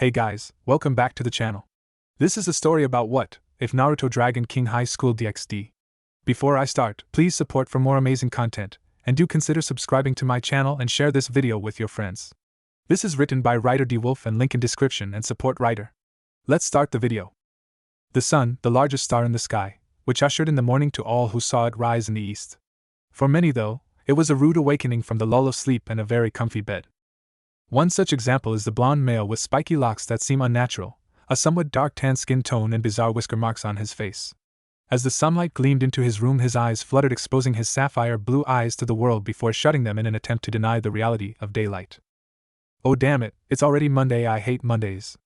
Hey guys, welcome back to the channel. This is a story about what if Naruto Dragon King High School DxD. Before I start, please support for more amazing content, and do consider subscribing to my channel and share this video with your friends. This is written by writer D Wolf and link in description and support writer. Let's start the video. The sun, the largest star in the sky, which ushered in the morning to all who saw it rise in the east. For many though, it was a rude awakening from the lull of sleep and a very comfy bed. One such example is the blonde male with spiky locks that seem unnatural, a somewhat dark tan skin tone and bizarre whisker marks on his face. As the sunlight gleamed into his room, his eyes fluttered, exposing his sapphire blue eyes to the world before shutting them in an attempt to deny the reality of daylight. "Oh damn it, it's already Monday, I hate Mondays,"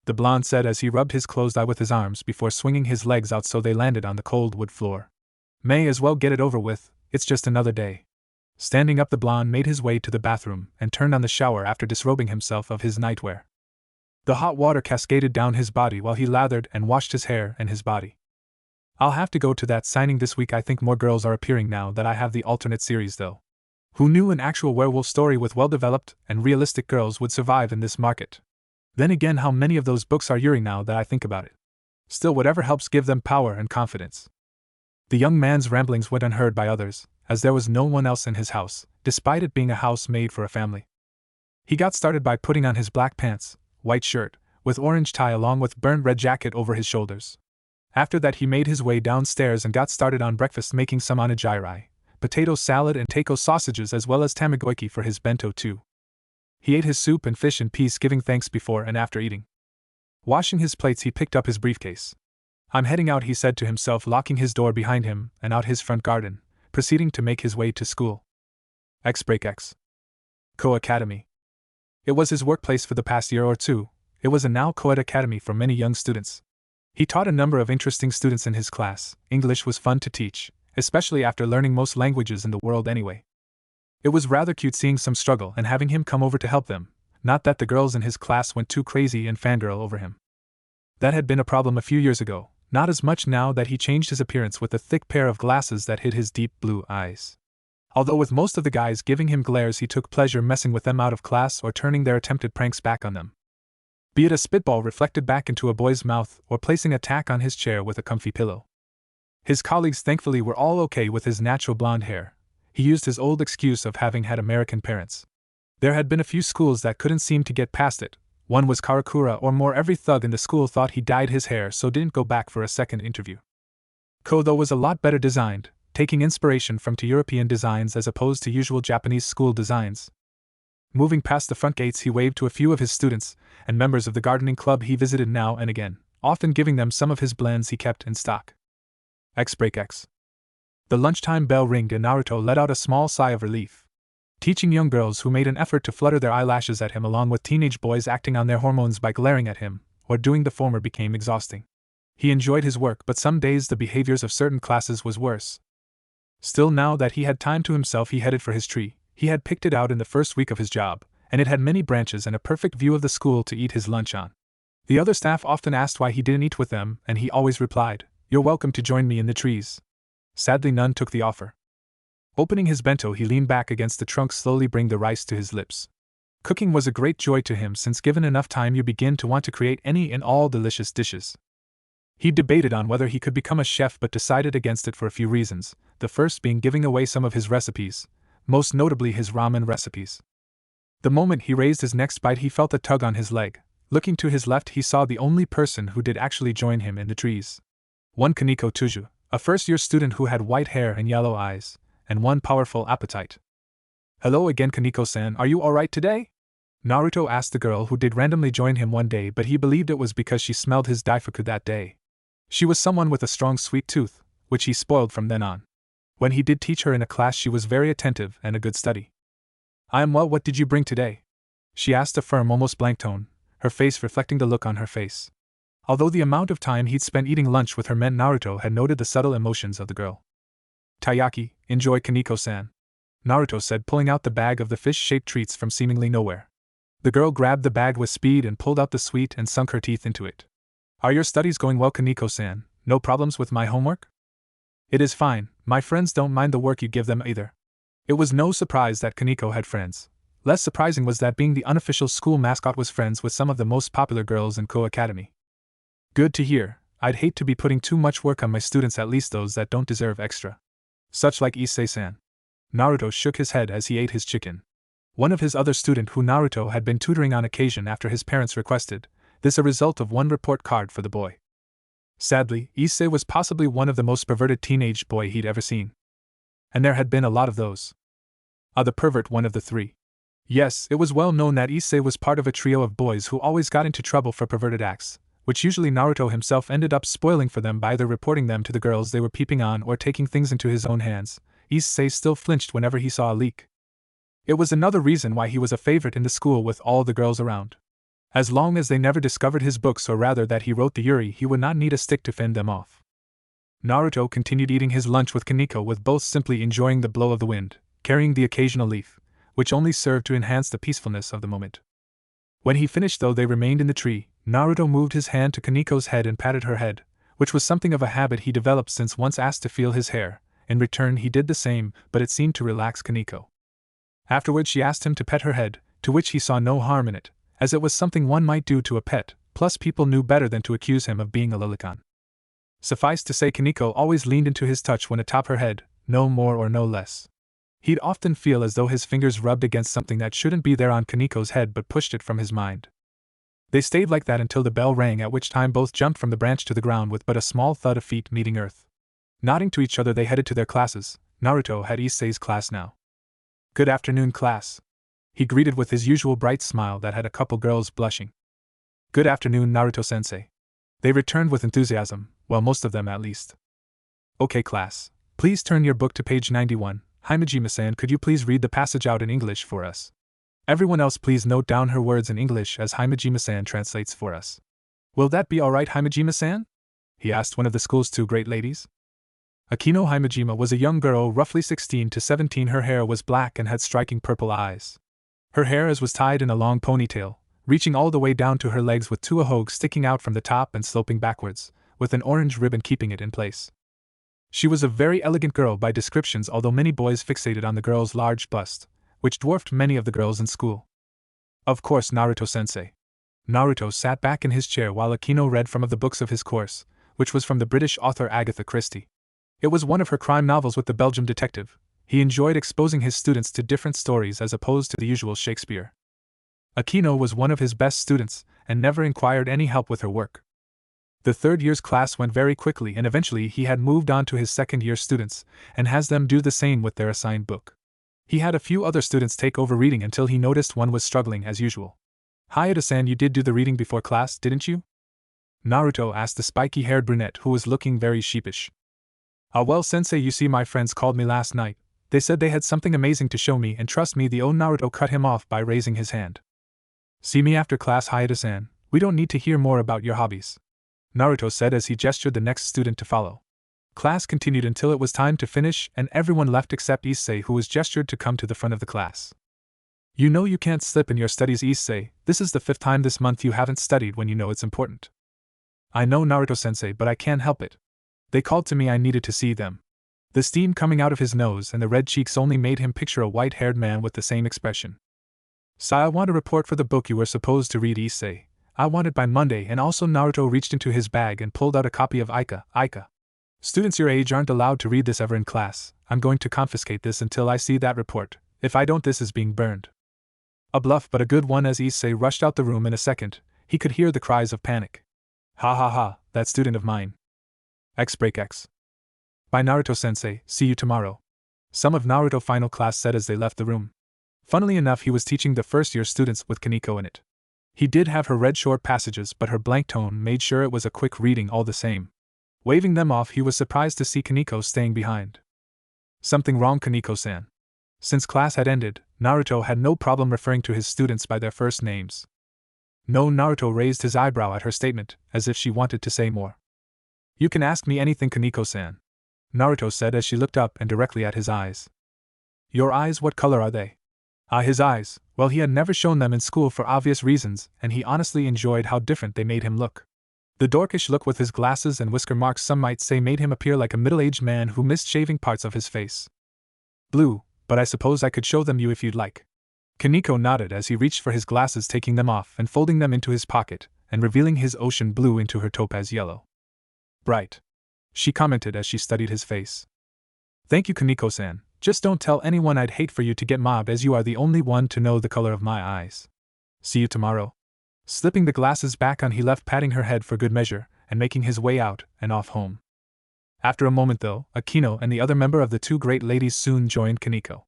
the blonde said as he rubbed his closed eye with his arms before swinging his legs out so they landed on the cold wood floor. "May as well get it over with, it's just another day." Standing up, the blonde made his way to the bathroom and turned on the shower after disrobing himself of his nightwear. The hot water cascaded down his body while he lathered and washed his hair and his body. "I'll have to go to that signing this week. I think more girls are appearing now that I have the alternate series though. Who knew an actual werewolf story with well-developed and realistic girls would survive in this market? Then again, how many of those books are Yuri now that I think about it? Still, whatever helps give them power and confidence." The young man's ramblings went unheard by others, as there was no one else in his house, despite it being a house made for a family. He got started by putting on his black pants, white shirt, with orange tie along with burnt red jacket over his shoulders. After that he made his way downstairs and got started on breakfast, making some onigiri, potato salad and taco sausages as well as tamagoyaki for his bento too. He ate his soup and fish in peace, giving thanks before and after eating. Washing his plates, he picked up his briefcase. "I'm heading out," he said to himself, locking his door behind him and out his front garden, proceeding to make his way to school. X Co-Academy. It was his workplace for the past year or two. It was a now co-ed academy for many young students. He taught a number of interesting students in his class. English was fun to teach, especially after learning most languages in the world anyway. It was rather cute seeing some struggle and having him come over to help them, not that the girls in his class went too crazy and fangirl over him. That had been a problem a few years ago, not as much now that he changed his appearance with a thick pair of glasses that hid his deep blue eyes. Although with most of the guys giving him glares, he took pleasure messing with them out of class or turning their attempted pranks back on them. Be it a spitball reflected back into a boy's mouth or placing a tack on his chair with a comfy pillow. His colleagues thankfully were all okay with his natural blonde hair. He used his old excuse of having had American parents. There had been a few schools that couldn't seem to get past it. One was Karakura or more. Every thug in the school thought he dyed his hair, so didn't go back for a second interview. Ko though was a lot better designed, taking inspiration from European designs as opposed to usual Japanese school designs. Moving past the front gates, he waved to a few of his students and members of the gardening club he visited now and again, often giving them some of his blends he kept in stock. X. The lunchtime bell ringed and Naruto let out a small sigh of relief. Teaching young girls who made an effort to flutter their eyelashes at him along with teenage boys acting on their hormones by glaring at him, or doing the former, became exhausting. He enjoyed his work, but some days the behaviors of certain classes was worse. Still, now that he had time to himself, he headed for his tree. He had picked it out in the first week of his job, and it had many branches and a perfect view of the school to eat his lunch on. The other staff often asked why he didn't eat with them, and he always replied, "You're welcome to join me in the trees." Sadly, none took the offer. Opening his bento, he leaned back against the trunk, slowly bring the rice to his lips. Cooking was a great joy to him, since given enough time you begin to want to create any and all delicious dishes. He debated on whether he could become a chef but decided against it for a few reasons, the first being giving away some of his recipes, most notably his ramen recipes. The moment he raised his next bite, he felt a tug on his leg. Looking to his left, he saw the only person who did actually join him in the trees. One Kaneko Tuju, a first-year student who had white hair and yellow eyes, and one powerful appetite. "Hello again, Kaneko-san, are you alright today?" Naruto asked the girl who did randomly join him one day, but he believed it was because she smelled his daifuku that day. She was someone with a strong sweet tooth, which he spoiled from then on. When he did teach her in a class, she was very attentive and a good study. "I am well, what did you bring today?" she asked, a firm, almost blank tone, her face reflecting the look on her face. Although the amount of time he'd spent eating lunch with her meant, Naruto had noted the subtle emotions of the girl. "Taiyaki, enjoy, Kaneko-san," Naruto said, pulling out the bag of the fish-shaped treats from seemingly nowhere. The girl grabbed the bag with speed and pulled out the sweet and sunk her teeth into it. "Are your studies going well, Kaneko-san? No problems with my homework?" "It is fine, my friends don't mind the work you give them either." It was no surprise that Kaneko had friends. Less surprising was that being the unofficial school mascot was friends with some of the most popular girls in Co-Academy. Good to hear. I'd hate to be putting too much work on my students, at least those that don't deserve extra. Such like Issei-san. Naruto shook his head as he ate his chicken. One of his other student who Naruto had been tutoring on occasion after his parents requested, this a result of one report card for the boy. Sadly, Issei was possibly one of the most perverted teenage boy he'd ever seen. And there had been a lot of those. The pervert one of the three. Yes, it was well known that Issei was part of a trio of boys who always got into trouble for perverted acts, which usually Naruto himself ended up spoiling for them by either reporting them to the girls they were peeping on or taking things into his own hands. Issei still flinched whenever he saw a leak. It was another reason why he was a favorite in the school with all the girls around. As long as they never discovered his books, or rather that he wrote the Yuri, he would not need a stick to fend them off. Naruto continued eating his lunch with Kaneko, with both simply enjoying the blow of the wind, carrying the occasional leaf, which only served to enhance the peacefulness of the moment. When he finished, though they remained in the tree, Naruto moved his hand to Kaneko's head and patted her head, which was something of a habit he developed since once asked to feel his hair. In return he did the same, but it seemed to relax Kaneko. Afterwards she asked him to pet her head, to which he saw no harm in it, as it was something one might do to a pet, plus people knew better than to accuse him of being a lolicon. Suffice to say, Kaneko always leaned into his touch when atop her head, no more or no less. He'd often feel as though his fingers rubbed against something that shouldn't be there on Kaneko's head but pushed it from his mind. They stayed like that until the bell rang, at which time both jumped from the branch to the ground with but a small thud of feet meeting earth. Nodding to each other they headed to their classes. Naruto had Issei's class now. "Good afternoon, class," he greeted with his usual bright smile that had a couple girls blushing. "Good afternoon, Naruto-sensei." They returned with enthusiasm, well, most of them at least. "Okay, class, please turn your book to page 91. Himejima-san, could you please read the passage out in English for us? Everyone else please note down her words in English as Himejima-san translates for us." "Will that be alright, Himejima-san?" he asked one of the school's two great ladies. Akino Himejima was a young girl roughly 16 to 17. Her hair was black and had striking purple eyes. Her hair was tied in a long ponytail, reaching all the way down to her legs with two ahogs sticking out from the top and sloping backwards, with an orange ribbon keeping it in place. She was a very elegant girl by descriptions, although many boys fixated on the girl's large bust, which dwarfed many of the girls in school. "Of course, Naruto-sensei." Naruto sat back in his chair while Akino read from the books of his course, which was from the British author Agatha Christie. It was one of her crime novels with the Belgian detective. He enjoyed exposing his students to different stories as opposed to the usual Shakespeare. Akino was one of his best students, and never inquired any help with her work. The third year's class went very quickly, and eventually he had moved on to his second year students, and has them do the same with their assigned book. He had a few other students take over reading until he noticed one was struggling as usual. "Hayata-san, you did do the reading before class, didn't you?" Naruto asked the spiky-haired brunette who was looking very sheepish. Well, sensei, you see, my friends called me last night. They said they had something amazing to show me, and trust me, the Naruto cut him off by raising his hand. "See me after class, Hayata-san. We don't need to hear more about your hobbies," Naruto said as he gestured the next student to follow. Class continued until it was time to finish, and everyone left except Issei, who was gestured to come to the front of the class. "You know you can't slip in your studies, Issei. This is the 5th time this month you haven't studied when you know it's important." "I know, Naruto-sensei, but I can't help it. They called to me, I needed to see them." The steam coming out of his nose and the red cheeks only made him picture a white-haired man with the same expression. "So I want a report for the book you were supposed to read, Issei. I want it by Monday, and also." Naruto reached into his bag and pulled out a copy of Ika. "Students your age aren't allowed to read this ever in class. I'm going to confiscate this until I see that report. If I don't, this is being burned." A bluff, but a good one, as Issei rushed out the room in a second. He could hear the cries of panic. "Ha ha ha, that student of mine. X-break X. Bye, Naruto-sensei, see you tomorrow," some of Naruto final class said as they left the room. Funnily enough, he was teaching the first-year students with Kaneko in it. He did have her read short passages, but her blank tone made sure it was a quick reading all the same. Waving them off, he was surprised to see Kaneko staying behind. "Something wrong, Kaneko-san?" Since class had ended, Naruto had no problem referring to his students by their first names. "No." Naruto raised his eyebrow at her statement, as if she wanted to say more. "You can ask me anything, Kaneko-san," Naruto said as she looked up and directly at his eyes. "Your eyes, what color are they?" His eyes, well, he had never shown them in school for obvious reasons, and he honestly enjoyed how different they made him look. The dorkish look with his glasses and whisker marks, some might say, made him appear like a middle-aged man who missed shaving parts of his face. "Blue, but I suppose I could show them you if you'd like." Kaneko nodded as he reached for his glasses, taking them off and folding them into his pocket, and revealing his ocean blue into her topaz yellow. Bright, she commented as she studied his face. Thank you, Kaneko-san. Just don't tell anyone. I'd hate for you to get mobbed, as you are the only one to know the color of my eyes. See you tomorrow. Slipping the glasses back on, he left, patting her head for good measure, and making his way out and off home. After a moment, though, Akino and the other member of the two great ladies soon joined Kaneko.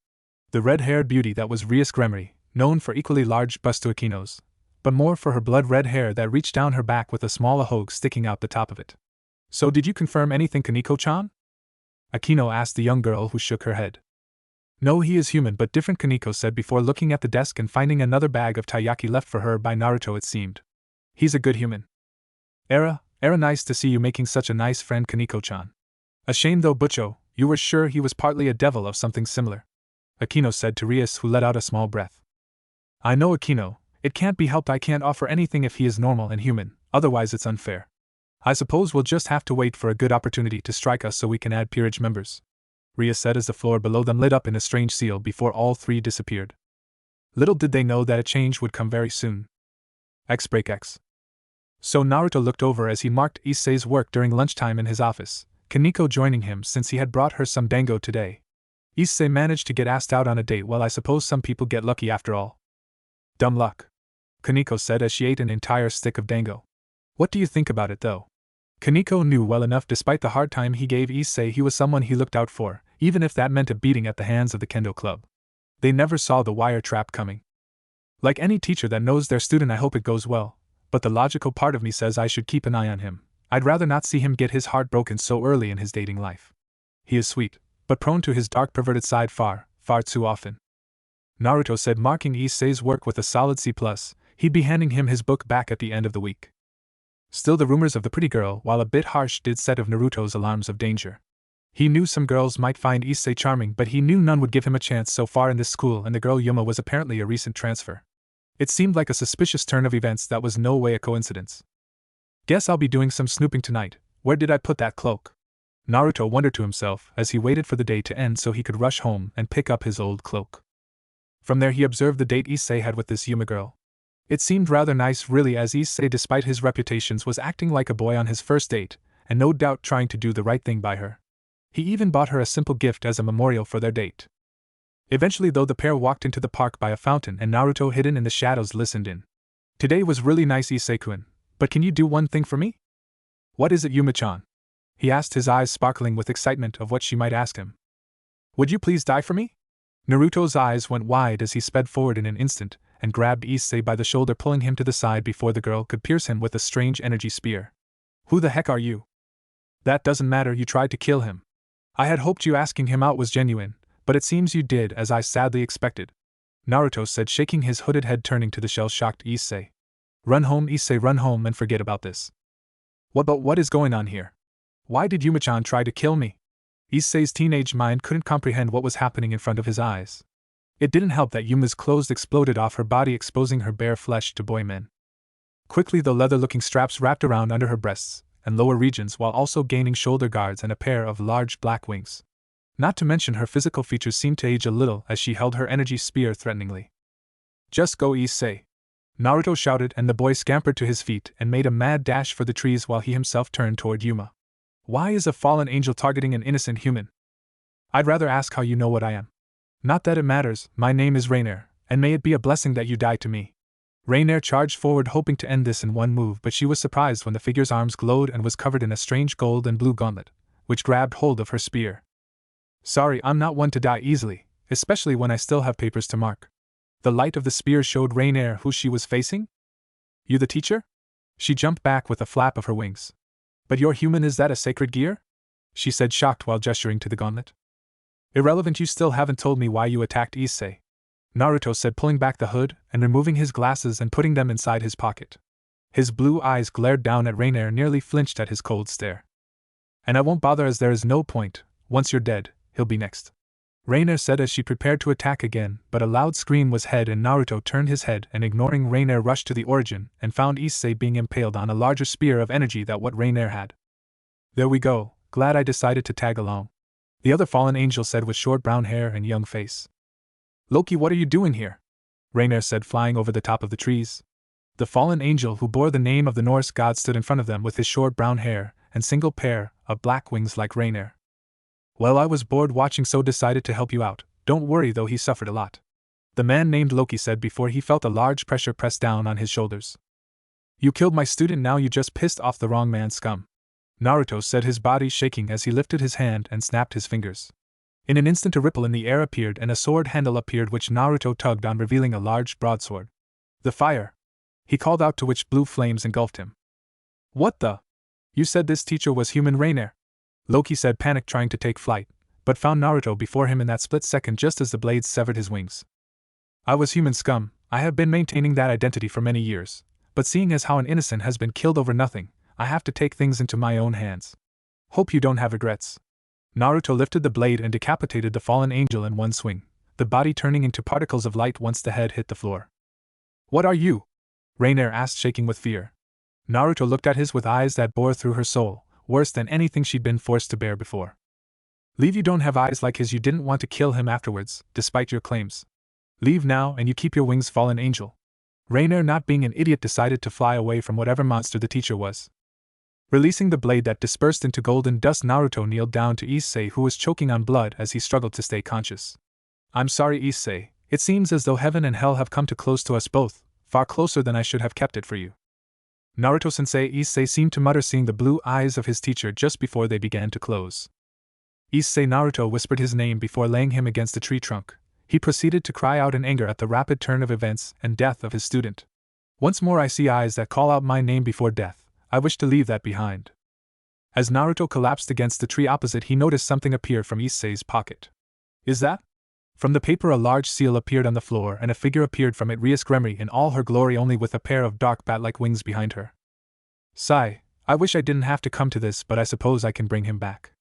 The red-haired beauty that was Rias Gremory, known for equally large bust to Akino's, but more for her blood-red hair that reached down her back with a small ahogue sticking out the top of it. So did you confirm anything, Kaneko-chan? Akino asked the young girl, who shook her head. No, he is human but different, Kaneko said before looking at the desk and finding another bag of taiyaki left for her by Naruto, it seemed. He's a good human. Era, nice to see you making such a nice friend, Kaneko-chan. A shame though, Butcho, you were sure he was partly a devil or something similar. Akino said to Rias, who let out a small breath. I know, Akino, it can't be helped. I can't offer anything if he is normal and human, otherwise it's unfair. I suppose we'll just have to wait for a good opportunity to strike us so we can add peerage members, Rias said as the floor below them lit up in a strange seal before all three disappeared. Little did they know that a change would come very soon. X. So Naruto looked over as he marked Issei's work during lunchtime in his office, Kaneko joining him since he had brought her some dango today. Issei managed to get asked out on a date. Well, I suppose some people get lucky after all. Dumb luck, Kaneko said as she ate an entire stick of dango. What do you think about it, though? Kaneko knew well enough, despite the hard time he gave Issei, he was someone he looked out for, even if that meant a beating at the hands of the kendo club. They never saw the wire trap coming. Like any teacher that knows their student, I hope it goes well, but the logical part of me says I should keep an eye on him. I'd rather not see him get his heart broken so early in his dating life. He is sweet, but prone to his dark perverted side far too often. Naruto said, marking Issei's work with a solid C+. He'd be handing him his book back at the end of the week. Still, the rumors of the pretty girl, while a bit harsh, did set of Naruto's alarms of danger. He knew some girls might find Issei charming, but he knew none would give him a chance so far in this school, and the girl Yuma was apparently a recent transfer. It seemed like a suspicious turn of events that was no way a coincidence. Guess I'll be doing some snooping tonight. Where did I put that cloak? Naruto wondered to himself as he waited for the day to end so he could rush home and pick up his old cloak. From there he observed the date Issei had with this Yuma girl. It seemed rather nice, really, as Issei, despite his reputations, was acting like a boy on his first date, and no doubt trying to do the right thing by her. He even bought her a simple gift as a memorial for their date. Eventually, though, the pair walked into the park by a fountain, and Naruto, hidden in the shadows, listened in. Today was really nice, Issei-kun, but can you do one thing for me? What is it, Yuma-chan? He asked, his eyes sparkling with excitement of what she might ask him. Would you please die for me? Naruto's eyes went wide as he sped forward in an instant, and grabbed Issei by the shoulder, pulling him to the side before the girl could pierce him with a strange energy spear. Who the heck are you? That doesn't matter, you tried to kill him. I had hoped you asking him out was genuine, but it seems you did, as I sadly expected, Naruto said, shaking his hooded head, turning to the shell-shocked Issei. Run home, Issei, run home and forget about this. What is going on here? Why did Yuma-chan try to kill me? Issei's teenage mind couldn't comprehend what was happening in front of his eyes. It didn't help that Yuma's clothes exploded off her body, exposing her bare flesh to boy men. Quickly, the leather-looking straps wrapped around under her breasts and lower regions, while also gaining shoulder guards and a pair of large black wings. Not to mention her physical features seemed to age a little as she held her energy spear threateningly. Just go, Issei, Naruto shouted, and the boy scampered to his feet and made a mad dash for the trees while he himself turned toward Yuma. Why is a fallen angel targeting an innocent human? I'd rather ask how you know what I am. Not that it matters, my name is Rainier, and may it be a blessing that you died to me. Rainier charged forward, hoping to end this in one move, but she was surprised when the figure's arms glowed and was covered in a strange gold and blue gauntlet, which grabbed hold of her spear. Sorry, I'm not one to die easily, especially when I still have papers to mark. The light of the spear showed Rainier who she was facing. You the teacher? She jumped back with a flap of her wings. But you're human, is that a sacred gear? She said, shocked while gesturing to the gauntlet. Irrelevant, you still haven't told me why you attacked Issei, Naruto said, pulling back the hood and removing his glasses and putting them inside his pocket. His blue eyes glared down at Rainier, nearly flinched at his cold stare. And I won't bother, as there is no point. Once you're dead, he'll be next, Rainier said as she prepared to attack again, but a loud scream was heard and Naruto turned his head and, ignoring Rainier, rushed to the origin and found Issei being impaled on a larger spear of energy than what Rainier had. There we go, glad I decided to tag along, the other fallen angel said with short brown hair and young face. Loki, what are you doing here? Rainier said, flying over the top of the trees. The fallen angel who bore the name of the Norse god stood in front of them with his short brown hair and single pair of black wings like Rainier. Well, I was bored watching, so decided to help you out. Don't worry though, he suffered a lot. The man named Loki said before he felt a large pressure press down on his shoulders. You killed my student, now you just pissed off the wrong man, scum. Naruto said, his body shaking as he lifted his hand and snapped his fingers. In an instant a ripple in the air appeared and a sword handle appeared which Naruto tugged on, revealing a large broadsword. The fire! He called out, to which blue flames engulfed him. What the? You said this teacher was human, Rainier? Loki said, panicked, trying to take flight, but found Naruto before him in that split second just as the blades severed his wings. I was human, scum. I have been maintaining that identity for many years, but seeing as how an innocent has been killed over nothing, I have to take things into my own hands. Hope you don't have regrets. Naruto lifted the blade and decapitated the fallen angel in one swing, the body turning into particles of light once the head hit the floor. What are you? Rainier asked, shaking with fear. Naruto looked at his with eyes that bore through her soul, worse than anything she'd been forced to bear before. Leave, you don't have eyes like his, you didn't want to kill him afterwards, despite your claims. Leave now and you keep your wings, fallen angel. Rainier, not being an idiot, decided to fly away from whatever monster the teacher was. Releasing the blade that dispersed into golden dust, Naruto kneeled down to Issei, who was choking on blood as he struggled to stay conscious. I'm sorry, Issei. It seems as though heaven and hell have come too close to us both, far closer than I should have kept it for you. Naruto-sensei, Issei seemed to mutter, seeing the blue eyes of his teacher just before they began to close. Issei, Naruto whispered his name before laying him against a tree trunk. He proceeded to cry out in anger at the rapid turn of events and death of his student. Once more I see eyes that call out my name before death. I wish to leave that behind. As Naruto collapsed against the tree opposite, he noticed something appear from Issei's pocket. Is that? From the paper a large seal appeared on the floor and a figure appeared from it, Rias Gremry in all her glory, only with a pair of dark bat-like wings behind her. Sigh, I wish I didn't have to come to this, but I suppose I can bring him back.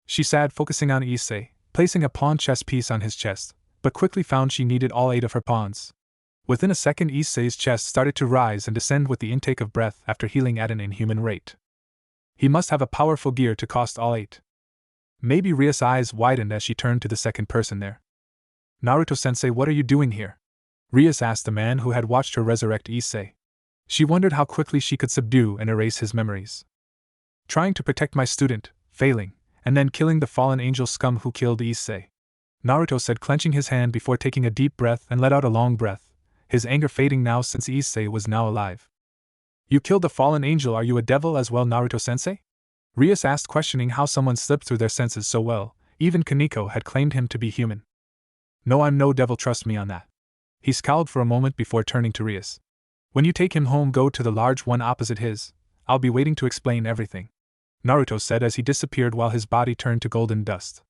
She sighed, focusing on Issei, placing a pawn chess piece on his chest, but quickly found she needed all 8 of her pawns. Within a second, Issei's chest started to rise and descend with the intake of breath after healing at an inhuman rate. He must have a powerful gear to cost all 8. Maybe. Rias' eyes widened as she turned to the second person there. Naruto-sensei, what are you doing here? Rias asked the man who had watched her resurrect Issei. She wondered how quickly she could subdue and erase his memories. Trying to protect my student, failing, and then killing the fallen angel scum who killed Issei. Naruto said, clenching his hand before taking a deep breath and let out a long breath, his anger fading now since Issei was now alive. You killed the fallen angel, are you a devil as well, Naruto-sensei? Rias asked, questioning how someone slipped through their senses so well. Even Kaneko had claimed him to be human. No, I'm no devil, trust me on that. He scowled for a moment before turning to Rias. When you take him home, go to the large one opposite his. I'll be waiting to explain everything. Naruto said as he disappeared while his body turned to golden dust.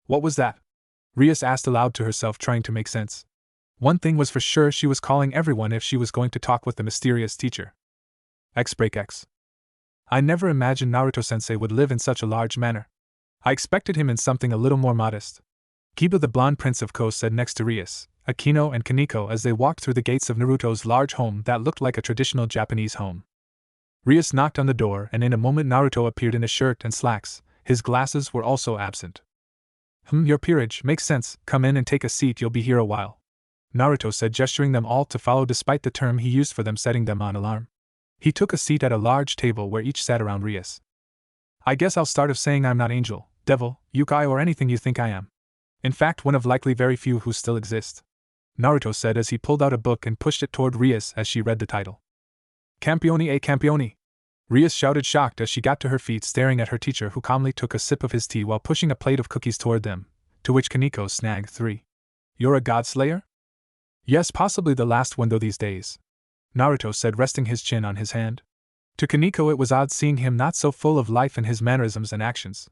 What was that? Rias asked aloud to herself, trying to make sense. One thing was for sure, she was calling everyone if she was going to talk with the mysterious teacher. X. I never imagined Naruto-sensei would live in such a large manor. I expected him in something a little more modest. Kiba, the blonde prince of Ko, said next to Rias, Akino and Kaneko as they walked through the gates of Naruto's large home that looked like a traditional Japanese home. Rias knocked on the door and in a moment Naruto appeared in a shirt and slacks. His glasses were also absent. Your peerage makes sense, come in and take a seat, you'll be here a while. Naruto said, gesturing them all to follow despite the term he used for them, setting them on alarm. He took a seat at a large table where each sat around Rias. I guess I'll start off saying I'm not angel, devil, yukai, or anything you think I am. In fact, one of likely very few who still exist. Naruto said as he pulled out a book and pushed it toward Rias as she read the title. Campione e Campione! Rias shouted, shocked as she got to her feet, staring at her teacher, who calmly took a sip of his tea while pushing a plate of cookies toward them, to which Kaneko snagged 3. You're a god slayer? Yes, possibly the last one though these days. Naruto said, resting his chin on his hand. To Kaneko it was odd seeing him not so full of life in his mannerisms and actions.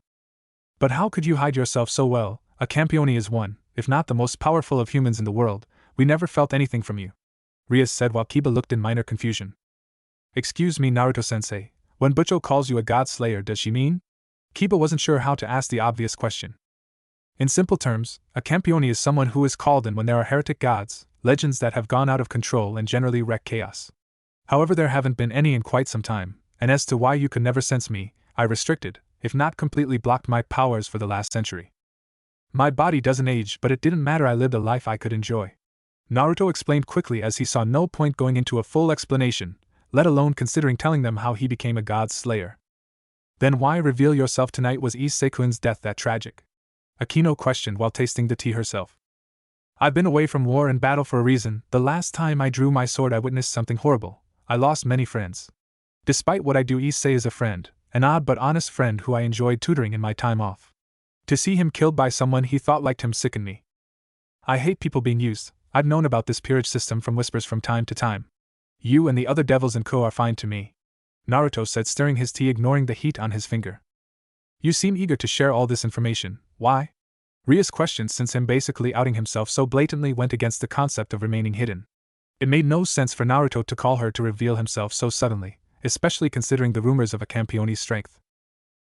But how could you hide yourself so well? A Campione is one, if not the most powerful of humans in the world. We never felt anything from you. Rias said while Kiba looked in minor confusion. Excuse me, Naruto-sensei, when Butcho calls you a god slayer, does she mean? Kiba wasn't sure how to ask the obvious question. In simple terms, a Campione is someone who is called in when there are heretic gods, legends that have gone out of control and generally wreak chaos. However, there haven't been any in quite some time, and as to why you could never sense me, I restricted, if not completely blocked my powers for the last century. My body doesn't age, but it didn't matter, I lived a life I could enjoy. Naruto explained quickly as he saw no point going into a full explanation, let alone considering telling them how he became a god's slayer. Then why reveal yourself tonight? Was Issei-kun's death that tragic? Akino questioned while tasting the tea herself. I've been away from war and battle for a reason. The last time I drew my sword I witnessed something horrible. I lost many friends. Despite what I do, Issei is a friend, an odd but honest friend who I enjoyed tutoring in my time off. To see him killed by someone he thought liked him sickened me. I hate people being used. I've known about this peerage system from whispers from time to time. You and the other devils in Ko are fine to me, Naruto said, stirring his tea, ignoring the heat on his finger. You seem eager to share all this information. Why? Ria's questions, since him basically outing himself so blatantly, went against the concept of remaining hidden. It made no sense for Naruto to call her to reveal himself so suddenly, especially considering the rumors of a Campione's strength.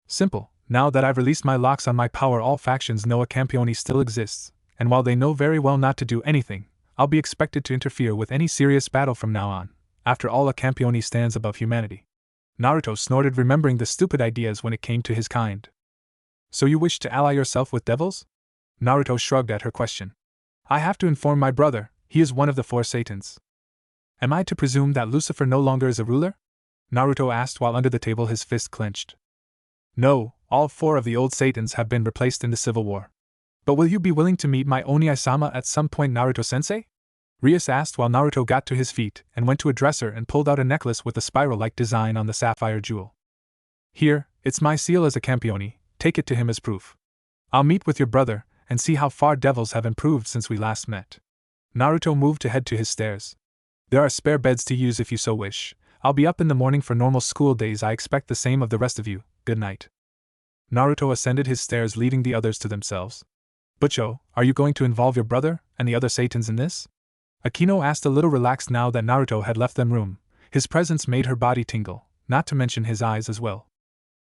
Simple. Now that I've released my locks on my power, all factions know a Campione still exists, and while they know very well not to do anything, I'll be expected to interfere with any serious battle from now on. After all, a Campione stands above humanity. Naruto snorted, remembering the stupid ideas when it came to his kind. So you wish to ally yourself with devils? Naruto shrugged at her question. I have to inform my brother, he is one of the 4 Satans. Am I to presume that Lucifer no longer is a ruler? Naruto asked while under the table his fist clenched. No, all 4 of the old Satans have been replaced in the Civil War. But will you be willing to meet my Oni-sama at some point, Naruto-sensei? Rias asked while Naruto got to his feet and went to a dresser and pulled out a necklace with a spiral-like design on the sapphire jewel. Here, it's my seal as a Campione, take it to him as proof. I'll meet with your brother and see how far devils have improved since we last met. Naruto moved to head to his stairs. There are spare beds to use if you so wish. I'll be up in the morning for normal school days. I expect the same of the rest of you. Good night. Naruto ascended his stairs, leaving the others to themselves. Butcho, are you going to involve your brother and the other Satans in this? Akino asked, a little relaxed now that Naruto had left them room. His presence made her body tingle, not to mention his eyes as well.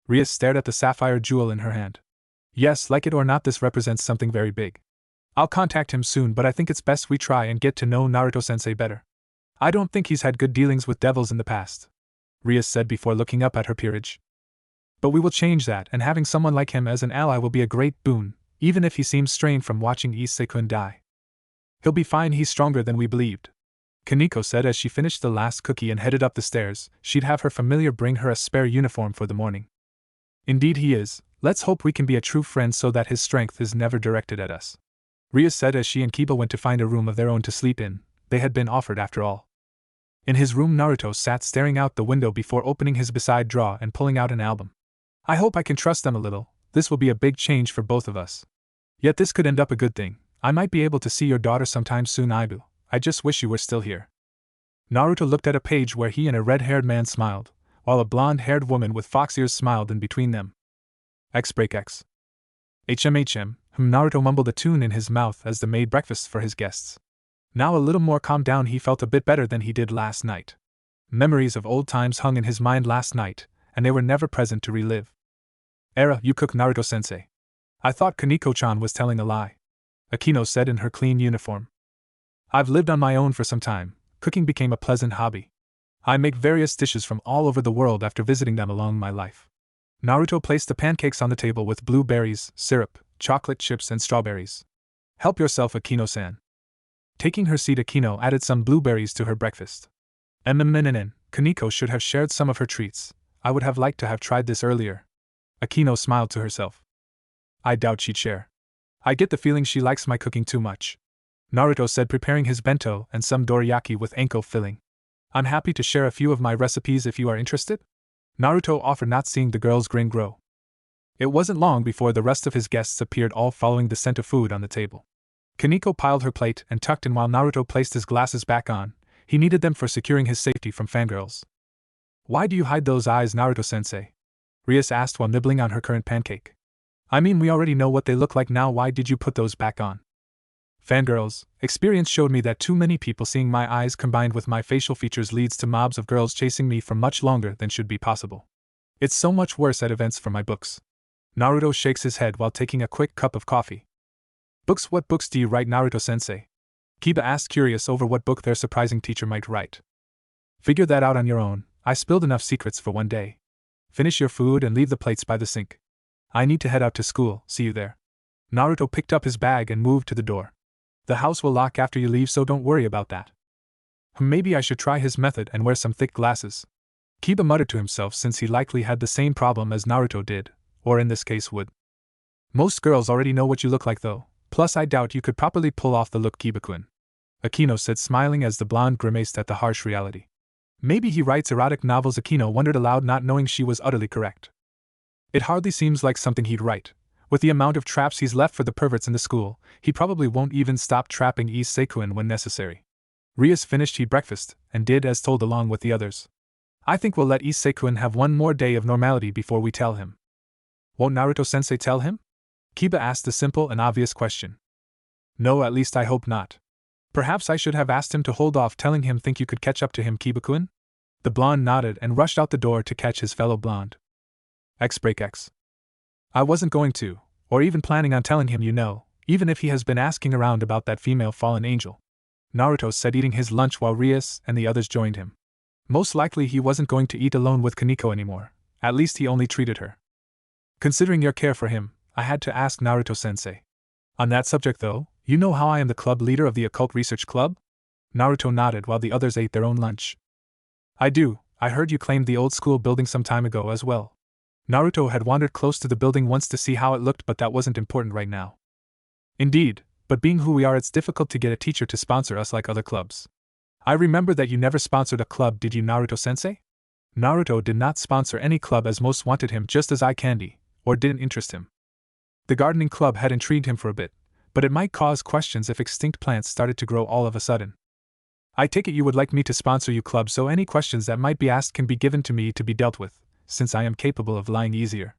Rias stared at the sapphire jewel in her hand. Yes, like it or not, this represents something very big. I'll contact him soon, but I think it's best we try and get to know Naruto-sensei better. I don't think he's had good dealings with devils in the past, Rias said before looking up at her peerage. But we will change that, and having someone like him as an ally will be a great boon, even if he seems strained from watching Issei-kun die. He'll be fine, he's stronger than we believed, Kaneko said as she finished the last cookie and headed up the stairs. She'd have her familiar bring her a spare uniform for the morning. Indeed he is. Let's hope we can be a true friend so that his strength is never directed at us, Rias said as she and Kiba went to find a room of their own to sleep in. They had been offered after all. In his room, Naruto sat staring out the window before opening his beside drawer and pulling out an album. I hope I can trust them a little. This will be a big change for both of us. Yet this could end up a good thing. I might be able to see your daughter sometime soon, Ibu. I just wish you were still here. Naruto looked at a page where he and a red-haired man smiled, while a blonde-haired woman with fox ears smiled in between them. X break X. Naruto mumbled a tune in his mouth as they made breakfast for his guests. Now a little more calmed down, he felt a bit better than he did last night. Memories of old times hung in his mind last night, and they were never present to relive. Era, you cook, Naruto-sensei. I thought Kaneko-chan was telling a lie, Akino said in her clean uniform. I've lived on my own for some time. Cooking became a pleasant hobby. I make various dishes from all over the world after visiting them along my life. Naruto placed the pancakes on the table with blueberries, syrup, chocolate chips and strawberries. Help yourself, Akino-san. Taking her seat, Akino added some blueberries to her breakfast. Kaneko should have shared some of her treats. I would have liked to have tried this earlier. Akino smiled to herself. I doubt she'd share. I get the feeling she likes my cooking too much, Naruto said, preparing his bento and some dorayaki with anko filling. I'm happy to share a few of my recipes if you are interested, Naruto offered, not seeing the girl's grin grow. It wasn't long before the rest of his guests appeared, all following the scent of food on the table. Kaneko piled her plate and tucked in while Naruto placed his glasses back on. He needed them for securing his safety from fangirls. Why do you hide those eyes, Naruto-sensei? Rias asked while nibbling on her current pancake. I mean, we already know what they look like now, why did you put those back on? Fangirls, experience showed me that too many people seeing my eyes combined with my facial features leads to mobs of girls chasing me for much longer than should be possible. It's so much worse at events for my books. Naruto shakes his head while taking a quick cup of coffee. Books? What books do you write, Naruto-sensei? Kiba asked, curious over what book their surprising teacher might write. Figure that out on your own. I spilled enough secrets for one day. Finish your food and leave the plates by the sink. I need to head out to school, see you there. Naruto picked up his bag and moved to the door. The house will lock after you leave, so don't worry about that. Maybe I should try his method and wear some thick glasses. Kiba muttered to himself, since he likely had the same problem as Naruto did, or in this case would. Most girls already know what you look like though, plus I doubt you could properly pull off the look, Kiba-kun. Akino said, smiling as the blonde grimaced at the harsh reality. Maybe he writes erotic novels, Akino wondered aloud, not knowing she was utterly correct. It hardly seems like something he'd write. With the amount of traps he's left for the perverts in the school, he probably won't even stop trapping Issei-kun when necessary. Rias finished breakfast, and did as told along with the others. I think we'll let Issei-kun have one more day of normality before we tell him. Won't Naruto-sensei tell him? Kiba asked a simple and obvious question. No, at least I hope not. Perhaps I should have asked him to hold off telling him. Think you could catch up to him, Kiba-kun? The blonde nodded and rushed out the door to catch his fellow blonde. X. I wasn't going to, or even planning on telling him, even if he has been asking around about that female fallen angel. Naruto said, eating his lunch while Rias and the others joined him. Most likely he wasn't going to eat alone with Kaneko anymore, at least he only treated her. Considering your care for him, I had to ask Naruto-sensei. On that subject though, you know how I am the club leader of the Occult Research Club? Naruto nodded while the others ate their own lunch. I do, I heard you claimed the old school building some time ago as well. Naruto had wandered close to the building once to see how it looked, but that wasn't important right now. Indeed, but being who we are, it's difficult to get a teacher to sponsor us like other clubs. I remember that you never sponsored a club, did you, Naruto-sensei? Naruto did not sponsor any club, as most wanted him just as eye candy, or didn't interest him. The gardening club had intrigued him for a bit, but it might cause questions if extinct plants started to grow all of a sudden. I take it you would like me to sponsor you, club, so any questions that might be asked can be given to me to be dealt with, since I am capable of lying easier.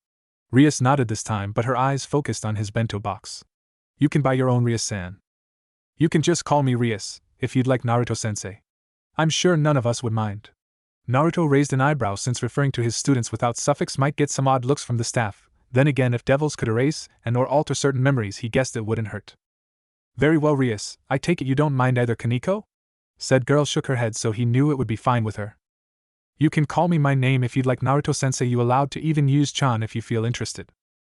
Rias nodded this time, but her eyes focused on his bento box. You can buy your own, Rias-san. You can just call me Rias, if you'd like, Naruto-sensei. I'm sure none of us would mind. Naruto raised an eyebrow, since referring to his students without suffix might get some odd looks from the staff. Then again, if devils could erase and or alter certain memories, he guessed it wouldn't hurt. Very well, Rias, I take it you don't mind either, Kaneko? Said girl shook her head, so he knew it would be fine with her. You can call me my name if you'd like, Naruto-sensei. You allowed to even use Chan if you feel interested.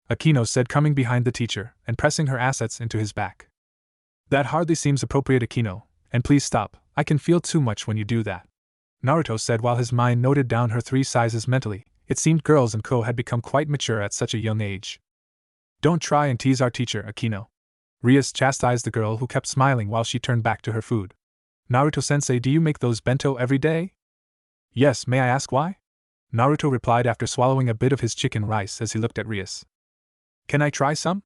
Akino said, coming behind the teacher and pressing her assets into his back. That hardly seems appropriate, Akino, and please stop, I can feel too much when you do that. Naruto said while his mind noted down her 3 sizes mentally. It seemed girls and Co had become quite mature at such a young age. Don't try and tease our teacher, Akino. Rias chastised the girl, who kept smiling while she turned back to her food. Naruto-sensei, do you make those bento every day? Yes, may I ask why? Naruto replied after swallowing a bit of his chicken rice as he looked at Rias. Can I try some?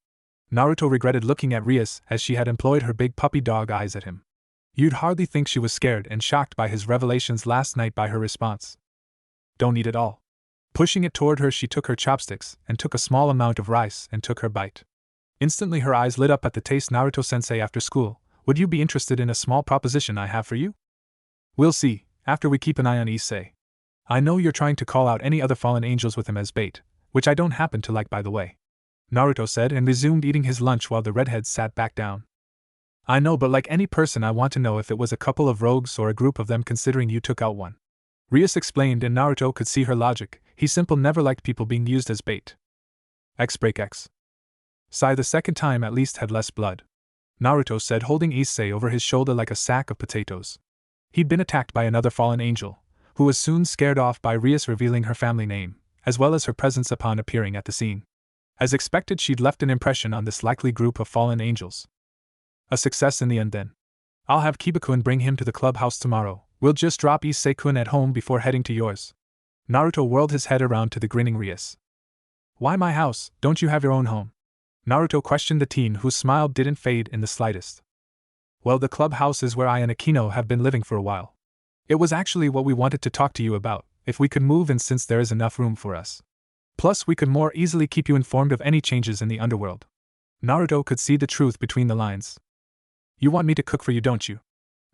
Naruto regretted looking at Rias as she had employed her big puppy dog eyes at him. You'd hardly think she was scared and shocked by his revelations last night by her response. Don't eat it all. Pushing it toward her, she took her chopsticks and took a small amount of rice and took her bite. Instantly her eyes lit up at the taste. Naruto-sensei, after school, would you be interested in a small proposition I have for you? We'll see, after we keep an eye on Issei. I know you're trying to call out any other fallen angels with him as bait, which I don't happen to like, by the way. Naruto said and resumed eating his lunch while the redhead sat back down. I know, but like any person, I want to know if it was a couple of rogues or a group of them, considering you took out one. Rias explained, and Naruto could see her logic. He simply never liked people being used as bait. X. Sai the second time at least had less blood. Naruto said, holding Issei over his shoulder like a sack of potatoes. He'd been attacked by another fallen angel, who was soon scared off by Rias revealing her family name, as well as her presence upon appearing at the scene. As expected, she'd left an impression on this likely group of fallen angels. A success in the end then. I'll have Kiba-kun bring him to the clubhouse tomorrow. We'll just drop Issei-kun at home before heading to yours. Naruto whirled his head around to the grinning Rias. Why my house? Don't you have your own home? Naruto questioned the teen, whose smile didn't fade in the slightest. Well, the clubhouse is where I and Akino have been living for a while. It was actually what we wanted to talk to you about, if we could move in, since there is enough room for us. Plus, we could more easily keep you informed of any changes in the underworld. Naruto could see the truth between the lines. You want me to cook for you, don't you?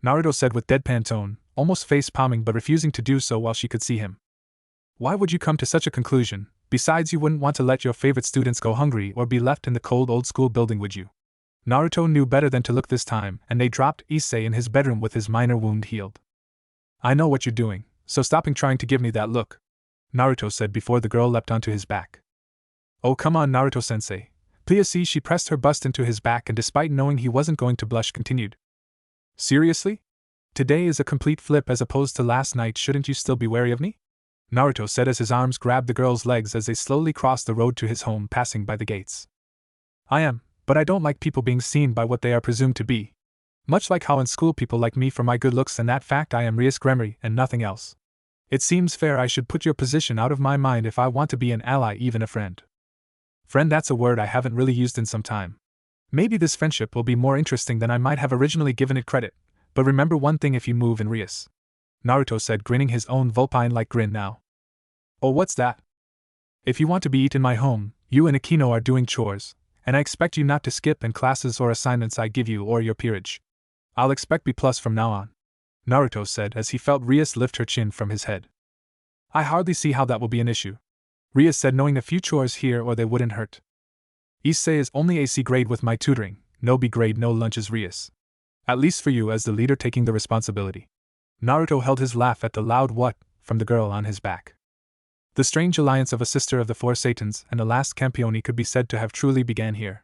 Naruto said with deadpan tone, almost face-palming but refusing to do so while she could see him. Why would you come to such a conclusion? Besides, you wouldn't want to let your favorite students go hungry or be left in the cold old-school building, would you? Naruto knew better than to look this time, and they dropped Issei in his bedroom with his minor wound healed. I know what you're doing, so stopping trying to give me that look, Naruto said before the girl leapt onto his back. Oh, come on, Naruto-sensei. Please see, she pressed her bust into his back and despite knowing he wasn't going to blush continued. Seriously? Today is a complete flip as opposed to last night, shouldn't you still be wary of me? Naruto said as his arms grabbed the girl's legs as they slowly crossed the road to his home, passing by the gates. I am, but I don't like people being seen by what they are presumed to be. Much like how in school people like me for my good looks and that fact I am Rias Gremory and nothing else. It seems fair I should put your position out of my mind if I want to be an ally, even a friend. Friend, that's a word I haven't really used in some time. Maybe this friendship will be more interesting than I might have originally given it credit, but remember one thing if you move in Rias. Naruto said, grinning his own vulpine-like grin now. Oh, what's that? If you want to be eaten in my home, you and Akino are doing chores, and I expect you not to skip in classes or assignments I give you or your peerage. I'll expect B+ from now on, Naruto said as he felt Rias lift her chin from his head. I hardly see how that will be an issue, Rias said, knowing a few chores here or they wouldn't hurt. Issei is only a C grade with my tutoring, no B grade, no lunches, Rias. At least for you as the leader taking the responsibility. Naruto held his laugh at the loud what from the girl on his back. The strange alliance of a sister of the Four Satans and the last Campione could be said to have truly began here.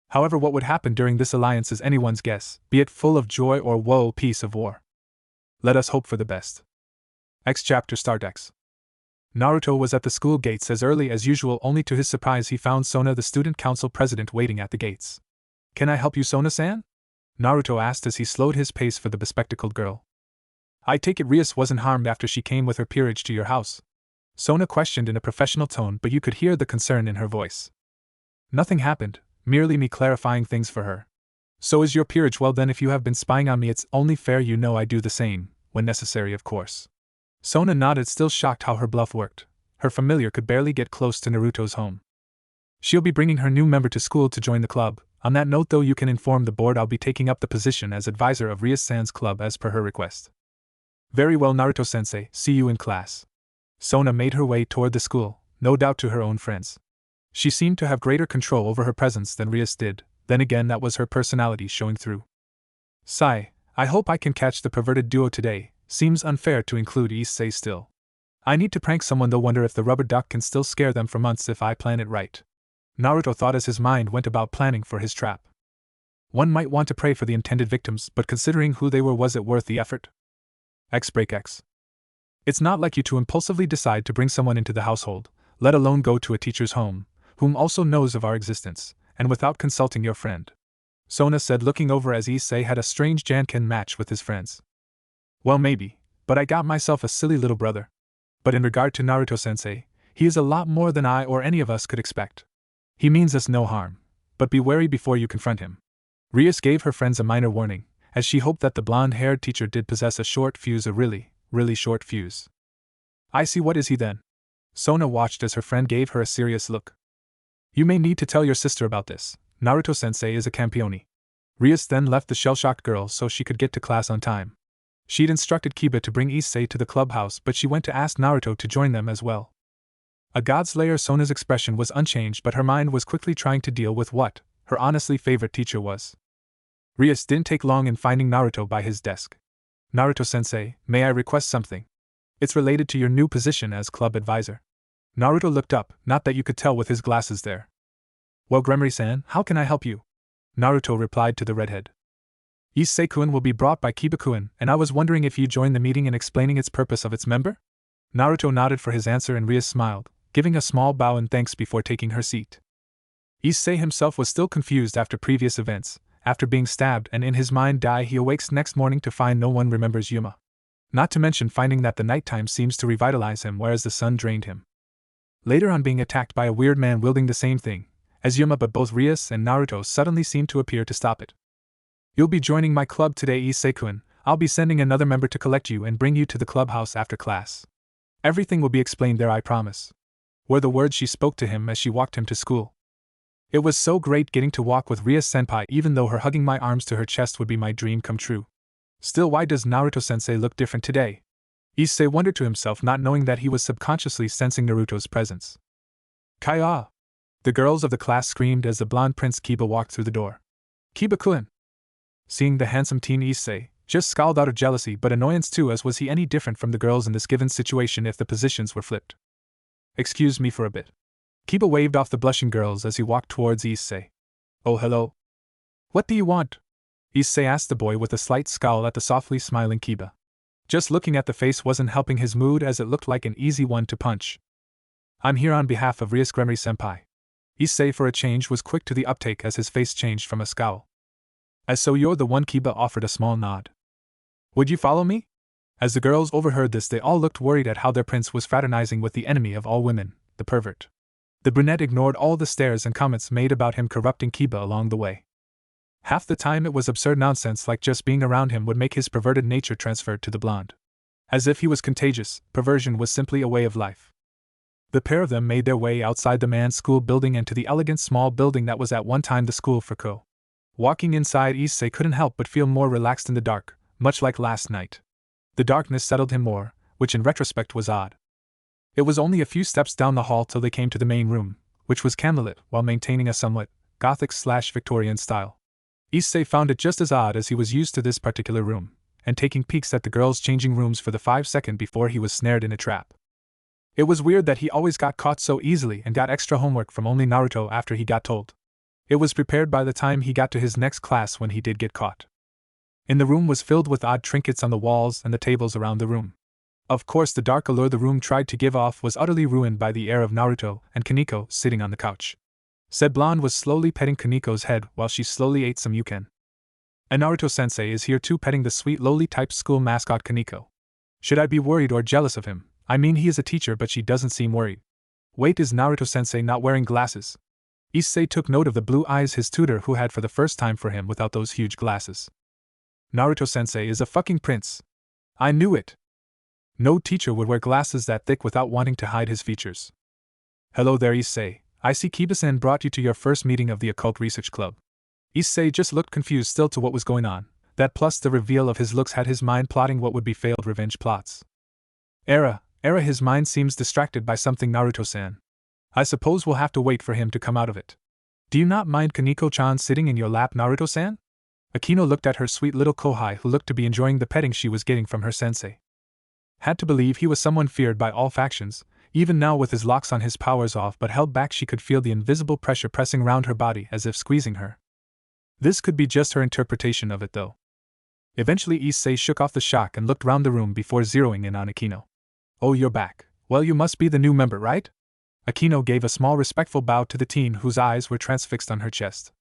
However, what would happen during this alliance is anyone's guess, be it full of joy or woe, piece of war. Let us hope for the best. X chapter start X. Naruto was at the school gates as early as usual, only to his surprise he found Sona, the student council president, waiting at the gates. Can I help you, Sona-san? Naruto asked as he slowed his pace for the bespectacled girl. I take it Rias wasn't harmed after she came with her peerage to your house? Sona questioned in a professional tone, but you could hear the concern in her voice. Nothing happened, merely me clarifying things for her. So is your peerage? Well then, if you have been spying on me, it's only fair you know I do the same, when necessary of course. Sona nodded, still shocked how her bluff worked. Her familiar could barely get close to Naruto's home. She'll be bringing her new member to school to join the club. On that note though, you can inform the board I'll be taking up the position as advisor of Rias-san's club as per her request. Very well, Naruto-sensei, see you in class. Sona made her way toward the school, no doubt to her own friends. She seemed to have greater control over her presence than Rias did, then again that was her personality showing through. Sigh, I hope I can catch the perverted duo today, seems unfair to include Issei still. I need to prank someone though, wonder if the rubber duck can still scare them for months if I plan it right. Naruto thought as his mind went about planning for his trap. One might want to pray for the intended victims, but considering who they were, was it worth the effort? X break X. It's not like you to impulsively decide to bring someone into the household, let alone go to a teacher's home, whom also knows of our existence, and without consulting your friend. Sona said, looking over as Issei had a strange Janken match with his friends. Well maybe, but I got myself a silly little brother. But in regard to Naruto-sensei, he is a lot more than I or any of us could expect. He means us no harm, but be wary before you confront him. Rias gave her friends a minor warning, as she hoped that the blonde-haired teacher did possess a short fuse, a really short fuse. I see, what is he then? Sona watched as her friend gave her a serious look. You may need to tell your sister about this. Naruto-sensei is a Campione. Rias then left the shell-shocked girl so she could get to class on time. She'd instructed Kiba to bring Issei to the clubhouse, but she went to ask Naruto to join them as well. A godslayer, Sona's expression was unchanged, but her mind was quickly trying to deal with what her honestly favorite teacher was. Rias didn't take long in finding Naruto by his desk. Naruto-sensei, may I request something? It's related to your new position as club advisor. Naruto looked up, not that you could tell with his glasses there. Well, Gremory-san, how can I help you? Naruto replied to the redhead. Issei-kun will be brought by Kiba-kun, and I was wondering if you join the meeting in explaining its purpose of its member? Naruto nodded for his answer and Rias smiled, giving a small bow in thanks before taking her seat. Issei himself was still confused after previous events, after being stabbed, and in his mind he awakes next morning to find no one remembers Yuma. Not to mention finding that the nighttime seems to revitalize him whereas the sun drained him. Later on being attacked by a weird man wielding the same thing as Yuma, but both Rias and Naruto suddenly seemed to appear to stop it. You'll be joining my club today, Issei-kun. I'll be sending another member to collect you and bring you to the clubhouse after class. Everything will be explained there, I promise, were the words she spoke to him as she walked him to school. It was so great getting to walk with Rias-senpai, even though her hugging my arms to her chest would be my dream come true. Still, why does Naruto-sensei look different today? Issei wondered to himself, not knowing that he was subconsciously sensing Naruto's presence. Kaya! The girls of the class screamed as the blonde Prince Kiba walked through the door. Kiba-kun! Seeing the handsome teen, Issei just scowled out of jealousy but annoyance too, as was he any different from the girls in this given situation if the positions were flipped. Excuse me for a bit. Kiba waved off the blushing girls as he walked towards Issei. Oh, hello. What do you want? Issei asked the boy with a slight scowl at the softly smiling Kiba. Just looking at the face wasn't helping his mood as it looked like an easy one to punch. I'm here on behalf of Rias Gremory-senpai. Issei for a change was quick to the uptake as his face changed from a scowl. As so you're the one. Kiba offered a small nod. Would you follow me? As the girls overheard this, they all looked worried at how their prince was fraternizing with the enemy of all women, the pervert. The brunette ignored all the stares and comments made about him corrupting Kiba along the way. Half the time it was absurd nonsense, like just being around him would make his perverted nature transfer to the blonde. As if he was contagious, perversion was simply a way of life. The pair of them made their way outside the man's school building and to the elegant small building that was at one time the school for Ko. Walking inside, Issei couldn't help but feel more relaxed in the dark, much like last night. The darkness settled him more, which in retrospect was odd. It was only a few steps down the hall till they came to the main room, which was candlelit while maintaining a somewhat Gothic/Victorian style. Issei found it just as odd as he was used to this particular room, and taking peeks at the girls' changing rooms for the 5 seconds before he was snared in a trap. It was weird that he always got caught so easily and got extra homework from only Naruto after he got told. It was prepared by the time he got to his next class when he did get caught. In the room was filled with odd trinkets on the walls and the tables around the room. Of course, the dark allure the room tried to give off was utterly ruined by the air of Naruto and Kaneko sitting on the couch. Said blonde was slowly petting Kaneko's head while she slowly ate some yuken. And Naruto-sensei is here too, petting the sweet lowly-type school mascot Kaneko. Should I be worried or jealous of him? I mean, he is a teacher, but she doesn't seem worried. Wait, is Naruto-sensei not wearing glasses? Issei took note of the blue eyes his tutor who had for the first time for him without those huge glasses. Naruto-sensei is a fucking prince. I knew it. No teacher would wear glasses that thick without wanting to hide his features. Hello there, Issei. I see Kiba-san brought you to your first meeting of the Occult Research Club. Issei just looked confused still to what was going on. That plus the reveal of his looks had his mind plotting what would be failed revenge plots. Era, his mind seems distracted by something, Naruto-san. I suppose we'll have to wait for him to come out of it. Do you not mind Kaneko-chan sitting in your lap, Naruto-san? Akino looked at her sweet little kohai who looked to be enjoying the petting she was getting from her sensei. Had to believe he was someone feared by all factions. Even now with his locks on his powers off but held back, she could feel the invisible pressure pressing round her body as if squeezing her. This could be just her interpretation of it though. Eventually Issei shook off the shock and looked round the room before zeroing in on Akino. Oh, you're back. Well, you must be the new member, right? Akino gave a small respectful bow to the teen whose eyes were transfixed on her chest.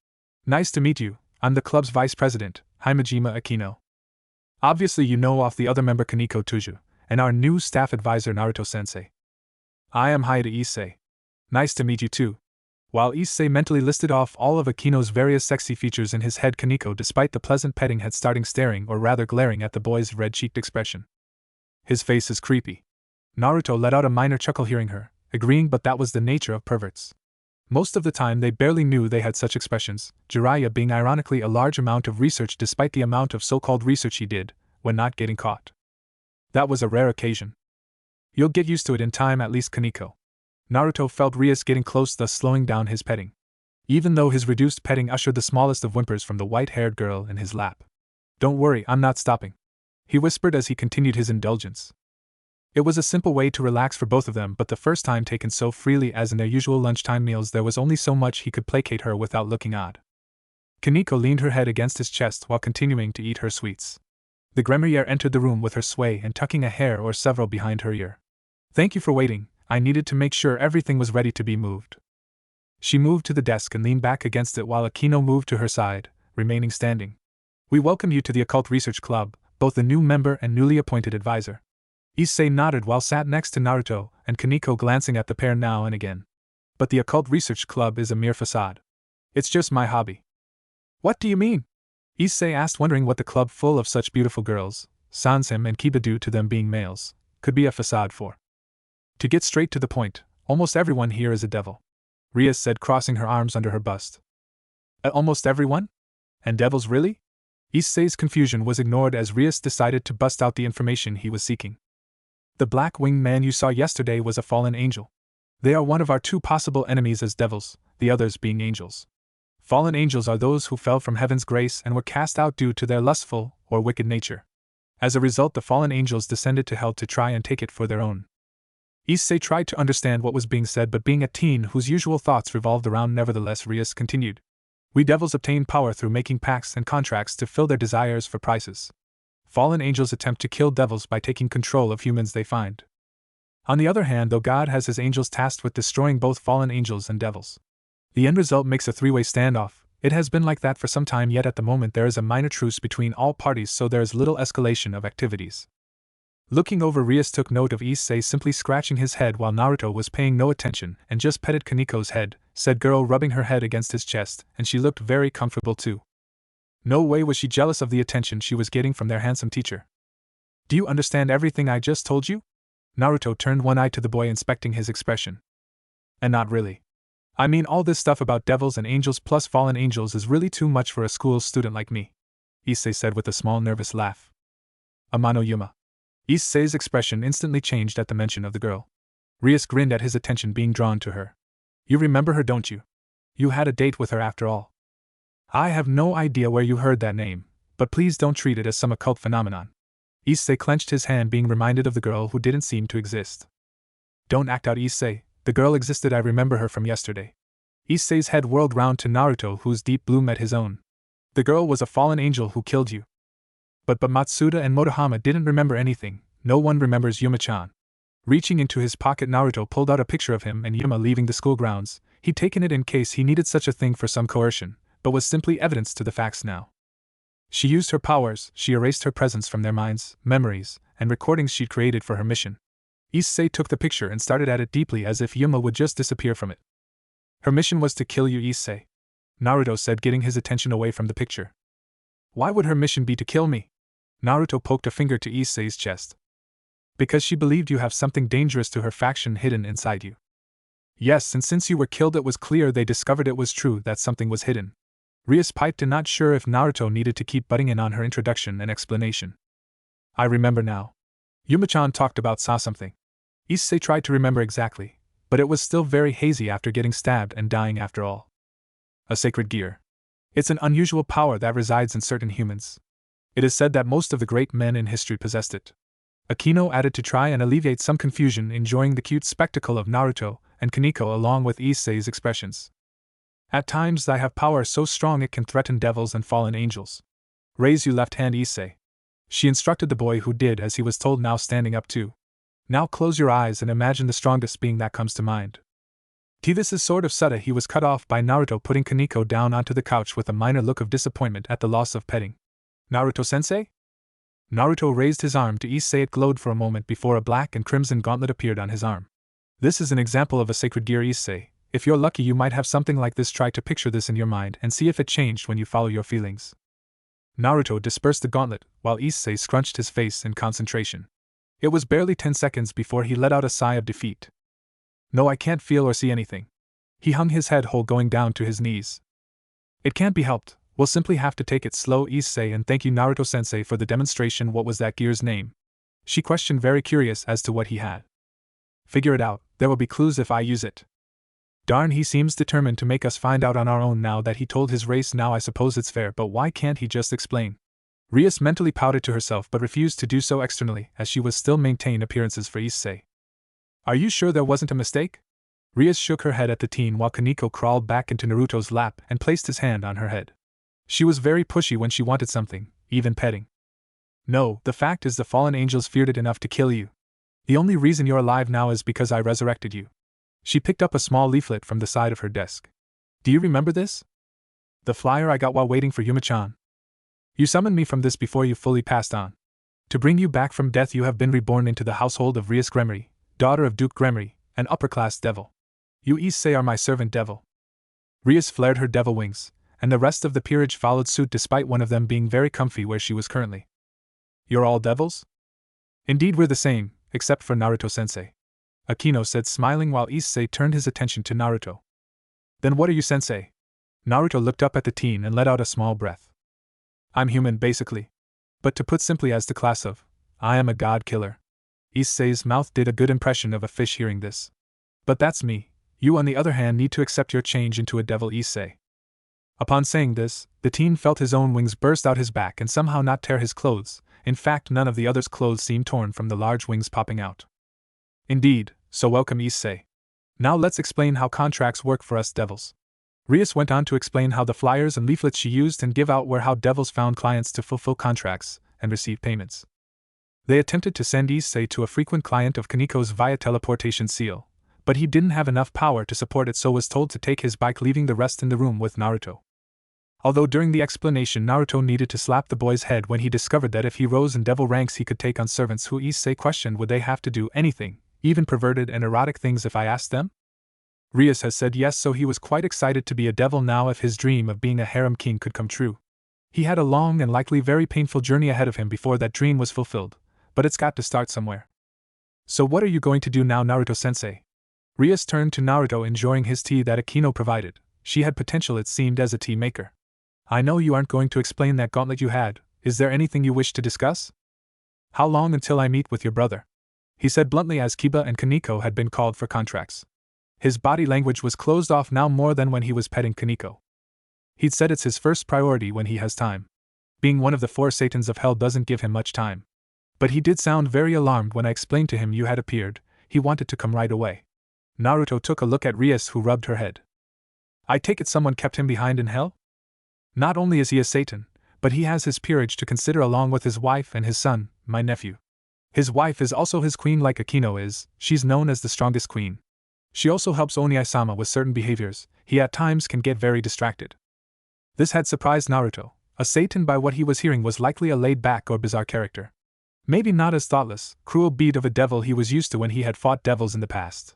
Nice to meet you. I'm the club's vice president, Himejima Akino. Obviously you know off the other member Kaneko Tuju, and our new staff advisor Naruto-sensei. I am Haida Issei. Nice to meet you too. While Issei mentally listed off all of Akino's various sexy features in his head, Kaneko, despite the pleasant petting, had started staring or rather glaring at the boy's red-cheeked expression. His face is creepy. Naruto let out a minor chuckle hearing her, agreeing, but that was the nature of perverts. Most of the time they barely knew they had such expressions, Jiraiya being ironically a large amount of research despite the amount of so-called research he did, when not getting caught. That was a rare occasion. You'll get used to it in time, at least, Kaneko. Naruto felt Rias getting close, thus slowing down his petting. Even though his reduced petting ushered the smallest of whimpers from the white-haired girl in his lap. Don't worry, I'm not stopping, he whispered as he continued his indulgence. It was a simple way to relax for both of them, but the first time taken so freely as in their usual lunchtime meals, there was only so much he could placate her without looking odd. Kaneko leaned her head against his chest while continuing to eat her sweets. The Gremriere entered the room with her sway and tucking a hair or several behind her ear. Thank you for waiting, I needed to make sure everything was ready to be moved. She moved to the desk and leaned back against it while Akino moved to her side, remaining standing. We welcome you to the Occult Research Club, both the new member and newly appointed advisor. Issei nodded while sat next to Naruto and Kaneko, glancing at the pair now and again. But the Occult Research Club is a mere facade. It's just my hobby. What do you mean? Issei asked, wondering what the club full of such beautiful girls, sans him and Kiba due to them being males, could be a facade for. To get straight to the point, almost everyone here is a devil, Rias said, crossing her arms under her bust. Almost everyone? And devils really? Issei's confusion was ignored as Rias decided to bust out the information he was seeking. The black-winged man you saw yesterday was a fallen angel. They are one of our two possible enemies as devils, the others being angels. Fallen angels are those who fell from heaven's grace and were cast out due to their lustful or wicked nature. As a result, the fallen angels descended to hell to try and take it for their own. Issei tried to understand what was being said, but being a teen whose usual thoughts revolved around nevertheless, Rias continued. We devils obtain power through making pacts and contracts to fill their desires for prices. Fallen angels attempt to kill devils by taking control of humans they find. On the other hand, though, God has his angels tasked with destroying both fallen angels and devils. The end result makes a three-way standoff. It has been like that for some time, yet at the moment there is a minor truce between all parties, so there is little escalation of activities. Looking over, Rias took note of Issei simply scratching his head while Naruto was paying no attention and just petted Kaniko's head, said girl, rubbing her head against his chest, and she looked very comfortable too. No way was she jealous of the attention she was getting from their handsome teacher. Do you understand everything I just told you? Naruto turned one eye to the boy, inspecting his expression. And not really. I mean, all this stuff about devils and angels plus fallen angels is really too much for a school student like me, Issei said with a small nervous laugh. Amano Yuma. Issei's expression instantly changed at the mention of the girl. Rias grinned at his attention being drawn to her. You remember her, don't you? You had a date with her after all. I have no idea where you heard that name, but please don't treat it as some occult phenomenon. Issei clenched his hand, being reminded of the girl who didn't seem to exist. Don't act out, Issei. The girl existed, I remember her from yesterday. Issei's head whirled round to Naruto, whose deep blue met his own. The girl was a fallen angel who killed you. But Matsuda and Motohama didn't remember anything. No one remembers Yuma-chan. Reaching into his pocket, Naruto pulled out a picture of him and Yuma leaving the school grounds. He'd taken it in case he needed such a thing for some coercion, but was simply evidence to the facts now. She used her powers, she erased her presence from their minds, memories, and recordings she'd created for her mission. Issei took the picture and started at it deeply, as if Yuma would just disappear from it. Her mission was to kill you, Issei, Naruto said, getting his attention away from the picture. Why would her mission be to kill me? Naruto poked a finger to Issei's chest. Because she believed you have something dangerous to her faction hidden inside you. Yes, and since you were killed, it was clear they discovered it was true that something was hidden. Rias piped in, not sure if Naruto needed to keep butting in on her introduction and explanation. I remember now. Yuma-chan talked about saw something. Issei tried to remember exactly, but it was still very hazy after getting stabbed and dying after all. A sacred gear. It's an unusual power that resides in certain humans. It is said that most of the great men in history possessed it. Akino added to try and alleviate some confusion, enjoying the cute spectacle of Naruto and Kaniko along with Issei's expressions. At times I have power so strong it can threaten devils and fallen angels. Raise your left hand, Issei. She instructed the boy, who did as he was told, now standing up too. Now close your eyes and imagine the strongest being that comes to mind. This is sort of Sutta. He was cut off by Naruto, putting Kaniko down onto the couch with a minor look of disappointment at the loss of petting. Naruto-sensei? Naruto raised his arm to Issei. It glowed for a moment before a black and crimson gauntlet appeared on his arm. This is an example of a sacred gear, Issei. If you're lucky, you might have something like this. Try to picture this in your mind and see if it changed when you follow your feelings. Naruto dispersed the gauntlet, while Issei scrunched his face in concentration. It was barely 10 seconds before he let out a sigh of defeat. No, I can't feel or see anything. He hung his head whole, going down to his knees. It can't be helped. We'll simply have to take it slow, Issei, and thank you, Naruto-sensei, for the demonstration. What was that gear's name? She questioned, very curious as to what he had. Figure it out. There will be clues if I use it. Darn, he seems determined to make us find out on our own now that he told his race. Now I suppose it's fair, but why can't he just explain? Rias mentally pouted to herself but refused to do so externally, as she was still maintain appearances for Issei. Are you sure there wasn't a mistake? Rias shook her head at the teen while Kaniko crawled back into Naruto's lap and placed his hand on her head. She was very pushy when she wanted something, even petting. No, the fact is the fallen angels feared it enough to kill you. The only reason you're alive now is because I resurrected you. She picked up a small leaflet from the side of her desk. Do you remember this? The flyer I got while waiting for Yuma-chan. You summoned me from this before you fully passed on. To bring you back from death, you have been reborn into the household of Rias Gremory, daughter of Duke Gremory, an upper-class devil. You Issei are my servant devil. Rias flared her devil wings, and the rest of the peerage followed suit, despite one of them being very comfy where she was currently. You're all devils? Indeed, we're the same, except for Naruto-sensei. Akino said, smiling, while Issei turned his attention to Naruto. Then what are you, sensei? Naruto looked up at the teen and let out a small breath. I'm human, basically. But to put simply, as the class of, I am a god killer. Issei's mouth did a good impression of a fish hearing this. But that's me. You, on the other hand, need to accept your change into a devil, Issei. Upon saying this, the teen felt his own wings burst out his back and somehow not tear his clothes. In fact, none of the others' clothes seemed torn from the large wings popping out. Indeed, so welcome, Issei. Now let's explain how contracts work for us devils. Rias went on to explain how the flyers and leaflets she used and give out were how devils found clients to fulfill contracts and receive payments. They attempted to send Issei to a frequent client of Kaniko's via teleportation seal, but he didn't have enough power to support it, so was told to take his bike, leaving the rest in the room with Naruto. Although during the explanation Naruto needed to slap the boy's head when he discovered that if he rose in devil ranks he could take on servants who Issei questioned would they have to do anything, even perverted and erotic things if I asked them? Rias has said yes, so he was quite excited to be a devil now if his dream of being a harem king could come true. He had a long and likely very painful journey ahead of him before that dream was fulfilled, but it's got to start somewhere. So what are you going to do now, Naruto-sensei? Rias turned to Naruto, enjoying his tea that Akino provided. She had potential, it seemed, as a tea maker. I know you aren't going to explain that gauntlet you had. Is there anything you wish to discuss? How long until I meet with your brother? He said bluntly as Kiba and Kaneko had been called for contracts. His body language was closed off now more than when he was petting Kaneko. He'd said it's his first priority when he has time. Being one of the 4 Satans of Hell doesn't give him much time. But he did sound very alarmed when I explained to him you had appeared. He wanted to come right away. Naruto took a look at Rias, who rubbed her head. I take it someone kept him behind in hell? Not only is he a Satan, but he has his peerage to consider along with his wife and his son, my nephew. His wife is also his queen like Akino is. She's known as the strongest queen. She also helps Oniai-sama with certain behaviors. He at times can get very distracted. This had surprised Naruto. A Satan, by what he was hearing, was likely a laid-back or bizarre character. Maybe not as thoughtless, cruel beast of a devil he was used to when he had fought devils in the past.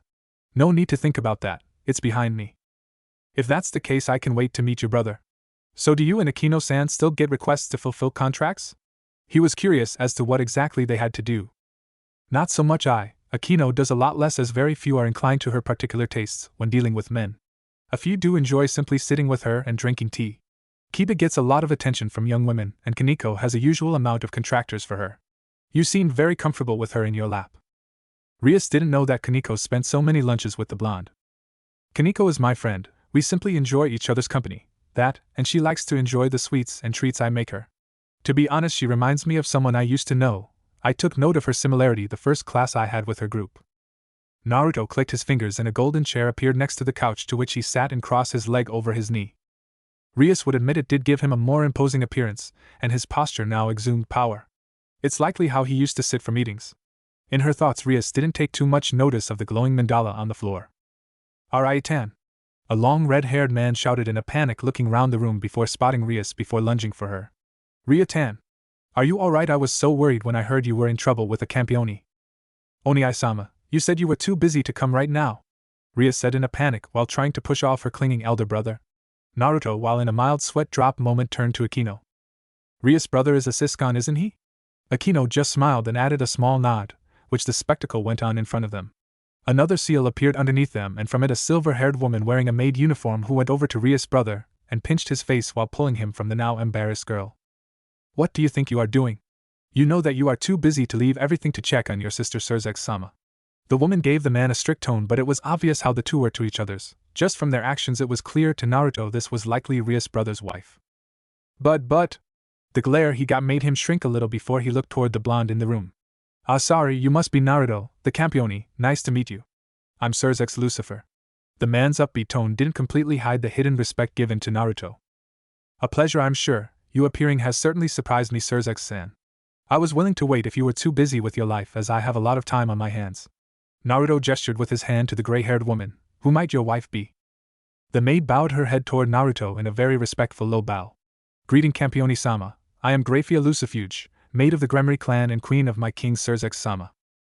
No need to think about that, it's behind me. If that's the case, I can wait to meet your brother. So do you and Akino-san still get requests to fulfill contracts? He was curious as to what exactly they had to do. Not so much Akino does a lot less, as very few are inclined to her particular tastes when dealing with men. A few do enjoy simply sitting with her and drinking tea. Kiba gets a lot of attention from young women, and Kaneko has a usual amount of contractors for her. You seemed very comfortable with her in your lap. Rias didn't know that Kaneko spent so many lunches with the blonde. Kaneko is my friend, we simply enjoy each other's company, that, and she likes to enjoy the sweets and treats I make her. To be honest, she reminds me of someone I used to know. I took note of her similarity the first class I had with her group. Naruto clicked his fingers and a golden chair appeared next to the couch, to which he sat and crossed his leg over his knee. Rias would admit it did give him a more imposing appearance, and his posture now exhumed power. It's likely how he used to sit for meetings. In her thoughts, Rias didn't take too much notice of the glowing mandala on the floor. Araitan! A long red-haired man shouted in a panic, looking round the room before spotting Rias before lunging for her. Riatan! Are you alright? I was so worried when I heard you were in trouble with a campione. Oniai-sama, you said you were too busy to come right now, Rias said in a panic while trying to push off her clinging elder brother. Naruto, while in a mild sweat drop moment, turned to Akino. Rias' brother is a Siscon, isn't he? Akino just smiled and added a small nod, which the spectacle went on in front of them. Another seal appeared underneath them, and from it a silver-haired woman wearing a maid uniform who went over to Rias' brother and pinched his face while pulling him from the now embarrassed girl. What do you think you are doing? You know that you are too busy to leave everything to check on your sister Sirzechs-sama. The woman gave the man a strict tone, but it was obvious how the two were to each other's. Just from their actions it was clear to Naruto this was likely Rias' brother's wife. But... The glare he got made him shrink a little before he looked toward the blonde in the room. Ah, sorry, you must be Naruto, the campione, nice to meet you. I'm Sirzechs Lucifer. The man's upbeat tone didn't completely hide the hidden respect given to Naruto. A pleasure, I'm sure. You appearing has certainly surprised me, Sirzechs-san. I was willing to wait if you were too busy with your life, as I have a lot of time on my hands. Naruto gestured with his hand to the gray-haired woman. Who might your wife be? The maid bowed her head toward Naruto in a very respectful low bow. Greeting, Campione-sama. I am Graphia Lucifuge, maid of the Gremory clan and queen of my king Sirzechs-sama.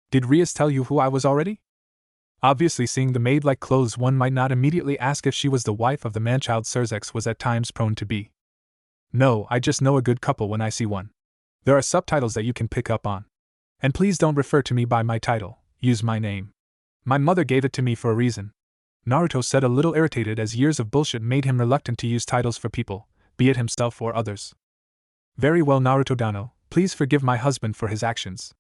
Did Rias tell you who I was already? Obviously, seeing the maid-like clothes, one might not immediately ask if she was the wife of the man-child Sirzechs was at times prone to be. No, I just know a good couple when I see one. There are subtitles that you can pick up on. And please don't refer to me by my title, use my name. My mother gave it to me for a reason. Naruto said, a little irritated as years of bullshit made him reluctant to use titles for people, be it himself or others. Very well, Naruto-dano, please forgive my husband for his actions.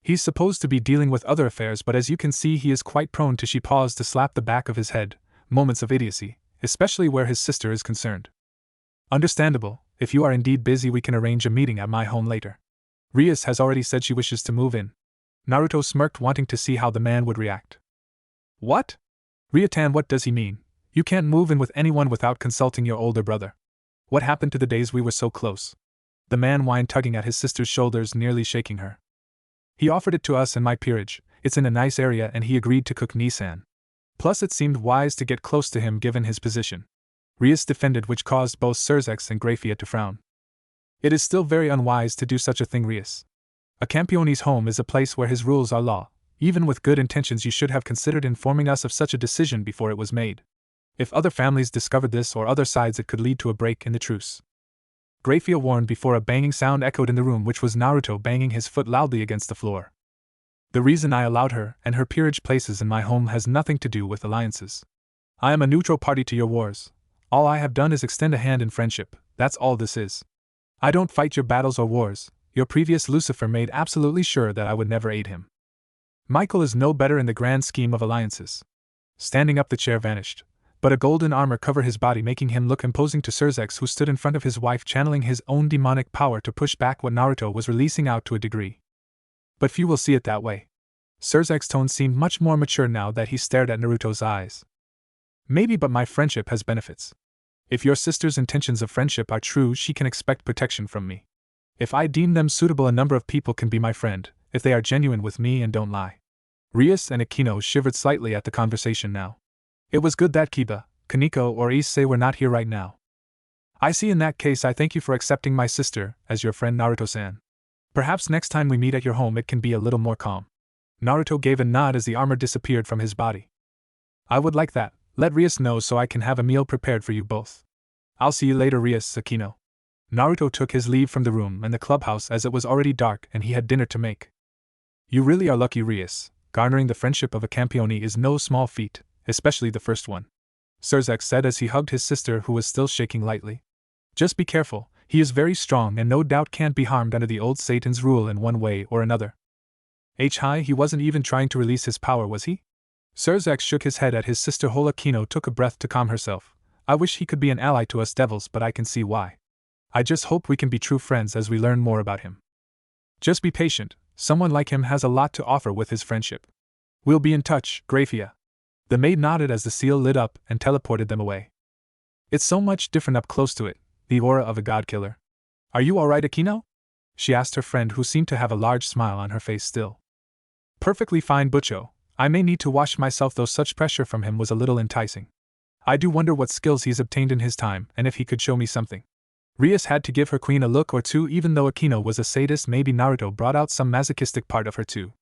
He's supposed to be dealing with other affairs, but as you can see he is quite prone to. She paused to slap the back of his head, moments of idiocy, especially where his sister is concerned. Understandable, if you are indeed busy we can arrange a meeting at my home later. Rias has already said she wishes to move in. Naruto smirked, wanting to see how the man would react. What? Riatan, what does he mean? You can't move in with anyone without consulting your older brother. What happened to the days we were so close? The man whined, tugging at his sister's shoulders, nearly shaking her. He offered it to us in my peerage. It's in a nice area and he agreed to cook Nissan. Plus it seemed wise to get close to him given his position. Rias defended, which caused both Sirzechs and Grafia to frown. It is still very unwise to do such a thing, Rias. A Campione's home is a place where his rules are law. Even with good intentions you should have considered informing us of such a decision before it was made. If other families discovered this or other sides, it could lead to a break in the truce. Grafia warned before a banging sound echoed in the room, which was Naruto banging his foot loudly against the floor. The reason I allowed her and her peerage places in my home has nothing to do with alliances. I am a neutral party to your wars. All I have done is extend a hand in friendship, that's all this is. I don't fight your battles or wars. Your previous Lucifer made absolutely sure that I would never aid him. Michael is no better in the grand scheme of alliances. Standing up, the chair vanished, but a golden armor covered his body, making him look imposing to Sirzechs, who stood in front of his wife, channeling his own demonic power to push back what Naruto was releasing out to a degree. But few will see it that way. Sirzechs' tone seemed much more mature now that he stared at Naruto's eyes. Maybe, but my friendship has benefits. If your sister's intentions of friendship are true, she can expect protection from me. If I deem them suitable, a number of people can be my friend, if they are genuine with me and don't lie. Rias and Akino shivered slightly at the conversation now. It was good that Kiba, Kaneko, or Issei were not here right now. I see. In that case, I thank you for accepting my sister as your friend, Naruto-san. Perhaps next time we meet at your home it can be a little more calm. Naruto gave a nod as the armor disappeared from his body. I would like that. Let Rias know so I can have a meal prepared for you both. I'll see you later, Rias, Akino. Naruto took his leave from the room and the clubhouse, as it was already dark and he had dinner to make. You really are lucky, Rias. Garnering the friendship of a Campione is no small feat, especially the first one. Sirzechs said as he hugged his sister, who was still shaking lightly. Just be careful, he is very strong and no doubt can't be harmed under the old Satan's rule in one way or another. He wasn't even trying to release his power, was he? Sirzechs shook his head at his sister. Whole Akino took a breath to calm herself. I wish he could be an ally to us devils, but I can see why. I just hope we can be true friends as we learn more about him. Just be patient, someone like him has a lot to offer with his friendship. We'll be in touch, Grafia. The maid nodded as the seal lit up and teleported them away. It's so much different up close to it, the aura of a god killer. Are you alright, Akino? She asked her friend, who seemed to have a large smile on her face still. Perfectly fine, Butcho. I may need to wash myself, though such pressure from him was a little enticing. I do wonder what skills he's obtained in his time, and if he could show me something. Rias had to give her queen a look or two. Even though Akino was a sadist, maybe Naruto brought out some masochistic part of her too.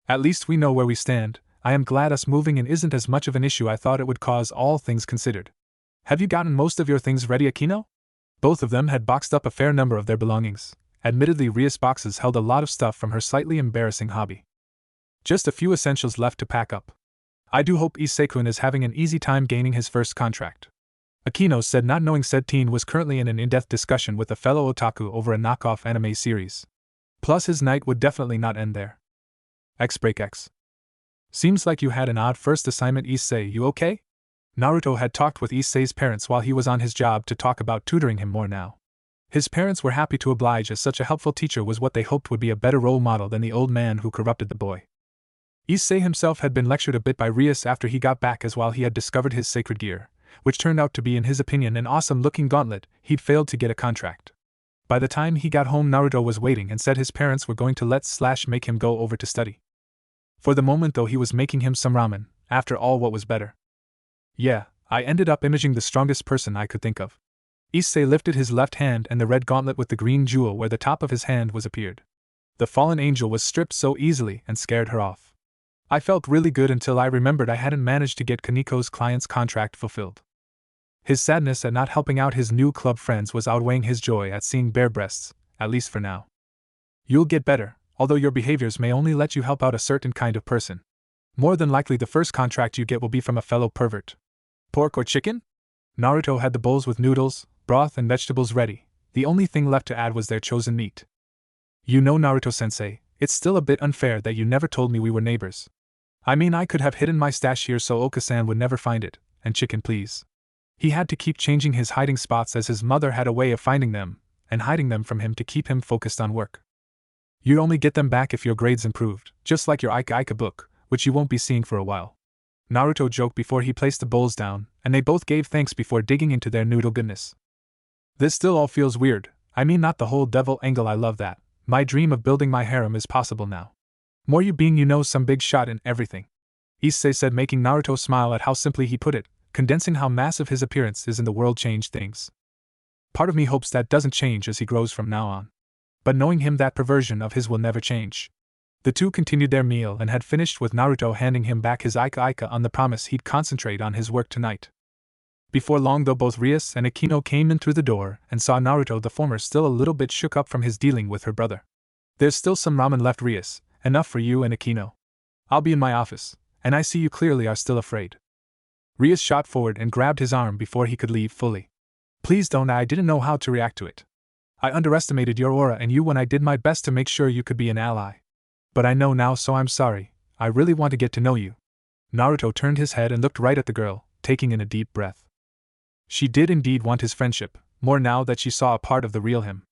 At least we know where we stand. I am glad us moving in isn't as much of an issue I thought it would cause, all things considered. Have you gotten most of your things ready, Akino? Both of them had boxed up a fair number of their belongings. Admittedly, Rias' boxes held a lot of stuff from her slightly embarrassing hobby. Just a few essentials left to pack up. I do hope Issei-kun is having an easy time gaining his first contract. Akino said, not knowing said teen was currently in an in-depth discussion with a fellow otaku over a knockoff anime series. Plus his night would definitely not end there. X. Seems like you had an odd first assignment, Issei. You okay? Naruto had talked with Issei's parents while he was on his job to talk about tutoring him more now. His parents were happy to oblige, as such a helpful teacher was what they hoped would be a better role model than the old man who corrupted the boy. Issei himself had been lectured a bit by Rias after he got back, as while he had discovered his sacred gear, which turned out to be in his opinion an awesome-looking gauntlet, he'd failed to get a contract. By the time he got home, Naruto was waiting and said his parents were going to make him go over to study. For the moment though, he was making him some ramen. After all, what was better? Yeah, I ended up imaging the strongest person I could think of. Issei lifted his left hand and the red gauntlet with the green jewel where the top of his hand was appeared. The fallen angel was stripped so easily and scared her off. I felt really good until I remembered I hadn't managed to get Kaneko's client's contract fulfilled. His sadness at not helping out his new club friends was outweighing his joy at seeing bare breasts, at least for now. You'll get better, although your behaviors may only let you help out a certain kind of person. More than likely the first contract you get will be from a fellow pervert. Pork or chicken? Naruto had the bowls with noodles, broth and vegetables ready. The only thing left to add was their chosen meat. You know, Naruto-sensei, it's still a bit unfair that you never told me we were neighbors. I mean, I could have hidden my stash here so Oka-san would never find it. And chicken, please. He had to keep changing his hiding spots as his mother had a way of finding them and hiding them from him to keep him focused on work. You'd only get them back if your grades improved, just like your Ika Ika book, which you won't be seeing for a while. Naruto joked before he placed the bowls down, and they both gave thanks before digging into their noodle goodness. This still all feels weird. I mean, not the whole devil angle. I love that. My dream of building my harem is possible now. More you being, some big shot in everything. Issei said, making Naruto smile at how simply he put it, condensing how massive his appearance is in the world changed things. Part of me hopes that doesn't change as he grows from now on. But knowing him, that perversion of his will never change. The two continued their meal and had finished with Naruto handing him back his Ika on the promise he'd concentrate on his work tonight. Before long, though, both Rias and Akino came in through the door and saw Naruto, the former still a little bit shook up from his dealing with her brother. There's still some ramen left, Rias, enough for you and Akino. I'll be in my office, and I see you clearly are still afraid. Rias shot forward and grabbed his arm before he could leave fully. Please don't, I didn't know how to react to it. I underestimated your aura and you when I did my best to make sure you could be an ally. But I know now, so I'm sorry. I really want to get to know you. Naruto turned his head and looked right at the girl, taking in a deep breath. She did indeed want his friendship, more now that she saw a part of the real him.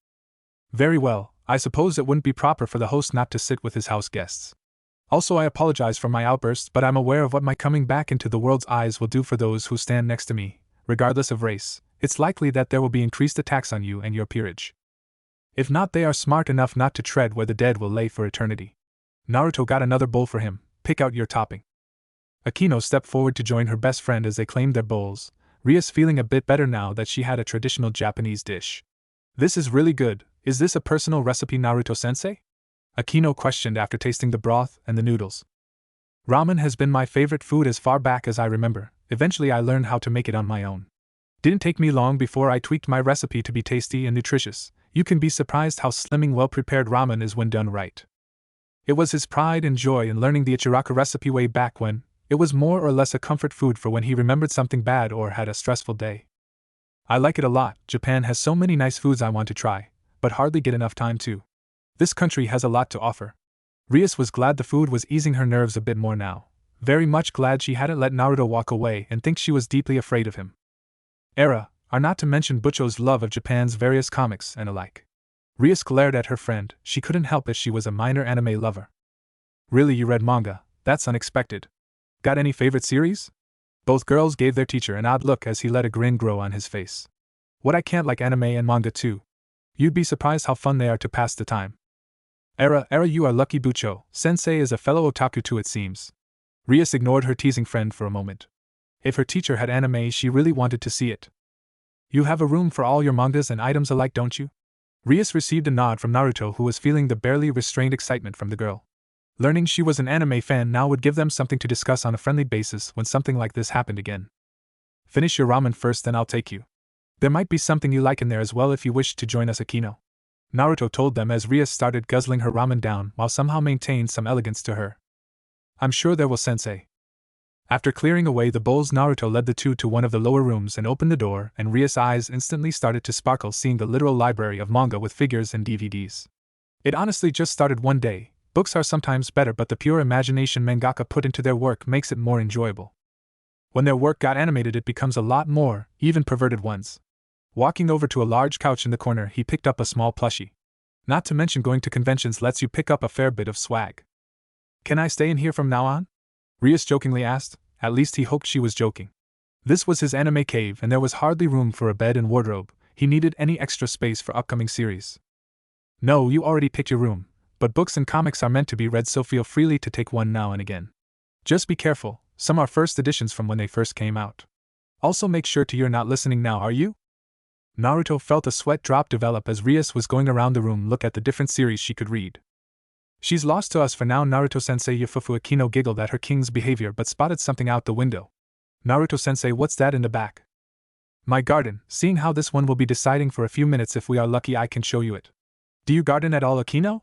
Very well, I suppose it wouldn't be proper for the host not to sit with his house guests. Also, I apologize for my outburst, but I'm aware of what my coming back into the world's eyes will do for those who stand next to me, regardless of race. It's likely that there will be increased attacks on you and your peerage. If not, they are smart enough not to tread where the dead will lay for eternity. Naruto got another bowl for him. Pick out your topping. Akino stepped forward to join her best friend as they claimed their bowls, Rias feeling a bit better now that she had a traditional Japanese dish. This is really good. Is this a personal recipe, Naruto-sensei? Akino questioned after tasting the broth and the noodles. Ramen has been my favorite food as far back as I remember. Eventually I learned how to make it on my own. Didn't take me long before I tweaked my recipe to be tasty and nutritious. You can be surprised how slimming well-prepared ramen is when done right. It was his pride and joy in learning the Ichiraka recipe way back when. It was more or less a comfort food for when he remembered something bad or had a stressful day. I like it a lot. Japan has so many nice foods I want to try, but hardly get enough time to. This country has a lot to offer. Rias was glad the food was easing her nerves a bit more now. Very much glad she hadn't let Naruto walk away and think she was deeply afraid of him. Are not to mention Butcho's love of Japan's various comics and alike. Rias glared at her friend. She couldn't help it, she was a minor anime lover. Really, you read manga? That's unexpected. Got any favorite series? Both girls gave their teacher an odd look as he let a grin grow on his face. What, I can't like anime and manga too. You'd be surprised how fun they are to pass the time. You are lucky. Butcho sensei is a fellow otaku too, it seems. Rias ignored her teasing friend for a moment. If her teacher had anime, she really wanted to see it. You have a room for all your mangas and items alike, don't you? Rias received a nod from Naruto, who was feeling the barely restrained excitement from the girl. Learning she was an anime fan now would give them something to discuss on a friendly basis when something like this happened again. Finish your ramen first, then I'll take you. There might be something you like in there as well if you wish to join us, Akino. Naruto told them as Rias started guzzling her ramen down while somehow maintained some elegance to her. I'm sure there will, sensei. After clearing away the bowls, Naruto led the two to one of the lower rooms and opened the door, and Rias' eyes instantly started to sparkle seeing the literal library of manga with figures and DVDs. It honestly just started one day. Books are sometimes better, but the pure imagination mangaka put into their work makes it more enjoyable. When their work got animated, it becomes a lot more, even perverted ones. Walking over to a large couch in the corner, he picked up a small plushie. Not to mention going to conventions lets you pick up a fair bit of swag. Can I stay in here from now on? Rias jokingly asked. At least he hoped she was joking. This was his anime cave and there was hardly room for a bed and wardrobe. He needed any extra space for upcoming series. No, you already picked your room. But books and comics are meant to be read, so feel freely to take one now and again. Just be careful, some are first editions from when they first came out. Also make sure you're not listening now, are you? Naruto felt a sweat drop develop as Rias was going around the room look at the different series she could read. She's lost to us for now, Naruto-sensei. Yufufu Akino giggled at her king's behavior but spotted something out the window. Naruto-sensei, what's that in the back? My garden. Seeing how this one will be deciding for a few minutes, if we are lucky I can show you it. Do you garden at all, Akino?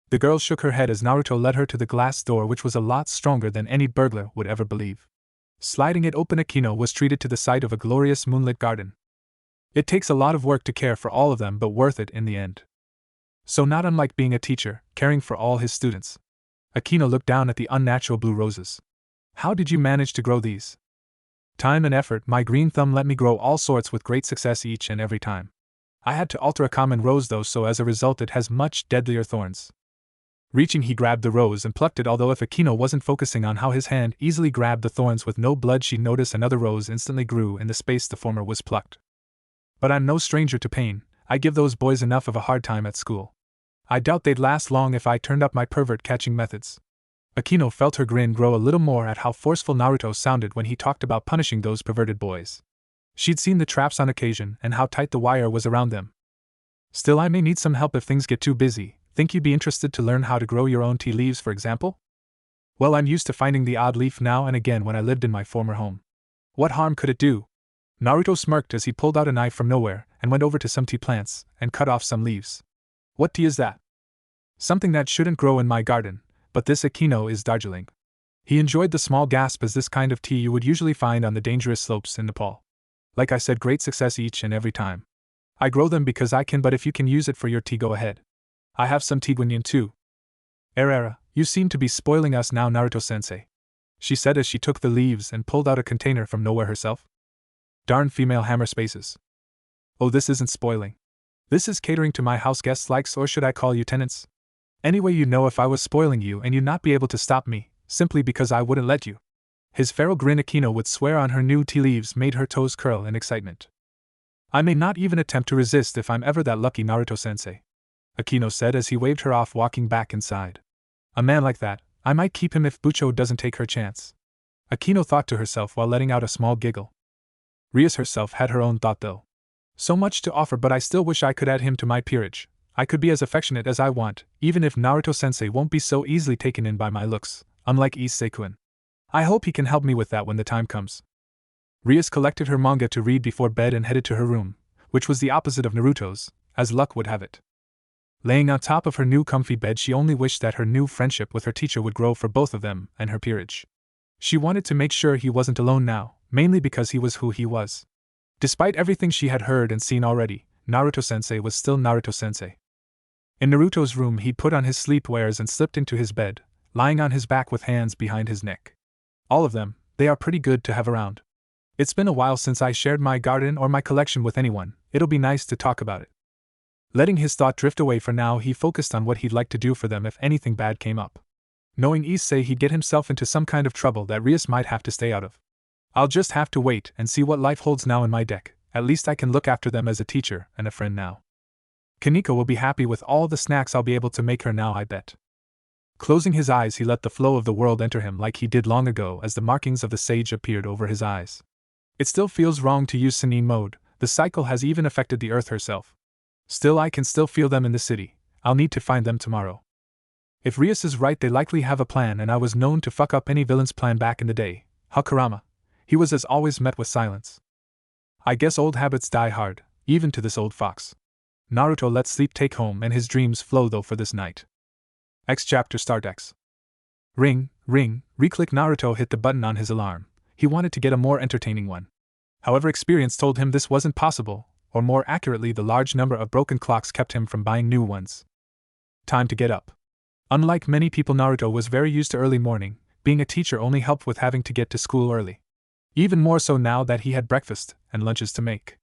The girl shook her head as Naruto led her to the glass door, which was a lot stronger than any burglar would ever believe. Sliding it open, Akino was treated to the sight of a glorious moonlit garden. It takes a lot of work to care for all of them, but worth it in the end. So not unlike being a teacher, caring for all his students. Akino looked down at the unnatural blue roses. How did you manage to grow these? Time and effort. My green thumb let me grow all sorts with great success each and every time. I had to alter a common rose though, so as a result it has much deadlier thorns. Reaching, he grabbed the rose and plucked it, although if Akino wasn't focusing on how his hand easily grabbed the thorns with no blood, she'd notice another rose instantly grew in the space the former was plucked. But I'm no stranger to pain. I give those boys enough of a hard time at school. I doubt they'd last long if I turned up my pervert-catching methods. Akino felt her grin grow a little more at how forceful Naruto sounded when he talked about punishing those perverted boys. She'd seen the traps on occasion and how tight the wire was around them. Still, I may need some help if things get too busy. Think you'd be interested to learn how to grow your own tea leaves, for example? Well, I'm used to finding the odd leaf now and again when I lived in my former home. What harm could it do? Naruto smirked as he pulled out a knife from nowhere and went over to some tea plants and cut off some leaves. What tea is that? Something that shouldn't grow in my garden, but this Akino is Darjeeling. He enjoyed the small gasp as this kind of tea you would usually find on the dangerous slopes in Nepal. Like I said, great success each and every time. I grow them because I can, but if you can use it for your tea, go ahead. I have some tea guanyin too. Era, you seem to be spoiling us now, Naruto-sensei, she said as she took the leaves and pulled out a container from nowhere herself. Darn female hammer spaces. Oh, this isn't spoiling. This is catering to my house guests' likes, or should I call you tenants? Anyway, you know if I was spoiling you and you'd not be able to stop me, simply because I wouldn't let you. His feral grin, Akino would swear on her new tea leaves, made her toes curl in excitement. I may not even attempt to resist if I'm ever that lucky, Naruto-sensei, Akino said as he waved her off, walking back inside. A man like that, I might keep him if Bucho doesn't take her chance. Akino thought to herself while letting out a small giggle. Rias herself had her own thought though. So much to offer, but I still wish I could add him to my peerage. I could be as affectionate as I want, even if Naruto-sensei won't be so easily taken in by my looks, unlike Issei-kun. I hope he can help me with that when the time comes. Rias collected her manga to read before bed and headed to her room, which was the opposite of Naruto's, as luck would have it. Laying on top of her new comfy bed, she only wished that her new friendship with her teacher would grow for both of them and her peerage. She wanted to make sure he wasn't alone now, mainly because he was who he was. Despite everything she had heard and seen already, Naruto-sensei was still Naruto-sensei. In Naruto's room, he put on his sleepwears and slipped into his bed, lying on his back with hands behind his neck. All of them, they are pretty good to have around. It's been a while since I shared my garden or my collection with anyone. It'll be nice to talk about it. Letting his thought drift away for now, he focused on what he'd like to do for them if anything bad came up. Knowing Issei, he'd get himself into some kind of trouble that Rias might have to stay out of. I'll just have to wait and see what life holds now in my deck. At least I can look after them as a teacher and a friend now. Kaneko will be happy with all the snacks I'll be able to make her now, I bet. Closing his eyes, he let the flow of the world enter him like he did long ago as the markings of the sage appeared over his eyes. It still feels wrong to use Senin mode. The cycle has even affected the earth herself. Still, I can still feel them in the city. I'll need to find them tomorrow. If Rias is right, they likely have a plan, and I was known to fuck up any villain's plan back in the day. Hakurama. He was as always met with silence. I guess old habits die hard, even to this old fox. Naruto let sleep take home and his dreams flow though for this night. X chapter start X. Ring, ring, re-click. Naruto hit the button on his alarm. He wanted to get a more entertaining one. However, experience told him this wasn't possible, or more accurately, the large number of broken clocks kept him from buying new ones. Time to get up. Unlike many people, Naruto was very used to early morning. Being a teacher only helped with having to get to school early. Even more so now that he had breakfast and lunches to make.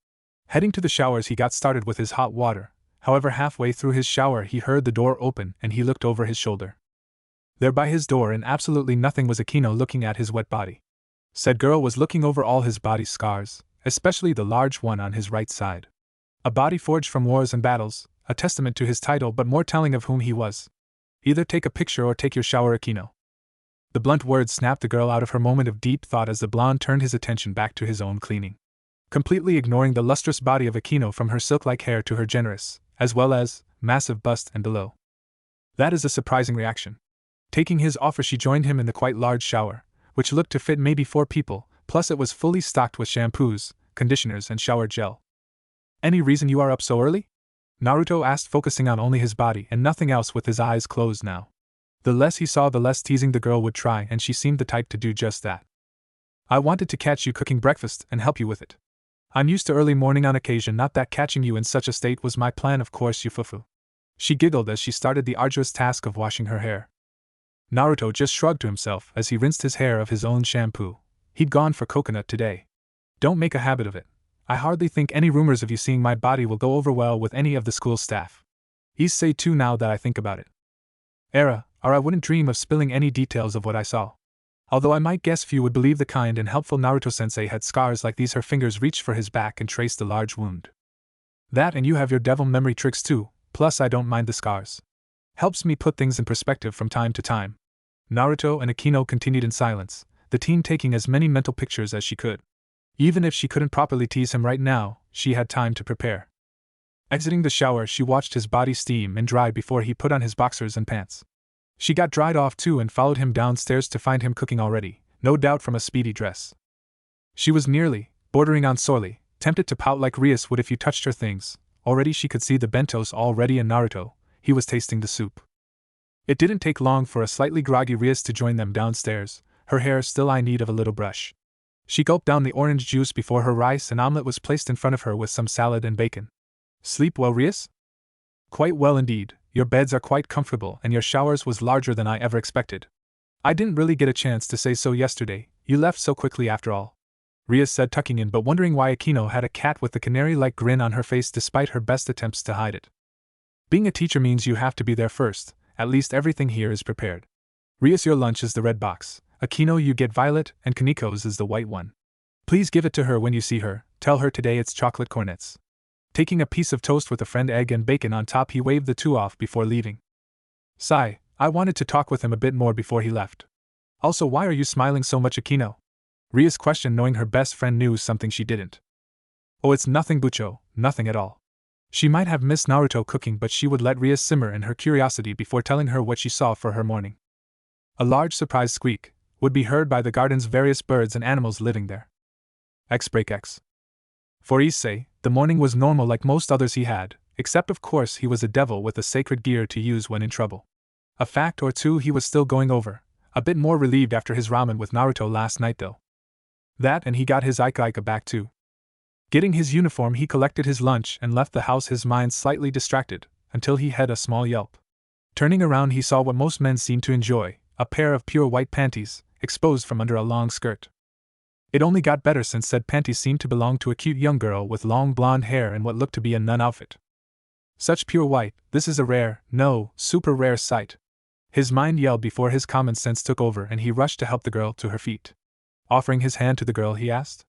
Heading to the showers, he got started with his hot water. However, halfway through his shower, he heard the door open and he looked over his shoulder. There by his door and absolutely nothing was Akino looking at his wet body. Said girl was looking over all his body's scars, especially the large one on his right side. A body forged from wars and battles, a testament to his title but more telling of whom he was. Either take a picture or take your shower, Akino. The blunt words snapped the girl out of her moment of deep thought as the blonde turned his attention back to his own cleaning. Completely ignoring the lustrous body of Akino from her silk-like hair to her generous, as well as, massive bust and below. That is a surprising reaction. Taking his offer, she joined him in the quite large shower, which looked to fit maybe 4 people, plus it was fully stocked with shampoos, conditioners and shower gel. Any reason you are up so early? Naruto asked, focusing on only his body and nothing else with his eyes closed now. The less he saw, the less teasing the girl would try, and she seemed the type to do just that. I wanted to catch you cooking breakfast and help you with it. I'm used to early morning on occasion, not that catching you in such a state was my plan, of course, you fufu. She giggled as she started the arduous task of washing her hair. Naruto just shrugged to himself as he rinsed his hair of his own shampoo. He'd gone for coconut today. Don't make a habit of it. I hardly think any rumors of you seeing my body will go over well with any of the school staff. Issei too, now that I think about it. or I wouldn't dream of spilling any details of what I saw. Although I might guess few would believe the kind and helpful Naruto-sensei had scars like these. Her fingers reached for his back and traced a large wound. That, and you have your devil memory tricks too, plus I don't mind the scars. Helps me put things in perspective from time to time. Naruto and Akino continued in silence, the teen taking as many mental pictures as she could. Even if she couldn't properly tease him right now, she had time to prepare. Exiting the shower, she watched his body steam and dry before he put on his boxers and pants. She got dried off too and followed him downstairs to find him cooking already, no doubt from a speedy dress. She was nearly, bordering on sorely, tempted to pout like Rias would if you touched her things. Already she could see the bentos all ready and Naruto, he was tasting the soup. It didn't take long for a slightly groggy Rias to join them downstairs, her hair still in need of a little brush. She gulped down the orange juice before her rice and omelette was placed in front of her with some salad and bacon. Sleep well, Rias? Quite well indeed. Your beds are quite comfortable and your showers was larger than I ever expected. I didn't really get a chance to say so yesterday, you left so quickly after all. Rias said, tucking in but wondering why Akino had a cat with the canary-like grin on her face despite her best attempts to hide it. Being a teacher means you have to be there first, at least everything here is prepared. Rias, your lunch is the red box, Akino you get violet and Kaniko's is the white one. Please give it to her when you see her, tell her today it's chocolate cornets. Taking a piece of toast with a friend egg and bacon on top, he waved the two off before leaving. Sigh, I wanted to talk with him a bit more before he left. Also, why are you smiling so much, Akino? Rias questioned, knowing her best friend knew something she didn't. Oh, it's nothing, Bucho, nothing at all. She might have missed Naruto cooking, but she would let Rias simmer in her curiosity before telling her what she saw for her morning. A large surprise squeak would be heard by the garden's various birds and animals living there. X. For Issei, the morning was normal like most others he had, except of course he was a devil with a sacred gear to use when in trouble. A fact or two he was still going over, a bit more relieved after his ramen with Naruto last night though. That, and he got his Ika back too. Getting his uniform, he collected his lunch and left the house, his mind slightly distracted, until he had a small yelp. Turning around, he saw what most men seem to enjoy, a pair of pure white panties, exposed from under a long skirt. It only got better since said panties seemed to belong to a cute young girl with long blonde hair and what looked to be a nun outfit. Such pure white, this is a rare, no, super rare sight. His mind yelled before his common sense took over and he rushed to help the girl to her feet. Offering his hand to the girl, he asked,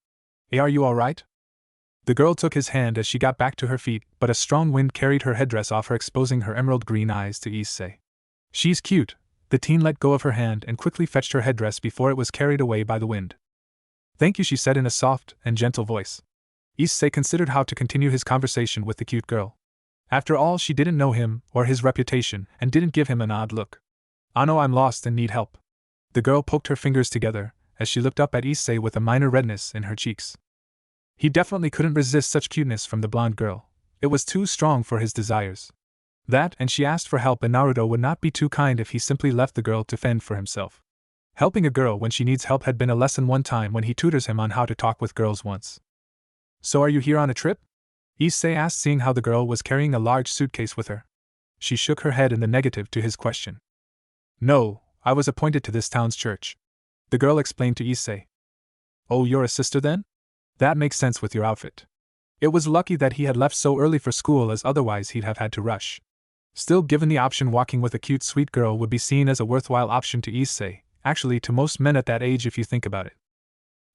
"Hey, are you alright?" The girl took his hand as she got back to her feet, but a strong wind carried her headdress off her, exposing her emerald green eyes to Issei. She's cute. The teen let go of her hand and quickly fetched her headdress before it was carried away by the wind. Thank you, she said in a soft and gentle voice. Issei considered how to continue his conversation with the cute girl. After all, she didn't know him or his reputation and didn't give him an odd look. "Ano, I'm lost and need help." The girl poked her fingers together as she looked up at Issei with a minor redness in her cheeks. He definitely couldn't resist such cuteness from the blonde girl. It was too strong for his desires. That, and she asked for help, and Naruto would not be too kind if he simply left the girl to fend for himself. Helping a girl when she needs help had been a lesson one time when he tutors him on how to talk with girls once. "So are you here on a trip?" Issei asked, seeing how the girl was carrying a large suitcase with her. She shook her head in the negative to his question. "No, I was appointed to this town's church," the girl explained to Issei. "Oh, you're a sister then? That makes sense with your outfit." It was lucky that he had left so early for school, as otherwise he'd have had to rush. Still, given the option, walking with a cute sweet girl would be seen as a worthwhile option to Issei, actually to most men at that age if you think about it.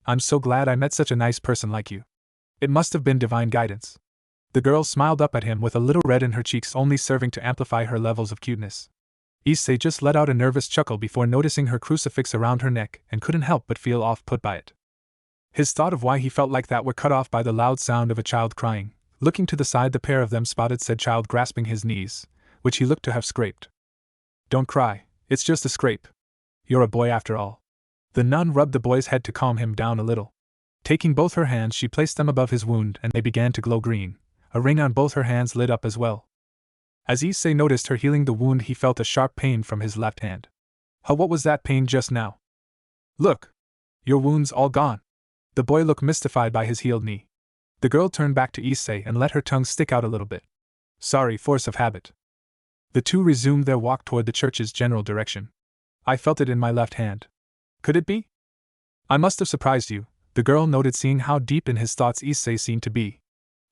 "I'm so glad I met such a nice person like you. It must have been divine guidance." The girl smiled up at him with a little red in her cheeks, only serving to amplify her levels of cuteness. Issei just let out a nervous chuckle before noticing her crucifix around her neck and couldn't help but feel off-put by it. His thought of why he felt like that were cut off by the loud sound of a child crying. Looking to the side, the pair of them spotted said child grasping his knees, which he looked to have scraped. "Don't cry, it's just a scrape. You're a boy after all." The nun rubbed the boy's head to calm him down a little. Taking both her hands, she placed them above his wound and they began to glow green. A ring on both her hands lit up as well. As Issei noticed her healing the wound, he felt a sharp pain from his left hand. What was that pain just now?" "Look! Your wound's all gone." The boy looked mystified by his healed knee. The girl turned back to Issei and let her tongue stick out a little bit. "Sorry, force of habit." The two resumed their walk toward the church's general direction. "I felt it in my left hand. Could it be?" "I must have surprised you," the girl noted, seeing how deep in his thoughts Issei seemed to be.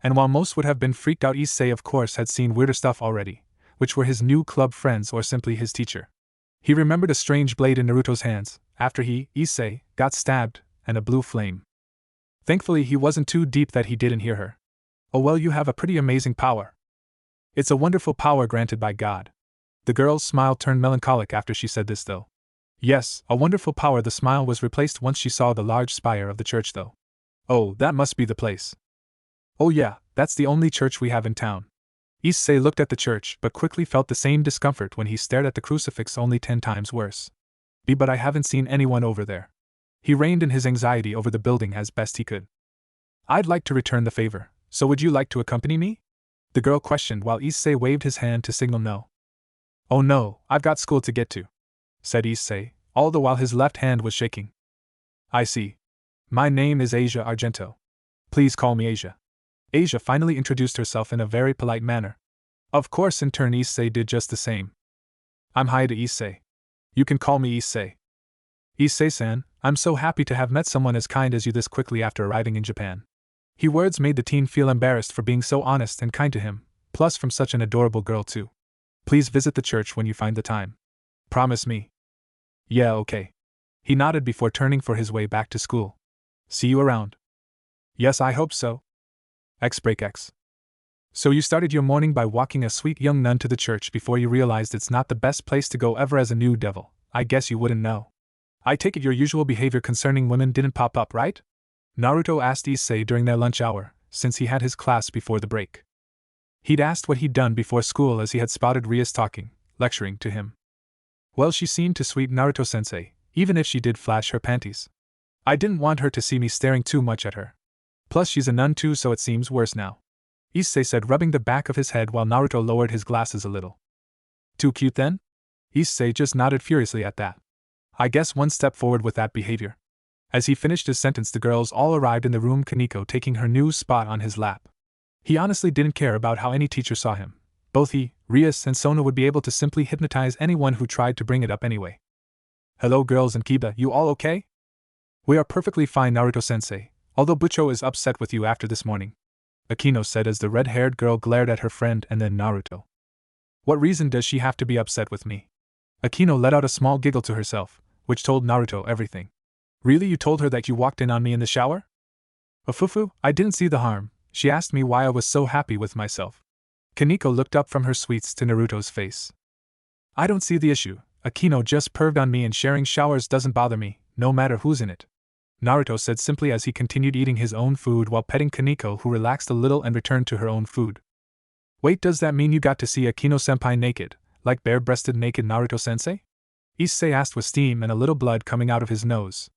And while most would have been freaked out, Issei of course had seen weirder stuff already, which were his new club friends or simply his teacher. He remembered a strange blade in Naruto's hands, after he, Issei, got stabbed, and a blue flame. Thankfully he wasn't too deep that he didn't hear her. Oh well, you have a pretty amazing power. It's a wonderful power granted by God. The girl's smile turned melancholic after she said this though. Yes, a wonderful power. The smile was replaced once she saw the large spire of the church though. Oh, that must be the place. Oh yeah, that's the only church we have in town. Issei looked at the church but quickly felt the same discomfort when he stared at the crucifix, only 10 times worse. But I haven't seen anyone over there. He reined in his anxiety over the building as best he could. I'd like to return the favor, so would you like to accompany me? The girl questioned while Issei waved his hand to signal no. Oh no, I've got school to get to, said Issei, all the while his left hand was shaking. I see. My name is Asia Argento. Please call me Asia. Asia finally introduced herself in a very polite manner. Of course, in turn Issei did just the same. I'm Haida Issei. You can call me Issei. Issei-san, I'm so happy to have met someone as kind as you this quickly after arriving in Japan. His words made the teen feel embarrassed for being so honest and kind to him, plus from such an adorable girl too. Please visit the church when you find the time. Promise me. Yeah, okay. He nodded before turning for his way back to school. See you around. Yes, I hope so. X. So you started your morning by walking a sweet young nun to the church before you realized it's not the best place to go ever as a new devil. I guess you wouldn't know. I take it your usual behavior concerning women didn't pop up, right? Naruto asked Issei during their lunch hour, since he had his class before the break. He'd asked what he'd done before school as he had spotted Rias talking, lecturing to him. Well, she seemed to sweet Naruto-sensei, even if she did flash her panties. I didn't want her to see me staring too much at her. Plus she's a nun too, so it seems worse now. Issei said, rubbing the back of his head while Naruto lowered his glasses a little. Too cute then? Issei just nodded furiously at that. I guess one step forward with that behavior. As he finished his sentence, the girls all arrived in the room, Kaneko taking her new spot on his lap. He honestly didn't care about how any teacher saw him. Both he, Rias, and Sona would be able to simply hypnotize anyone who tried to bring it up anyway. Hello girls and Kiba, you all okay? We are perfectly fine, Naruto-sensei, although Bucho is upset with you after this morning, Akino said as the red-haired girl glared at her friend and then Naruto. What reason does she have to be upset with me? Akino let out a small giggle to herself, which told Naruto everything. Really, you told her that you walked in on me in the shower? Ofufu, I didn't see the harm. She asked me why I was so happy with myself. Kaneko looked up from her sweets to Naruto's face. I don't see the issue. Akino just perved on me and sharing showers doesn't bother me, no matter who's in it, Naruto said simply as he continued eating his own food while petting Kaneko, who relaxed a little and returned to her own food. Wait, does that mean you got to see Akino-senpai naked, like bare-breasted naked Naruto-sensei? Issei asked with steam and a little blood coming out of his nose.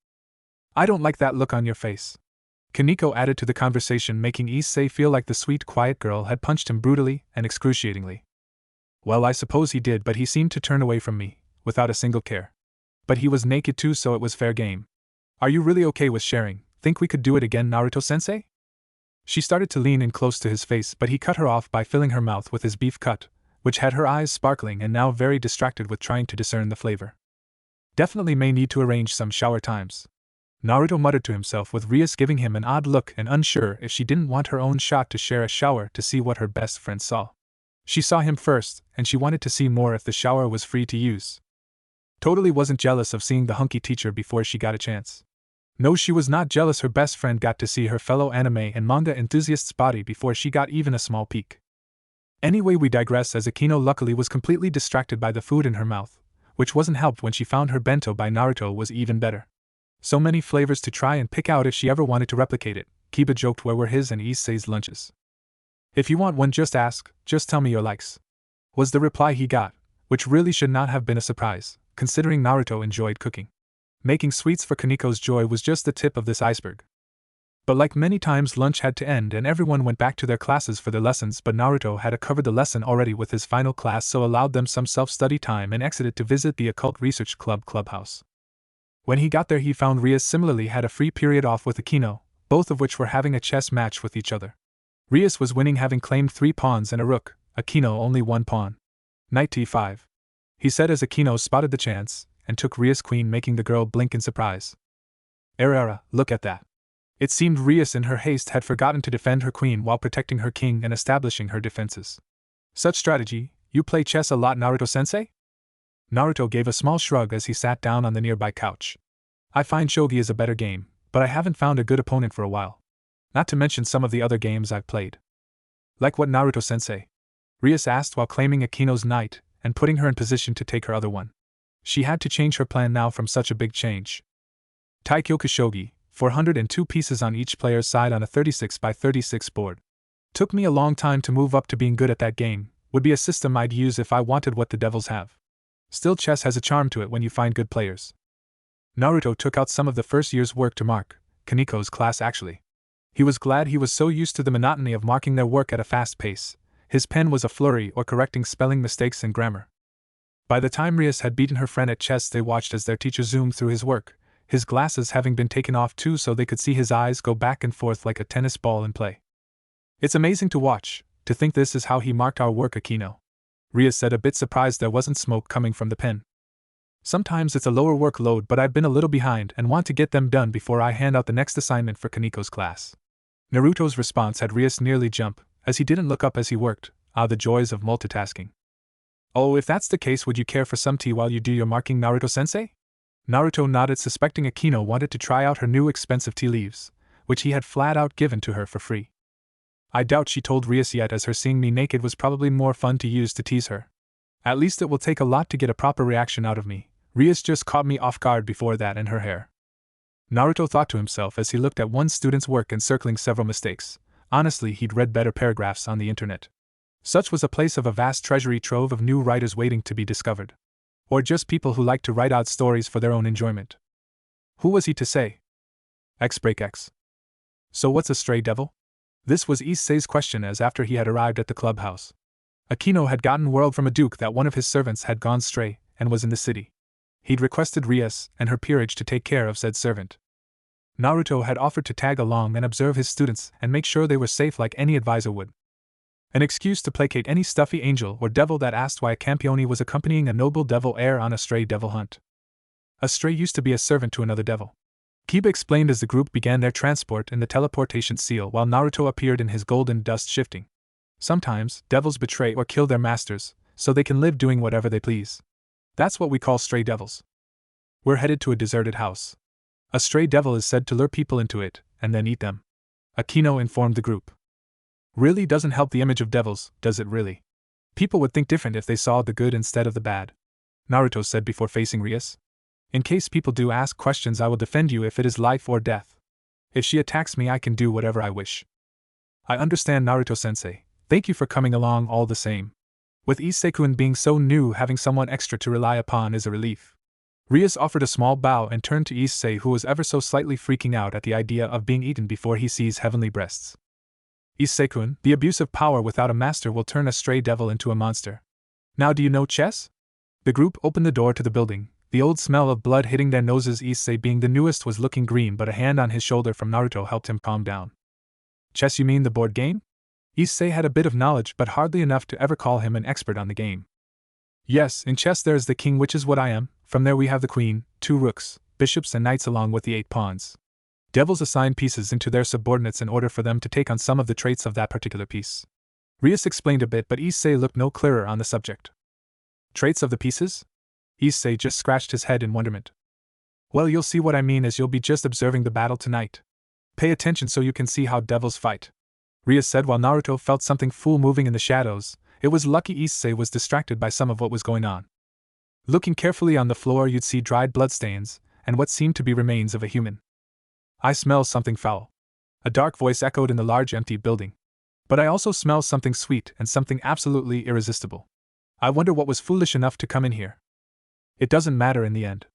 I don't like that look on your face. Kaneko added to the conversation, making Issei feel like the sweet, quiet girl had punched him brutally and excruciatingly. Well, I suppose he did, but he seemed to turn away from me, without a single care. But he was naked too, so it was fair game. Are you really okay with sharing? Think we could do it again, Naruto-sensei? She started to lean in close to his face, but he cut her off by filling her mouth with his beef cut, which had her eyes sparkling and now very distracted with trying to discern the flavor. Definitely may need to arrange some shower times, Naruto muttered to himself, with Rias giving him an odd look and unsure if she didn't want her own shot to share a shower to see what her best friend saw. She saw him first, and she wanted to see more if the shower was free to use. Totally wasn't jealous of seeing the hunky teacher before she got a chance. No, she was not jealous her best friend got to see her fellow anime and manga enthusiast's body before she got even a small peek. Anyway, we digress, as Akino luckily was completely distracted by the food in her mouth, which wasn't helped when she found her bento by Naruto was even better. So many flavors to try and pick out if she ever wanted to replicate it, Kiba joked. Where were his and Issei's lunches? If you want one, just ask, just tell me your likes, was the reply he got, which really should not have been a surprise, considering Naruto enjoyed cooking. Making sweets for Kaneko's joy was just the tip of this iceberg. But like many times, lunch had to end and everyone went back to their classes for their lessons, but Naruto had covered the lesson already with his final class, so allowed them some self-study time and exited to visit the Occult Research Club clubhouse. When he got there, he found Rias similarly had a free period off with Akino, both of which were having a chess match with each other. Rias was winning, having claimed 3 pawns and a rook, Akino only 1 pawn. Knight t5. He said as Akino spotted the chance, and took Rias' queen, making the girl blink in surprise. Era, look at that. It seemed Rias in her haste had forgotten to defend her queen while protecting her king and establishing her defenses. Such strategy, You play chess a lot, Naruto-sensei? Naruto gave a small shrug as he sat down on the nearby couch. I find shogi is a better game, but I haven't found a good opponent for a while. Not to mention some of the other games I've played. Like what, Naruto-sensei? Rias asked while claiming Akino's knight and putting her in position to take her other one. She had to change her plan now from such a big change. Taikyoku shogi, 402 pieces on each player's side on a 36 by 36 board. Took me a long time to move up to being good at that game, would be a system I'd use if I wanted what the devils have. Still, chess has a charm to it when you find good players. Naruto took out some of the first year's work to mark, Kaniko's class actually. He was glad he was so used to the monotony of marking their work at a fast pace. His pen was a flurry or correcting spelling mistakes and grammar. By the time Rias had beaten her friend at chess, they watched as their teacher zoomed through his work, his glasses having been taken off too so they could see his eyes go back and forth like a tennis ball in play. It's amazing to watch, to think this is how he marked our work, Akino. Rias said, a bit surprised there wasn't smoke coming from the pen. Sometimes it's a lower workload, but I've been a little behind and want to get them done before I hand out the next assignment for Kaniko's class. Naruto's response had Rias nearly jump, as he didn't look up as he worked. The joys of multitasking. Oh, if that's the case, would you care for some tea while you do your marking, Naruto-sensei? Naruto nodded, suspecting Akino wanted to try out her new expensive tea leaves, which he had flat out given to her for free. I doubt she told Rias yet, as her seeing me naked was probably more fun to use to tease her. At least it will take a lot to get a proper reaction out of me. Rias just caught me off guard before that, and her hair. Naruto thought to himself as he looked at one student's work and circling several mistakes. Honestly, he'd read better paragraphs on the internet. Such was a place of a vast treasury trove of new writers waiting to be discovered. Or just people who liked to write out stories for their own enjoyment. Who was he to say? X. So what's a stray devil? This was Issei's question, as after he had arrived at the clubhouse, Akino had gotten word from a duke that one of his servants had gone stray and was in the city. He'd requested Rias and her peerage to take care of said servant. Naruto had offered to tag along and observe his students and make sure they were safe like any advisor would. An excuse to placate any stuffy angel or devil that asked why a campione was accompanying a noble devil heir on a stray devil hunt. A stray used to be a servant to another devil. Kiba explained as the group began their transport in the teleportation seal while Naruto appeared in his golden dust shifting. Sometimes, devils betray or kill their masters, so they can live doing whatever they please. That's what we call stray devils. We're headed to a deserted house. A stray devil is said to lure people into it, and then eat them. Akino informed the group. Really doesn't help the image of devils, does it really? People would think different if they saw the good instead of the bad, Naruto said before facing Rias. In case people do ask questions, I will defend you if it is life or death. If she attacks me, I can do whatever I wish. I understand, Naruto-sensei. Thank you for coming along all the same. With Issei-kun being so new, having someone extra to rely upon is a relief. Rias offered a small bow and turned to Issei, who was ever so slightly freaking out at the idea of being eaten before he sees heavenly breasts. Issei-kun, the abuse of power without a master will turn a stray devil into a monster. Now do you know chess? The group opened the door to the building, the old smell of blood hitting their noses. Issei, being the newest, was looking green, but a hand on his shoulder from Naruto helped him calm down. Chess, you mean the board game? Issei had a bit of knowledge, but hardly enough to ever call him an expert on the game. Yes, in chess there is the king, which is what I am. From there we have the queen, 2 rooks, bishops and knights along with the 8 pawns. Devils assign pieces into their subordinates in order for them to take on some of the traits of that particular piece. Rias explained a bit, but Issei looked no clearer on the subject. Traits of the pieces? Issei just scratched his head in wonderment. Well, you'll see what I mean as you'll be just observing the battle tonight. Pay attention so you can see how devils fight, Rias said while Naruto felt something fool moving in the shadows. It was lucky Issei was distracted by some of what was going on. Looking carefully on the floor, you'd see dried bloodstains and what seemed to be remains of a human. I smell something foul, a dark voice echoed in the large empty building. But I also smell something sweet and something absolutely irresistible. I wonder what was foolish enough to come in here. It doesn't matter in the end,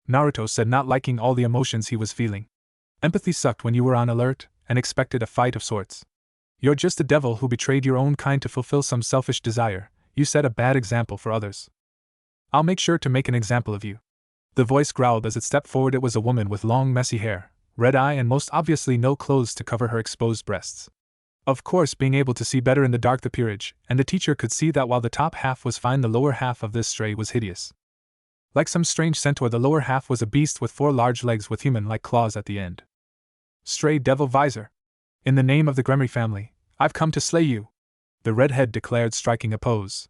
Naruto said, not liking all the emotions he was feeling. Empathy sucked when you were on alert and expected a fight of sorts. You're just a devil who betrayed your own kind to fulfill some selfish desire. You set a bad example for others. I'll make sure to make an example of you. The voice growled as it stepped forward. It was a woman with long messy hair, red eye, and most obviously no clothes to cover her exposed breasts. Of course, being able to see better in the dark, the peerage and the teacher could see that while the top half was fine, the lower half of this stray was hideous. Like some strange centaur, the lower half was a beast with 4 large legs with human-like claws at the end. Stray devil visor. In the name of the Gremry family, I've come to slay you, the redhead declared, striking a pose.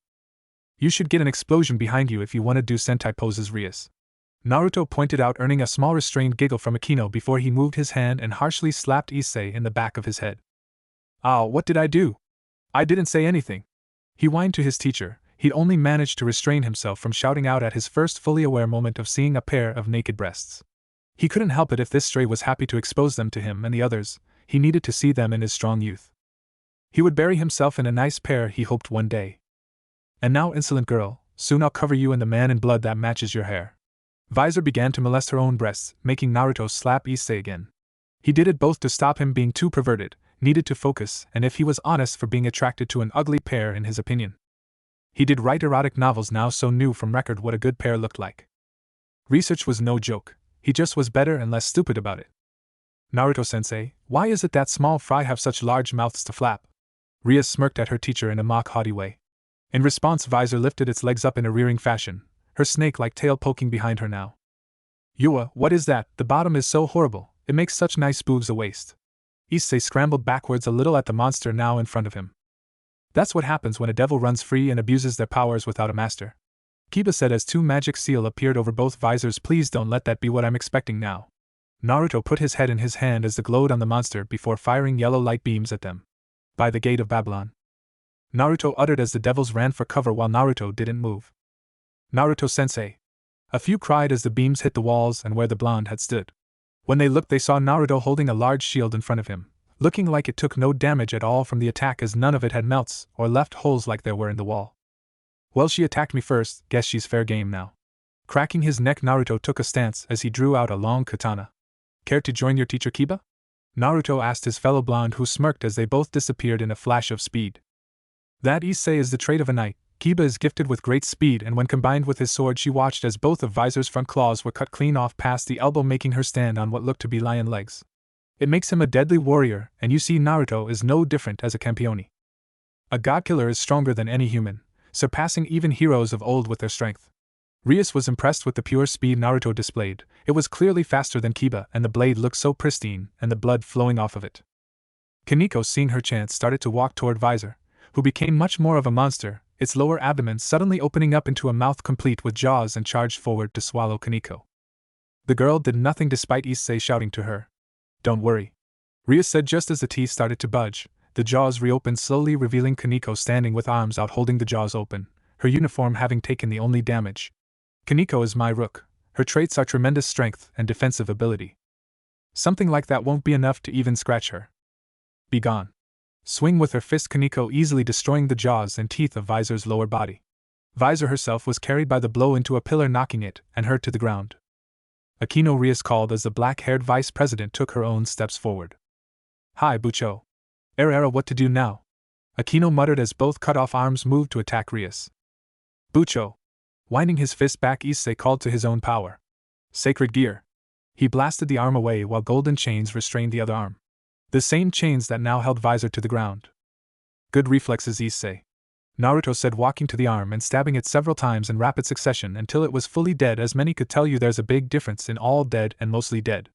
You should get an explosion behind you if you want to do Sentai poses, Rias. Naruto pointed out, earning a small restrained giggle from Akino before he moved his hand and harshly slapped Issei in the back of his head. "Ow, what did I do? I didn't say anything." He whined to his teacher. He'd only managed to restrain himself from shouting out at his first fully aware moment of seeing a pair of naked breasts. He couldn't help it if this stray was happy to expose them to him and the others. He needed to see them in his strong youth. He would bury himself in a nice pair, he hoped, one day. "And now, insolent girl, soon I'll cover you in the man in blood that matches your hair." Visor began to molest her own breasts, making Naruto slap Issei again. He did it both to stop him being too perverted, needed to focus, and if he was honest, for being attracted to an ugly pair in his opinion. He did write erotic novels now, so knew from record what a good pair looked like. Research was no joke, he just was better and less stupid about it. "Naruto-sensei, why is it that small fry have such large mouths to flap?" Ria smirked at her teacher in a mock-haughty way. In response, Visor lifted its legs up in a rearing fashion, her snake-like tail poking behind her now. "Yua, what is that? The bottom is so horrible, it makes such nice boobs a waist." Issei scrambled backwards a little at the monster now in front of him. "That's what happens when a devil runs free and abuses their powers without a master," Kiba said as two magic seal appeared over both visors. "Please don't let that be what I'm expecting now." Naruto put his head in his hand as the glowed on the monster before firing yellow light beams at them. "By the gate of Babylon," Naruto uttered as the devils ran for cover while Naruto didn't move. "Naruto-sensei!" A few cried as the beams hit the walls and where the blonde had stood. When they looked, they saw Naruto holding a large shield in front of him, looking like it took no damage at all from the attack, as none of it had melts or left holes like there were in the wall. "Well, she attacked me first, guess she's fair game now." Cracking his neck, Naruto took a stance as he drew out a long katana. "Care to join your teacher, Kiba?" Naruto asked his fellow blonde, who smirked as they both disappeared in a flash of speed. That, Issei, is the trait of a knight. Kiba is gifted with great speed, and when combined with his sword, she watched as both of Visor's front claws were cut clean off past the elbow, making her stand on what looked to be lion legs. It makes him a deadly warrior, and you see Naruto is no different as a campione. A godkiller is stronger than any human, surpassing even heroes of old with their strength. Rias was impressed with the pure speed Naruto displayed. It was clearly faster than Kiba, and the blade looked so pristine, and the blood flowing off of it. Kaneko, seeing her chance, started to walk toward Visor, who became much more of a monster, its lower abdomen suddenly opening up into a mouth complete with jaws, and charged forward to swallow Kaneko. The girl did nothing despite Issei shouting to her. "Don't worry," Rias said just as the teeth started to budge. The jaws reopened slowly, revealing Kaneko standing with arms out holding the jaws open, her uniform having taken the only damage. "Kaneko is my rook. Her traits are tremendous strength and defensive ability. Something like that won't be enough to even scratch her. Be gone." Swing with her fist, Kaneko easily destroying the jaws and teeth of Visor's lower body. Visor herself was carried by the blow into a pillar, knocking it and her to the ground. "Akino," Rias called as the black-haired vice president took her own steps forward. "Hi, Bucho. Era, what to do now?" Akino muttered as both cut-off arms moved to attack Rias. "Bucho!" Winding his fist back, Issei called to his own power. "Sacred gear!" He blasted the arm away while golden chains restrained the other arm. The same chains that now held Visor to the ground. "Good reflexes, Issei," Naruto said, walking to the arm and stabbing it several times in rapid succession until it was fully dead. As many could tell you, there's a big difference in all dead and mostly dead.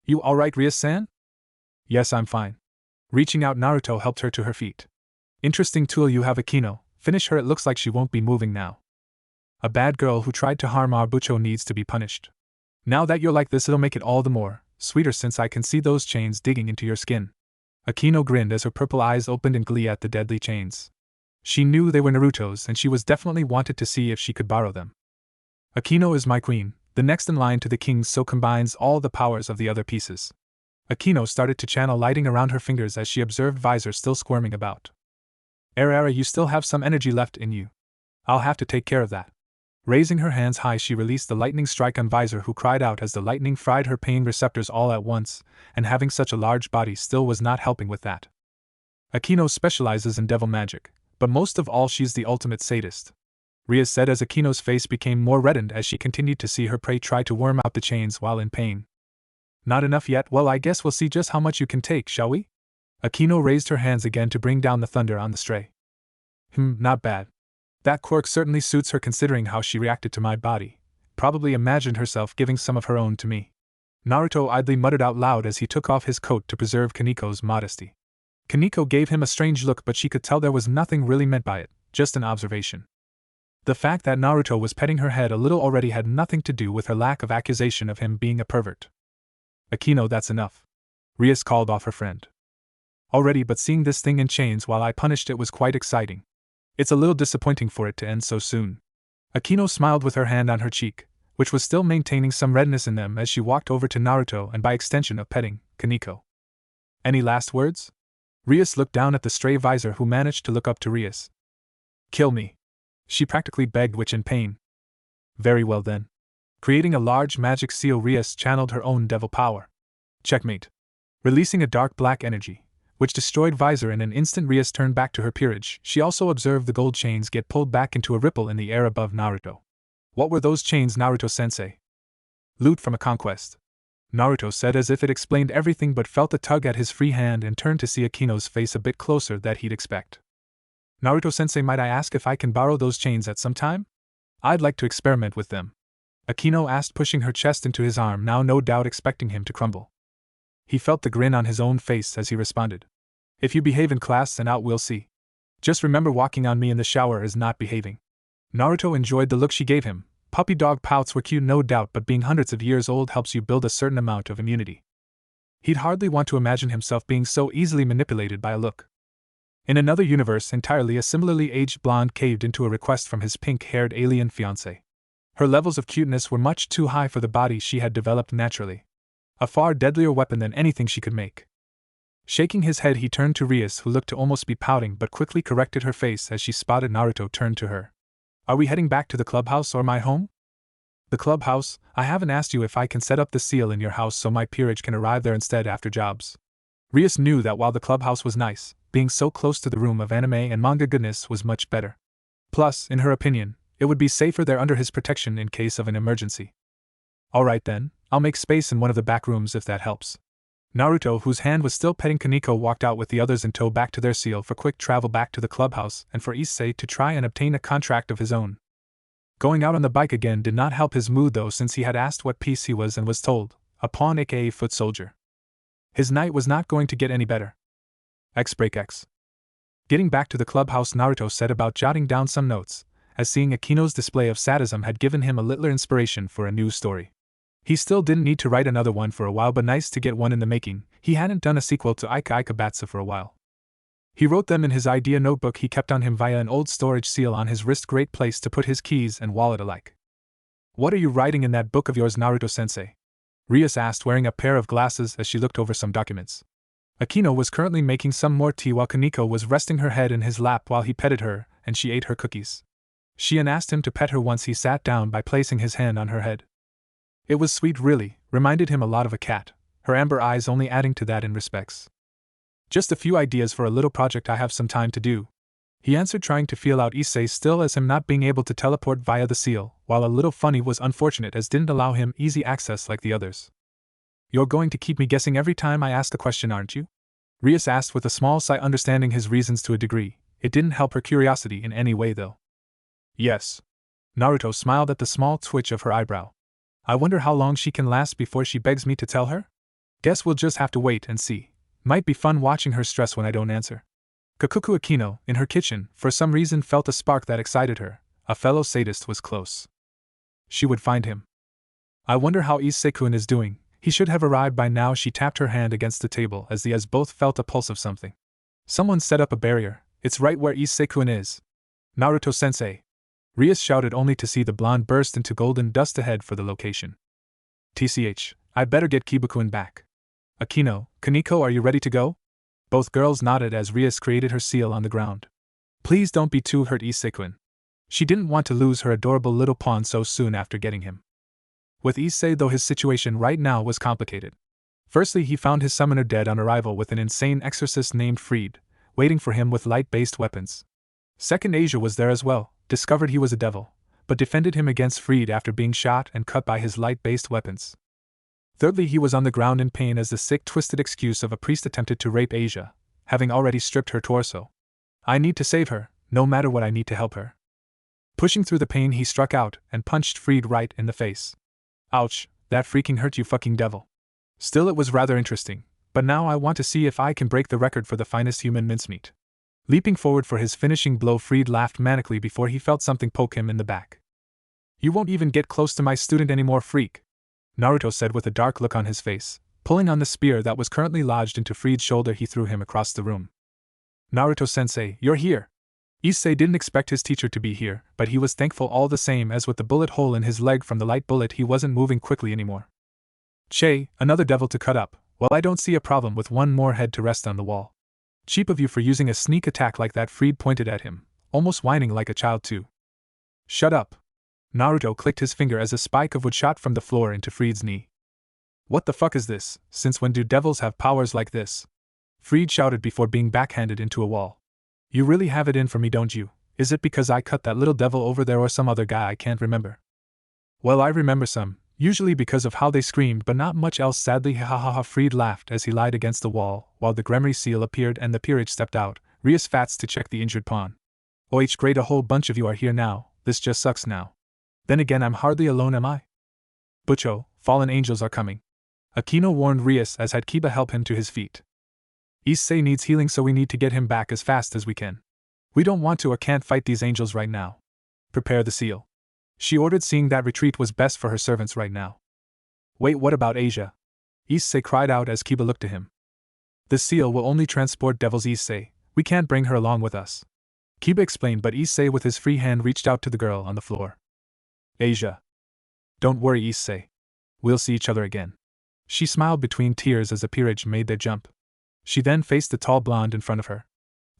"You alright, Rias-san?" "Yes, I'm fine." Reaching out, Naruto helped her to her feet. "Interesting tool you have, Akino. Finish her, it looks like she won't be moving now. A bad girl who tried to harm our Bucho needs to be punished. Now that you're like this, it'll make it all the more sweeter since I can see those chains digging into your skin." Akino grinned as her purple eyes opened in glee at the deadly chains. She knew they were Naruto's, and she was definitely wanted to see if she could borrow them. "Akino is my queen, the next in line to the king, so combines all the powers of the other pieces." Akino started to channel lighting around her fingers as she observed Visor still squirming about. Era, you still have some energy left in you. I'll have to take care of that." Raising her hands high, she released the lightning strike on Visor, who cried out as the lightning fried her pain receptors all at once, and having such a large body still was not helping with that. Akino specializes in devil magic, but most of all she's the ultimate sadist, Rias said as Akino's face became more reddened as she continued to see her prey try to worm out the chains while in pain. "Not enough yet? Well, I guess we'll see just how much you can take, shall we?" Akino raised her hands again to bring down the thunder on the stray. Not bad. That quirk certainly suits her considering how she reacted to my body. Probably imagined herself giving some of her own to me." Naruto idly muttered out loud as he took off his coat to preserve Kaneko's modesty. Kaneko gave him a strange look, but she could tell there was nothing really meant by it, just an observation. The fact that Naruto was petting her head a little already had nothing to do with her lack of accusation of him being a pervert. Akino, that's enough. Rias called off her friend. Already, but seeing this thing in chains while I punished it was quite exciting. It's a little disappointing for it to end so soon. Akino smiled with her hand on her cheek, which was still maintaining some redness in them as she walked over to Naruto and by extension of petting Kaneko. Any last words? Rias looked down at the stray visor who managed to look up to Rias. Kill me. She practically begged, which in pain. Very well then. Creating a large magic seal, Rias channeled her own devil power. Checkmate. Releasing a dark black energy, which destroyed visor in an instant, Rias turned back to her peerage. She also observed the gold chains get pulled back into a ripple in the air above Naruto. What were those chains, Naruto-sensei? Loot from a conquest. Naruto said as if it explained everything, but felt a tug at his free hand and turned to see Akino's face a bit closer than he'd expect. Naruto-sensei, might I ask if I can borrow those chains at some time? I'd like to experiment with them. Akino asked, pushing her chest into his arm, now no doubt expecting him to crumble. He felt the grin on his own face as he responded. If you behave in class and out, we'll see. Just remember, walking on me in the shower is not behaving. Naruto enjoyed the look she gave him. Puppy dog pouts were cute, no doubt, but being hundreds of years old helps you build a certain amount of immunity. He'd hardly want to imagine himself being so easily manipulated by a look. In another universe entirely, a similarly aged blonde caved into a request from his pink-haired alien fiancé. Her levels of cuteness were much too high for the body she had developed naturally. A far deadlier weapon than anything she could make. Shaking his head, he turned to Rias, who looked to almost be pouting but quickly corrected her face as she spotted Naruto turn to her. Are we heading back to the clubhouse or my home? The clubhouse? I haven't asked you if I can set up the seal in your house so my peerage can arrive there instead after jobs. Rias knew that while the clubhouse was nice, being so close to the room of anime and manga goodness was much better. Plus, in her opinion, it would be safer there under his protection in case of an emergency. Alright then, I'll make space in one of the back rooms if that helps. Naruto, whose hand was still petting Kaneko, walked out with the others in tow back to their seal for quick travel back to the clubhouse and for Issei to try and obtain a contract of his own. Going out on the bike again did not help his mood though, since he had asked what piece he was and was told, a pawn aka foot soldier. His night was not going to get any better. X. Getting back to the clubhouse, Naruto set about jotting down some notes, as seeing Akino's display of sadism had given him a little inspiration for a new story. He still didn't need to write another one for a while, but nice to get one in the making. He hadn't done a sequel to Ika Ikabatsu for a while. He wrote them in his idea notebook he kept on him via an old storage seal on his wrist, great place to put his keys and wallet alike. What are you writing in that book of yours, Naruto-sensei? Rias asked, wearing a pair of glasses as she looked over some documents. Akino was currently making some more tea while Kaneko was resting her head in his lap while he petted her, and she ate her cookies. She asked him to pet her once he sat down by placing his hand on her head. It was sweet, really, reminded him a lot of a cat, her amber eyes only adding to that in respects. Just a few ideas for a little project I have some time to do, he answered, trying to feel out Issei still as him not being able to teleport via the seal, while a little funny was unfortunate as didn't allow him easy access like the others. You're going to keep me guessing every time I ask the question, aren't you? Rias asked with a small sigh, understanding his reasons to a degree. It didn't help her curiosity in any way though. Yes. Naruto smiled at the small twitch of her eyebrow. I wonder how long she can last before she begs me to tell her? Guess we'll just have to wait and see. Might be fun watching her stress when I don't answer. Kakuku Akino, in her kitchen, for some reason felt a spark that excited her. A fellow sadist was close. She would find him. I wonder how Issei-kun is doing. He should have arrived by now. She tapped her hand against the table as the both felt a pulse of something. Someone set up a barrier. It's right where Issei-kun is. Naruto-sensei. Rias shouted, only to see the blonde burst into golden dust ahead for the location. TCH, I better get Kiba-kun back. Akino, Kaneko, are you ready to go? Both girls nodded as Rias created her seal on the ground. Please don't be too hurt, Issei-kun. She didn't want to lose her adorable little pawn so soon after getting him. With Issei though, his situation right now was complicated. Firstly, he found his summoner dead on arrival with an insane exorcist named Freed, waiting for him with light-based weapons. Second, Asia was there as well, discovered he was a devil, but defended him against Freed after being shot and cut by his light-based weapons. Thirdly, he was on the ground in pain as the sick, twisted excuse of a priest attempted to rape Asia, having already stripped her torso. I need to save her, no matter what, I need to help her. Pushing through the pain, he struck out and punched Freed right in the face. Ouch, that freaking hurt, you fucking devil. Still, it was rather interesting, but now I want to see if I can break the record for the finest human mincemeat. Leaping forward for his finishing blow, Fried laughed manically before he felt something poke him in the back. You won't even get close to my student anymore, freak, Naruto said with a dark look on his face. Pulling on the spear that was currently lodged into Fried's shoulder, he threw him across the room. Naruto-sensei, you're here! Issei didn't expect his teacher to be here, but he was thankful all the same, as with the bullet hole in his leg from the light bullet he wasn't moving quickly anymore. Che, another devil to cut up. Well, I don't see a problem with one more head to rest on the wall. Cheap of you for using a sneak attack like that, Fried pointed at him, almost whining like a child too. Shut up. Naruto clicked his finger as a spike of wood shot from the floor into Fried's knee. What the fuck is this? Since when do devils have powers like this? Fried shouted before being backhanded into a wall. You really have it in for me, don't you? Is it because I cut that little devil over there or some other guy I can't remember? Well, I remember some, usually because of how they screamed, but not much else, sadly. Ha ha ha. Fried laughed as he lied against the wall, while the Gremory seal appeared and the peerage stepped out, Rias Fats to check the injured pawn. Oh, great, a whole bunch of you are here now. This just sucks now. Then again, I'm hardly alone, am I? Butcho, fallen angels are coming. Akino warned Rias as had Kiba help him to his feet. Issei needs healing, so we need to get him back as fast as we can. We don't want to or can't fight these angels right now. Prepare the seal, she ordered, seeing that retreat was best for her servants right now. Wait, what about Asia? Issei cried out as Kiba looked to him. The seal will only transport devils, Issei. We can't bring her along with us. Kiba explained, but Issei with his free hand reached out to the girl on the floor. Asia. Don't worry, Issei. We'll see each other again. She smiled between tears as the peerage made their jump. She then faced the tall blonde in front of her.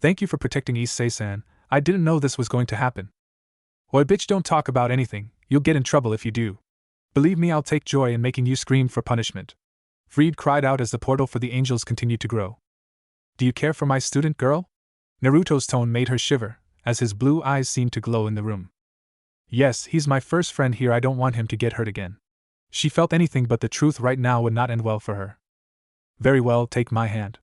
Thank you for protecting Issei-san. I didn't know this was going to happen. Oi bitch, don't talk about anything. You'll get in trouble if you do. Believe me, I'll take joy in making you scream for punishment. Fried cried out as the portal for the angels continued to grow. Do you care for my student, girl? Naruto's tone made her shiver, as his blue eyes seemed to glow in the room. Yes, he's my first friend here. I don't want him to get hurt again. She felt anything but the truth right now would not end well for her. Very well, take my hand.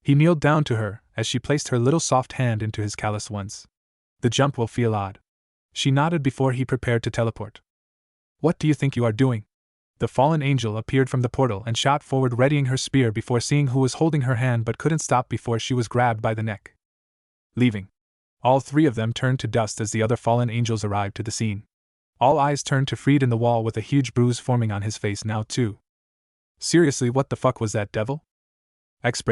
He kneeled down to her, as she placed her little soft hand into his callous ones. The jump will feel odd. She nodded before he prepared to teleport. What do you think you are doing? The fallen angel appeared from the portal and shot forward, readying her spear before seeing who was holding her hand, but couldn't stop before she was grabbed by the neck. Leaving. All three of them turned to dust as the other fallen angels arrived to the scene. All eyes turned to Fried in the wall with a huge bruise forming on his face now too. Seriously, what the fuck was that, devil? X.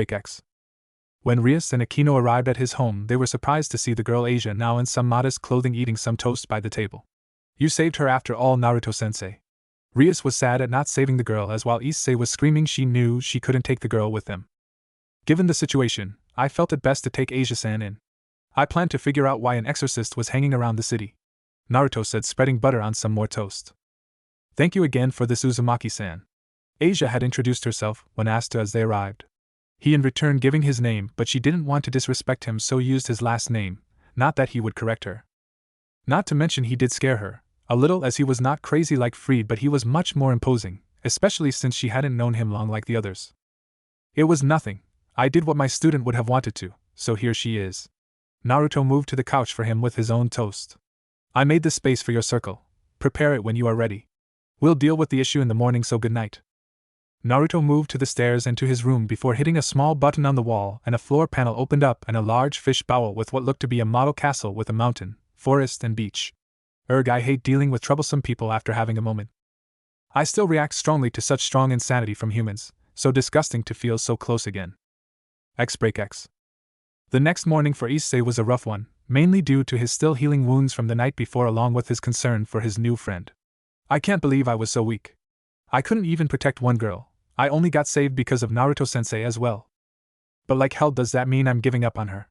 When Rias and Akino arrived at his home, they were surprised to see the girl Asia now in some modest clothing eating some toast by the table. You saved her after all, Naruto-sensei. Rias was sad at not saving the girl, as while Issei was screaming she knew she couldn't take the girl with them. Given the situation, I felt it best to take Asia-san in. I planned to figure out why an exorcist was hanging around the city, Naruto said, spreading butter on some more toast. Thank you again for this, Uzumaki-san. Asia had introduced herself when asked as they arrived. He in return giving his name, but she didn't want to disrespect him, so used his last name, not that he would correct her. Not to mention he did scare her, a little, as he was not crazy like Fried, but he was much more imposing, especially since she hadn't known him long like the others. It was nothing. I did what my student would have wanted to, so here she is. Naruto moved to the couch for him with his own toast. I made the space for your circle. Prepare it when you are ready. We'll deal with the issue in the morning, so good night. Naruto moved to the stairs and to his room before hitting a small button on the wall, and a floor panel opened up and a large fish bowl with what looked to be a model castle with a mountain, forest and beach. I hate dealing with troublesome people after having a moment. I still react strongly to such strong insanity from humans, so disgusting to feel so close again. X. The next morning for Issei was a rough one, mainly due to his still healing wounds from the night before along with his concern for his new friend. I can't believe I was so weak. I couldn't even protect one girl. I only got saved because of Naruto-sensei as well. But like hell, does that mean I'm giving up on her?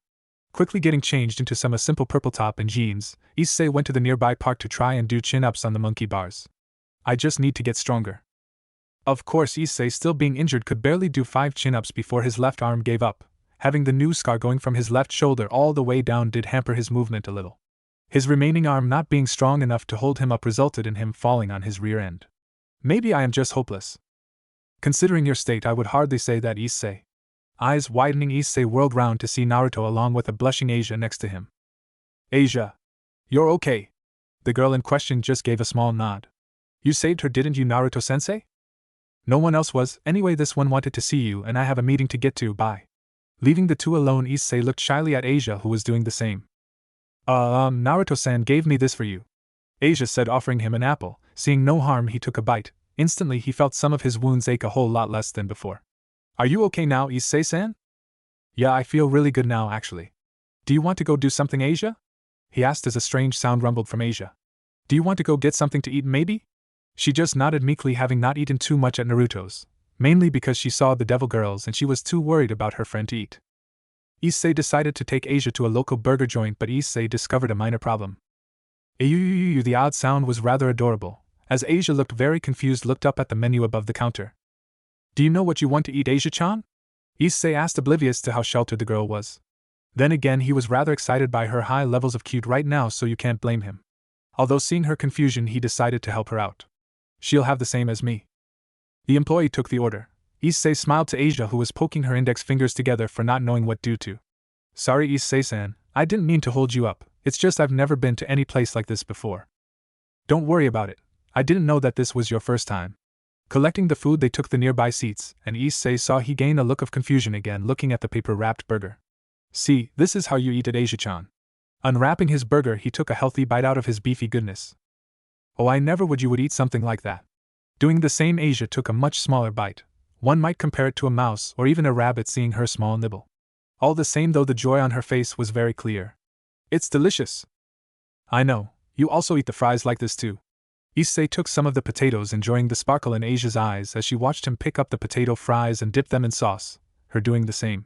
Quickly getting changed into some simple purple top and jeans, Issei went to the nearby park to try and do chin-ups on the monkey bars. I just need to get stronger. Of course, Issei, still being injured, could barely do 5 chin-ups before his left arm gave up. Having the new scar going from his left shoulder all the way down did hamper his movement a little. His remaining arm not being strong enough to hold him up resulted in him falling on his rear end. Maybe I am just hopeless. Considering your state, I would hardly say that, Issei. Eyes widening, Issei whirled round to see Naruto along with a blushing Asia next to him. Asia. You're okay. The girl in question just gave a small nod. You saved her, didn't you, Naruto-sensei? No one else was. Anyway, this one wanted to see you and I have a meeting to get to, bye. Leaving the two alone, Issei looked shyly at Asia, who was doing the same. Naruto-san gave me this for you," Asia said, offering him an apple. Seeing no harm, he took a bite. Instantly he felt some of his wounds ache a whole lot less than before. "Are you okay now, Issei-san?" "Yeah, I feel really good now, actually." "Do you want to go do something, Asia?" he asked as a strange sound rumbled from Asia. "Do you want to go get something to eat, maybe?" She just nodded meekly, having not eaten too much at Naruto's, mainly because she saw the devil girls and she was too worried about her friend to eat. Issei decided to take Asia to a local burger joint, but Issei discovered a minor problem. The odd sound was rather adorable, as Asia looked very confused, looked up at the menu above the counter. "Do you know what you want to eat, Asia-chan?" Issei asked, oblivious to how sheltered the girl was. Then again, he was rather excited by her high levels of cute right now, so you can't blame him. Although seeing her confusion, he decided to help her out. "She'll have the same as me." The employee took the order. Issei smiled to Asia, who was poking her index fingers together for not knowing what to do. "Sorry, Issei-san, I didn't mean to hold you up, it's just I've never been to any place like this before." "Don't worry about it, I didn't know that this was your first time." Collecting the food, they took the nearby seats, and Issei saw he gained a look of confusion again, looking at the paper-wrapped burger. "See, this is how you eat it, Asia-chan." Unwrapping his burger, he took a healthy bite out of his beefy goodness. "Oh, I never would you would eat something like that." Doing the same, Asia took a much smaller bite. One might compare it to a mouse or even a rabbit seeing her small nibble. All the same, though, the joy on her face was very clear. "It's delicious." "I know, you also eat the fries like this too." Issei took some of the potatoes, enjoying the sparkle in Asia's eyes as she watched him pick up the potato fries and dip them in sauce, her doing the same.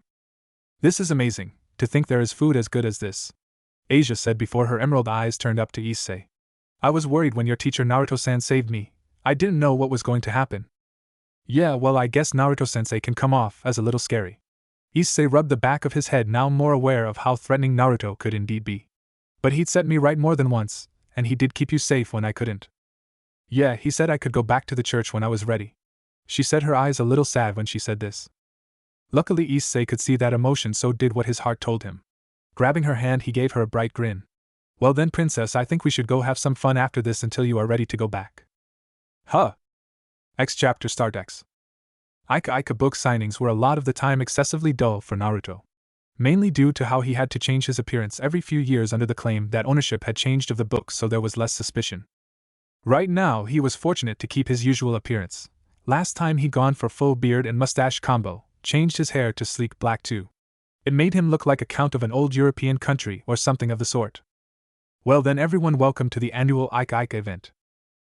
"This is amazing, to think there is food as good as this," Asia said before her emerald eyes turned up to Issei. "I was worried when your teacher Naruto-san saved me. I didn't know what was going to happen." "Yeah, well, I guess Naruto-sensei can come off as a little scary." Issei rubbed the back of his head, now more aware of how threatening Naruto could indeed be. "But he'd set me right more than once, and he did keep you safe when I couldn't." "Yeah, he said I could go back to the church when I was ready." She said, her eyes a little sad when she said this. Luckily, Issei could see that emotion, so did what his heart told him. Grabbing her hand, he gave her a bright grin. "Well then, princess, I think we should go have some fun after this until you are ready to go back." "Huh." X chapter start X. Ika book signings were a lot of the time excessively dull for Naruto. Mainly due to how he had to change his appearance every few years under the claim that ownership had changed of the book, so there was less suspicion. Right now, he was fortunate to keep his usual appearance. Last time he'd gone for full beard and mustache combo, changed his hair to sleek black too. It made him look like a count of an old European country or something of the sort. Well then, everyone, welcome to the annual Ika event.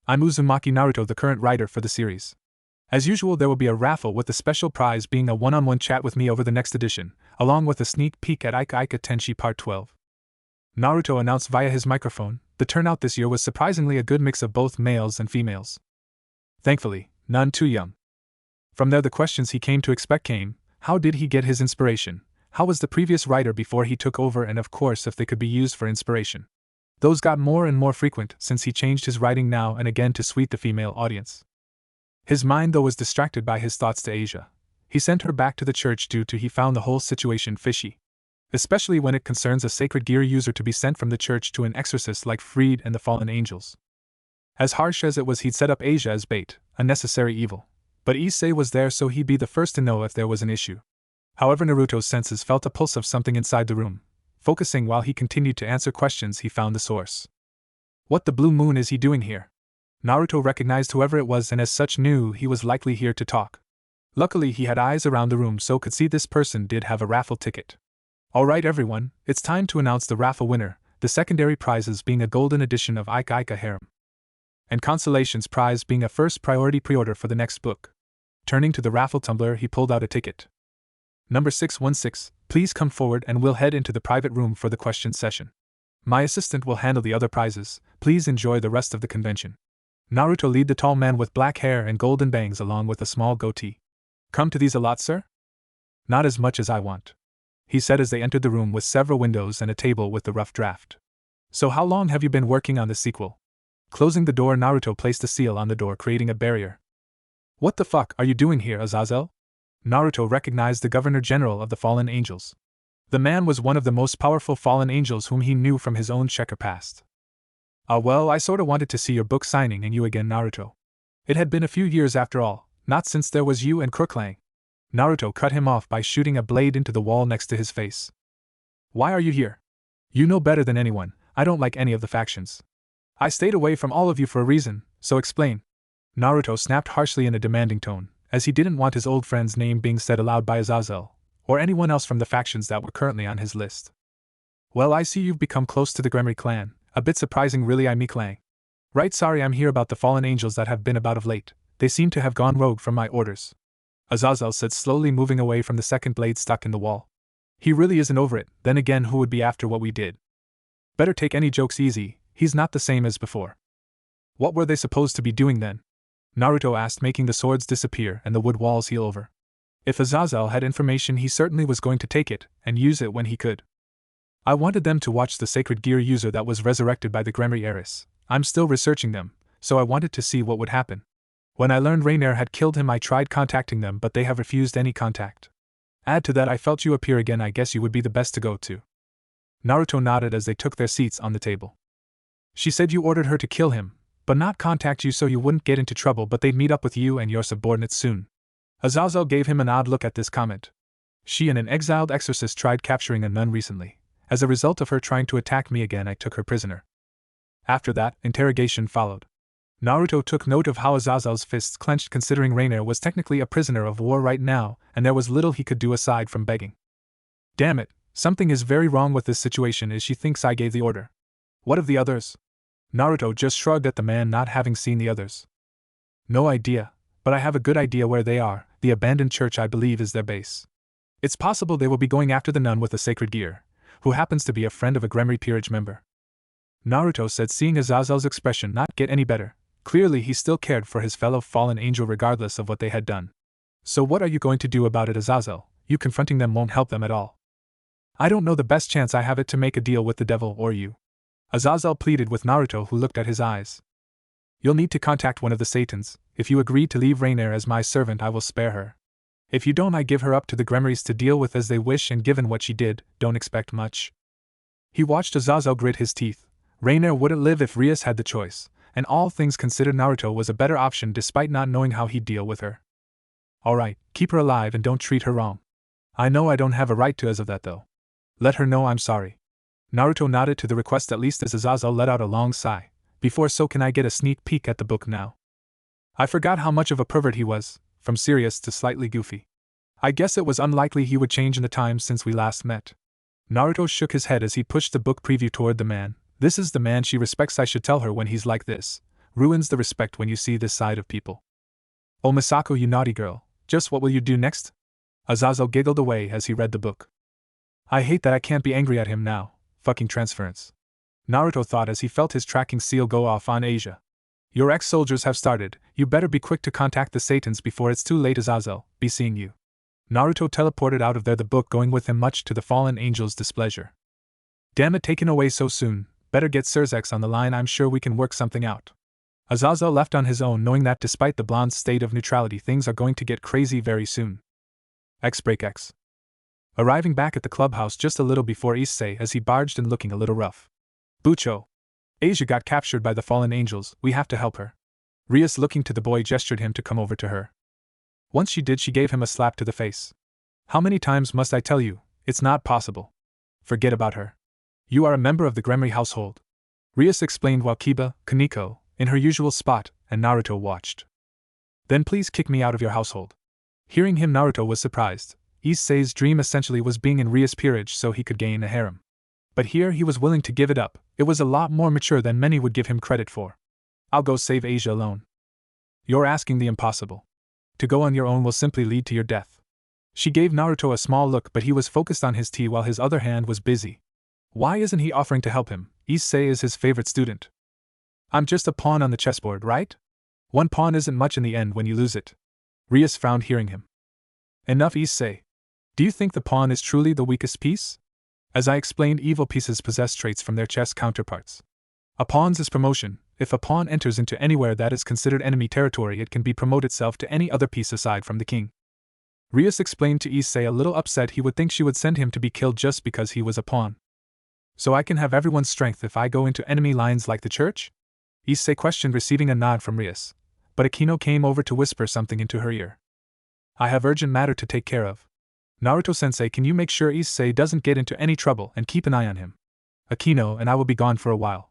I'm Uzumaki Naruto, the current writer for the series. As usual, there will be a raffle, with the special prize being a one-on-one chat with me over the next edition, along with a sneak peek at Ika Tenshi Part 12. Naruto announced via his microphone. The turnout this year was surprisingly a good mix of both males and females. Thankfully, none too young. From there, the questions he came to expect came. How did he get his inspiration? How was the previous writer before he took over? And of course, if they could be used for inspiration. Those got more and more frequent since he changed his writing now and again to suit the female audience. His mind, though, was distracted by his thoughts to Asia. He sent her back to the church due to he found the whole situation fishy. Especially when it concerns a sacred gear user to be sent from the church to an exorcist like Freed and the fallen angels. As harsh as it was, he'd set up Asia as bait, a necessary evil. But Issei was there, so he'd be the first to know if there was an issue. However, Naruto's senses felt a pulse of something inside the room. Focusing while he continued to answer questions, he found the source. What the blue moon is he doing here? Naruto recognized whoever it was and as such knew he was likely here to talk. Luckily, he had eyes around the room, so could see this person did have a raffle ticket. Alright everyone, it's time to announce the raffle winner, the secondary prizes being a golden edition of Ika Harem. And Consolation's prize being a first priority pre-order for the next book. Turning to the raffle tumbler, he pulled out a ticket. Number 616, please come forward and we'll head into the private room for the question session. My assistant will handle the other prizes, please enjoy the rest of the convention. Naruto led the tall man with black hair and golden bangs along with a small goatee. Come to these a lot, sir? Not as much as I want, he said as they entered the room with several windows and a table with the rough draft. So how long have you been working on the sequel? Closing the door, Naruto placed a seal on the door, creating a barrier. What the fuck are you doing here, Azazel? Naruto recognized the Governor General of the Fallen Angels. The man was one of the most powerful fallen angels whom he knew from his own checker past. Well, I sorta wanted to see your book signing and you again, Naruto. It had been a few years after all, not since there was you and Crooklang. Naruto cut him off by shooting a blade into the wall next to his face. Why are you here? You know better than anyone, I don't like any of the factions. I stayed away from all of you for a reason, so explain. Naruto snapped harshly in a demanding tone, as he didn't want his old friend's name being said aloud by Azazel, or anyone else from the factions that were currently on his list. Well, I see you've become close to the Gremory clan, a bit surprising really. I'm Clang. Right, sorry, I'm here about the fallen angels that have been about of late. They seem to have gone rogue from my orders. Azazel said, slowly moving away from the second blade stuck in the wall. He really isn't over it, then again who would be after what we did? Better take any jokes easy, he's not the same as before. What were they supposed to be doing then? Naruto asked, making the swords disappear and the wood walls heal over. If Azazel had information, he certainly was going to take it, and use it when he could. I wanted them to watch the sacred gear user that was resurrected by the Gremory heiress. I'm still researching them, so I wanted to see what would happen. When I learned Rainier had killed him, I tried contacting them, but they have refused any contact. Add to that, I felt you appear again. I guess you would be the best to go to. Naruto nodded as they took their seats on the table. She said you ordered her to kill him, but not contact you so you wouldn't get into trouble, but they'd meet up with you and your subordinates soon. Azazel gave him an odd look at this comment. She and an exiled exorcist tried capturing a nun recently. As a result of her trying to attack me again, I took her prisoner. After that, interrogation followed. Naruto took note of how Azazel's fists clenched, considering Rainier was technically a prisoner of war right now, and there was little he could do aside from begging. Damn it, something is very wrong with this situation. Is she thinks I gave the order. What of the others? Naruto just shrugged at the man, not having seen the others. No idea, but I have a good idea where they are. The abandoned church, I believe, is their base. It's possible they will be going after the nun with the sacred gear, who happens to be a friend of a Gremory peerage member. Naruto said, seeing Azazel's expression not get any better. Clearly he still cared for his fellow fallen angel regardless of what they had done. So what are you going to do about it, Azazel? You confronting them won't help them at all. I don't know the best chance I have it to make a deal with the devil or you. Azazel pleaded with Naruto, who looked at his eyes. You'll need to contact one of the Satans. If you agree to leave Rainier as my servant, I will spare her. If you don't, I give her up to the Gremorys to deal with as they wish, and given what she did, don't expect much. He watched Azazel grit his teeth. Rainier wouldn't live if Rias had the choice, and all things considered, Naruto was a better option despite not knowing how he'd deal with her. Alright, keep her alive and don't treat her wrong. I know I don't have a right to as of that though. Let her know I'm sorry. Naruto nodded to the request, at least, as Azazel let out a long sigh. Before, so can I get a sneak peek at the book now? I forgot how much of a pervert he was, from serious to slightly goofy. I guess it was unlikely he would change in the time since we last met. Naruto shook his head as he pushed the book preview toward the man. This is the man she respects. I should tell her when he's like this. Ruins the respect when you see this side of people. Oh Misako, you naughty girl, just what will you do next? Azazel giggled away as he read the book. I hate that I can't be angry at him now. Fucking transference. Naruto thought as he felt his tracking seal go off on Asia. Your ex-soldiers have started. You better be quick to contact the Satans before it's too late. Azazel, be seeing you. Naruto teleported out of there, the book going with him, much to the fallen angel's displeasure. Damn it, taken away so soon. Better get Sirzechs on the line. I'm sure we can work something out. Azazel left on his own, knowing that despite the blonde's state of neutrality, things are going to get crazy very soon. X-Break X. Arriving back at the clubhouse just a little before Issei as he barged in looking a little rough. Bucho. Asia got captured by the fallen angels, we have to help her. Rias, looking to the boy, gestured him to come over to her. Once she did, she gave him a slap to the face. How many times must I tell you, it's not possible. Forget about her. You are a member of the Gremory household. Rias explained while Kiba, Kaneko, in her usual spot, and Naruto watched. Then please kick me out of your household. Hearing him, Naruto was surprised. Issei's dream essentially was being in Rias' peerage so he could gain a harem. But here he was willing to give it up. It was a lot more mature than many would give him credit for. I'll go save Asia alone. You're asking the impossible. To go on your own will simply lead to your death. She gave Naruto a small look, but he was focused on his tea while his other hand was busy. Why isn't he offering to help him? Issei is his favorite student. I'm just a pawn on the chessboard, right? One pawn isn't much in the end when you lose it. Rias frowned hearing him. Enough, Issei. Do you think the pawn is truly the weakest piece? As I explained, evil pieces possess traits from their chess counterparts. A pawn's is promotion. If a pawn enters into anywhere that is considered enemy territory, it can be promote itself to any other piece aside from the king. Rias explained to Issei, a little upset. He would think she would send him to be killed just because he was a pawn. So I can have everyone's strength if I go into enemy lines like the church? Issei questioned, receiving a nod from Rias. But Akino came over to whisper something into her ear. I have urgent matter to take care of. Naruto-sensei, can you make sure Issei doesn't get into any trouble and keep an eye on him? Akino and I will be gone for a while.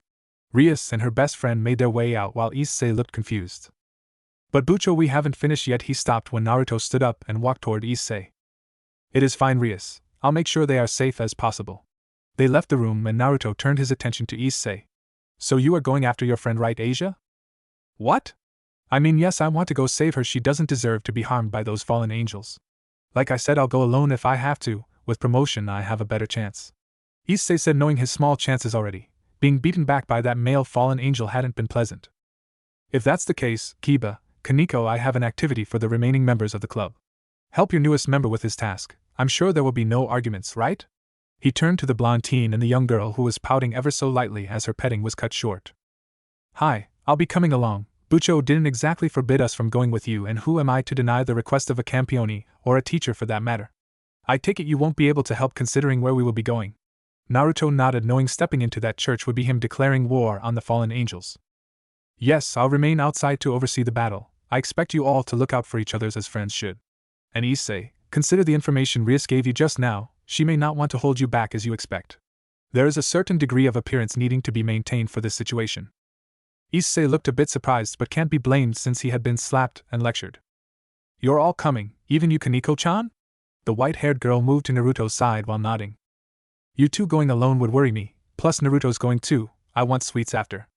Rias and her best friend made their way out while Issei looked confused. But Bucho, we haven't finished yet. He stopped when Naruto stood up and walked toward Issei. It is fine, Rias. I'll make sure they are safe as possible. They left the room and Naruto turned his attention to Issei. So you are going after your friend, right, Asia? What? I mean, yes, I want to go save her. She doesn't deserve to be harmed by those fallen angels. Like I said, I'll go alone if I have to. With promotion, I have a better chance. Issei said, knowing his small chances already. Being beaten back by that male fallen angel hadn't been pleasant. If that's the case, Kiba, Kaneko, I have an activity for the remaining members of the club. Help your newest member with his task. I'm sure there will be no arguments, right? He turned to the blonde teen and the young girl who was pouting ever so lightly as her petting was cut short. Hi, I'll be coming along. Bucho didn't exactly forbid us from going with you, and who am I to deny the request of a campione, or a teacher for that matter? I take it you won't be able to help considering where we will be going. Naruto nodded, knowing stepping into that church would be him declaring war on the fallen angels. Yes, I'll remain outside to oversee the battle. I expect you all to look out for each other as friends should. And Issei, consider the information Rias gave you just now. She may not want to hold you back as you expect. There is a certain degree of appearance needing to be maintained for this situation. Issei looked a bit surprised but can't be blamed since he had been slapped and lectured. You're all coming, even you, Kaneko-chan? The white-haired girl moved to Naruto's side while nodding. You two going alone would worry me, plus Naruto's going too. I want sweets after.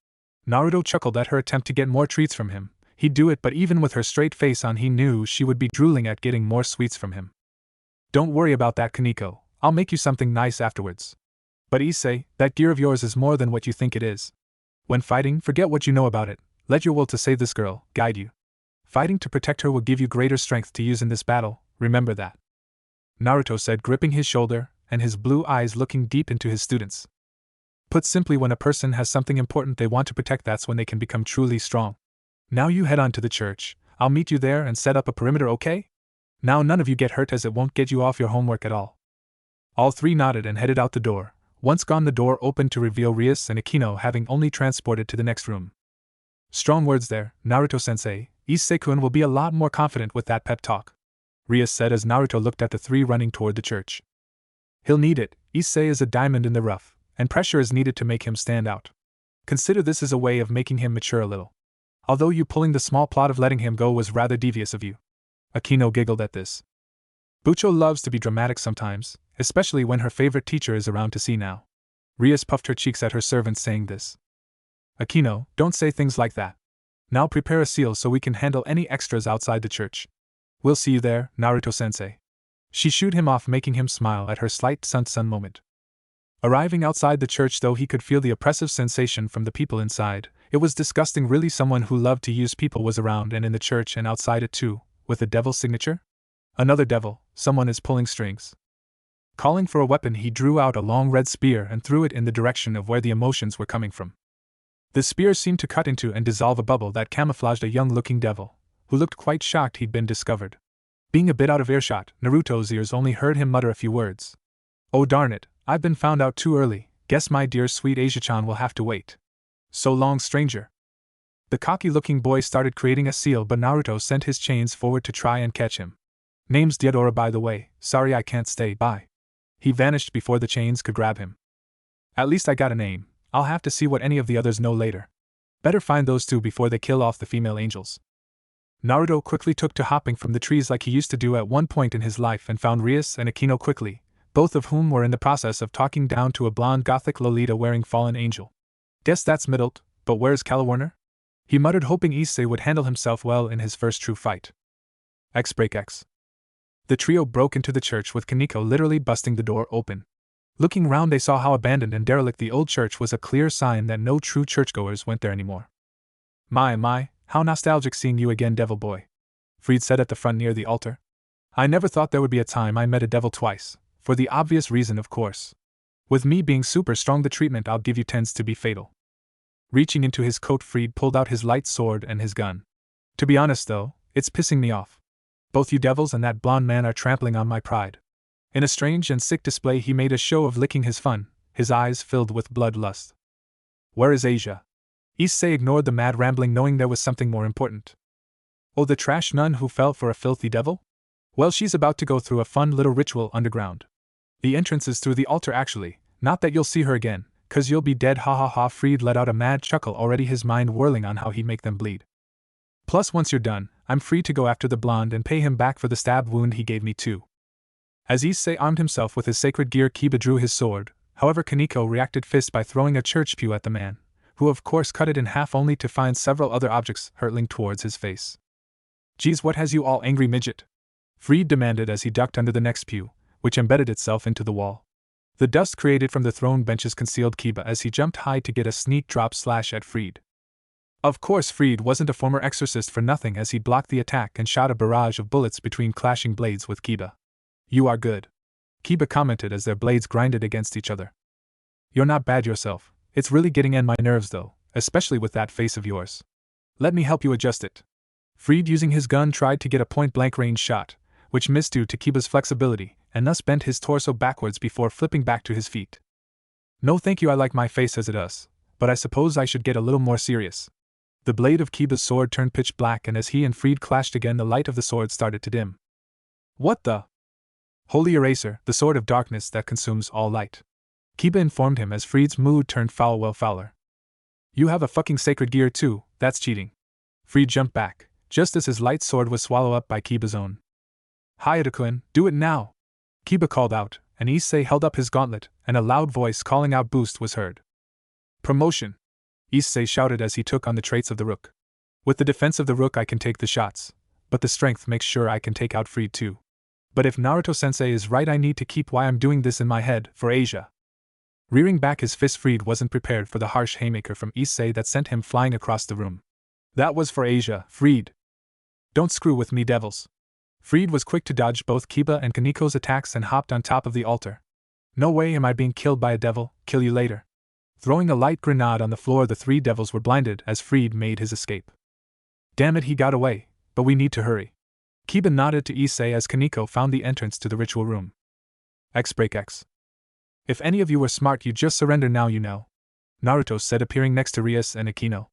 Naruto chuckled at her attempt to get more treats from him. He'd do it, but even with her straight face on he knew she would be drooling at getting more sweets from him. Don't worry about that, Kaneko. I'll make you something nice afterwards. But Issei, that gear of yours is more than what you think it is. When fighting, forget what you know about it. Let your will to save this girl guide you. Fighting to protect her will give you greater strength to use in this battle, remember that. Naruto said, gripping his shoulder, and his blue eyes looking deep into his students. Put simply, when a person has something important they want to protect, that's when they can become truly strong. Now you head on to the church. I'll meet you there and set up a perimeter, okay? Now none of you get hurt, as it won't get you off your homework at all. All three nodded and headed out the door. Once gone, the door opened to reveal Rias and Akino having only transported to the next room. Strong words there, Naruto-sensei. Issei-kun will be a lot more confident with that pep talk, Rias said as Naruto looked at the three running toward the church. He'll need it. Issei is a diamond in the rough, and pressure is needed to make him stand out. Consider this as a way of making him mature a little. Although you pulling the small plot of letting him go was rather devious of you. Akino giggled at this. Bucho loves to be dramatic sometimes, especially when her favorite teacher is around to see now. Rias puffed her cheeks at her servant saying this. Akino, don't say things like that. Now prepare a seal so we can handle any extras outside the church. We'll see you there, Naruto-sensei. She shooed him off, making him smile at her slight sun moment. Arriving outside the church, though he could feel the oppressive sensation from the people inside, it was disgusting. Really, someone who loved to use people was around, and in the church and outside it too, with a devil's signature? Another devil, someone is pulling strings. Calling for a weapon, he drew out a long red spear and threw it in the direction of where the emotions were coming from. The spear seemed to cut into and dissolve a bubble that camouflaged a young-looking devil, who looked quite shocked he'd been discovered. Being a bit out of earshot, Naruto's ears only heard him mutter a few words. Oh darn it, I've been found out too early. Guess my dear sweet Asia-chan will have to wait. So long, stranger. The cocky-looking boy started creating a seal, but Naruto sent his chains forward to try and catch him. Name's Deodora, by the way. Sorry I can't stay, bye. He vanished before the chains could grab him. At least I got a name. I'll have to see what any of the others know later. Better find those two before they kill off the female angels. Naruto quickly took to hopping from the trees like he used to do at one point in his life and found Rias and Akino quickly, both of whom were in the process of talking down to a blonde gothic Lolita wearing fallen angel. Guess that's middled, but where's Calawarner? He muttered, hoping Issei would handle himself well in his first true fight. X-break X. The trio broke into the church with Kaneko literally busting the door open. Looking round, they saw how abandoned and derelict the old church was, a clear sign that no true churchgoers went there anymore. My, how nostalgic seeing you again, devil boy, Fried said at the front near the altar. I never thought there would be a time I met a devil twice, for the obvious reason, of course. With me being super strong, the treatment I'll give you tends to be fatal. Reaching into his coat, Fried pulled out his light sword and his gun. To be honest though, it's pissing me off. Both you devils and that blonde man are trampling on my pride. In a strange and sick display, he made a show of licking his fun, his eyes filled with bloodlust. Where is Asia? Issei ignored the mad rambling, knowing there was something more important. Oh, the trash nun who fell for a filthy devil? Well, she's about to go through a fun little ritual underground. The entrance is through the altar actually, not that you'll see her again, 'cause you'll be dead, ha ha ha. Fried let out a mad chuckle, already his mind whirling on how he'd make them bleed. Plus once you're done, I'm free to go after the blonde and pay him back for the stab wound he gave me too. As Issei armed himself with his sacred gear, Kiba drew his sword. However, Kaneko reacted fist by throwing a church pew at the man, who of course cut it in half only to find several other objects hurtling towards his face. Geez, what has you all angry, midget? Fried demanded as he ducked under the next pew, which embedded itself into the wall. The dust created from the throne benches concealed Kiba as he jumped high to get a sneak drop slash at Fried. Of course, Fried wasn't a former exorcist for nothing as he blocked the attack and shot a barrage of bullets between clashing blades with Kiba. You are good, Kiba commented as their blades grinded against each other. You're not bad yourself. It's really getting on my nerves though, especially with that face of yours. Let me help you adjust it. Fried, using his gun, tried to get a point-blank range shot, which missed due to Kiba's flexibility, and thus bent his torso backwards before flipping back to his feet. No thank you, I like my face as it is, but I suppose I should get a little more serious. The blade of Kiba's sword turned pitch black, and as he and Fried clashed again, the light of the sword started to dim. What the? Holy Eraser, the sword of darkness that consumes all light. Kiba informed him as Fried's mood turned foul, well fouler. You have a fucking sacred gear too, that's cheating. Fried jumped back, just as his light sword was swallowed up by Kiba's own. Hayata-kun, do it now! Kiba called out, and Issei held up his gauntlet, and a loud voice calling out boost was heard. Promotion! Issei shouted as he took on the traits of the Rook. With the defense of the Rook I can take the shots, but the strength makes sure I can take out Fried too. But if Naruto-sensei is right, I need to keep why I'm doing this in my head, for Asia. Rearing back his fist, Fried wasn't prepared for the harsh haymaker from Issei that sent him flying across the room. That was for Asia, Fried. Don't screw with me, devils. Fried was quick to dodge both Kiba and Kaneko's attacks and hopped on top of the altar. No way am I being killed by a devil, kill you later. Throwing a light grenade on the floor, the three devils were blinded as Fried made his escape. Damn it, he got away, but we need to hurry. Kiba nodded to Issei as Kaneko found the entrance to the ritual room. X-break X. If any of you were smart, you just surrender now, you know. Naruto said, appearing next to Rias and Akino.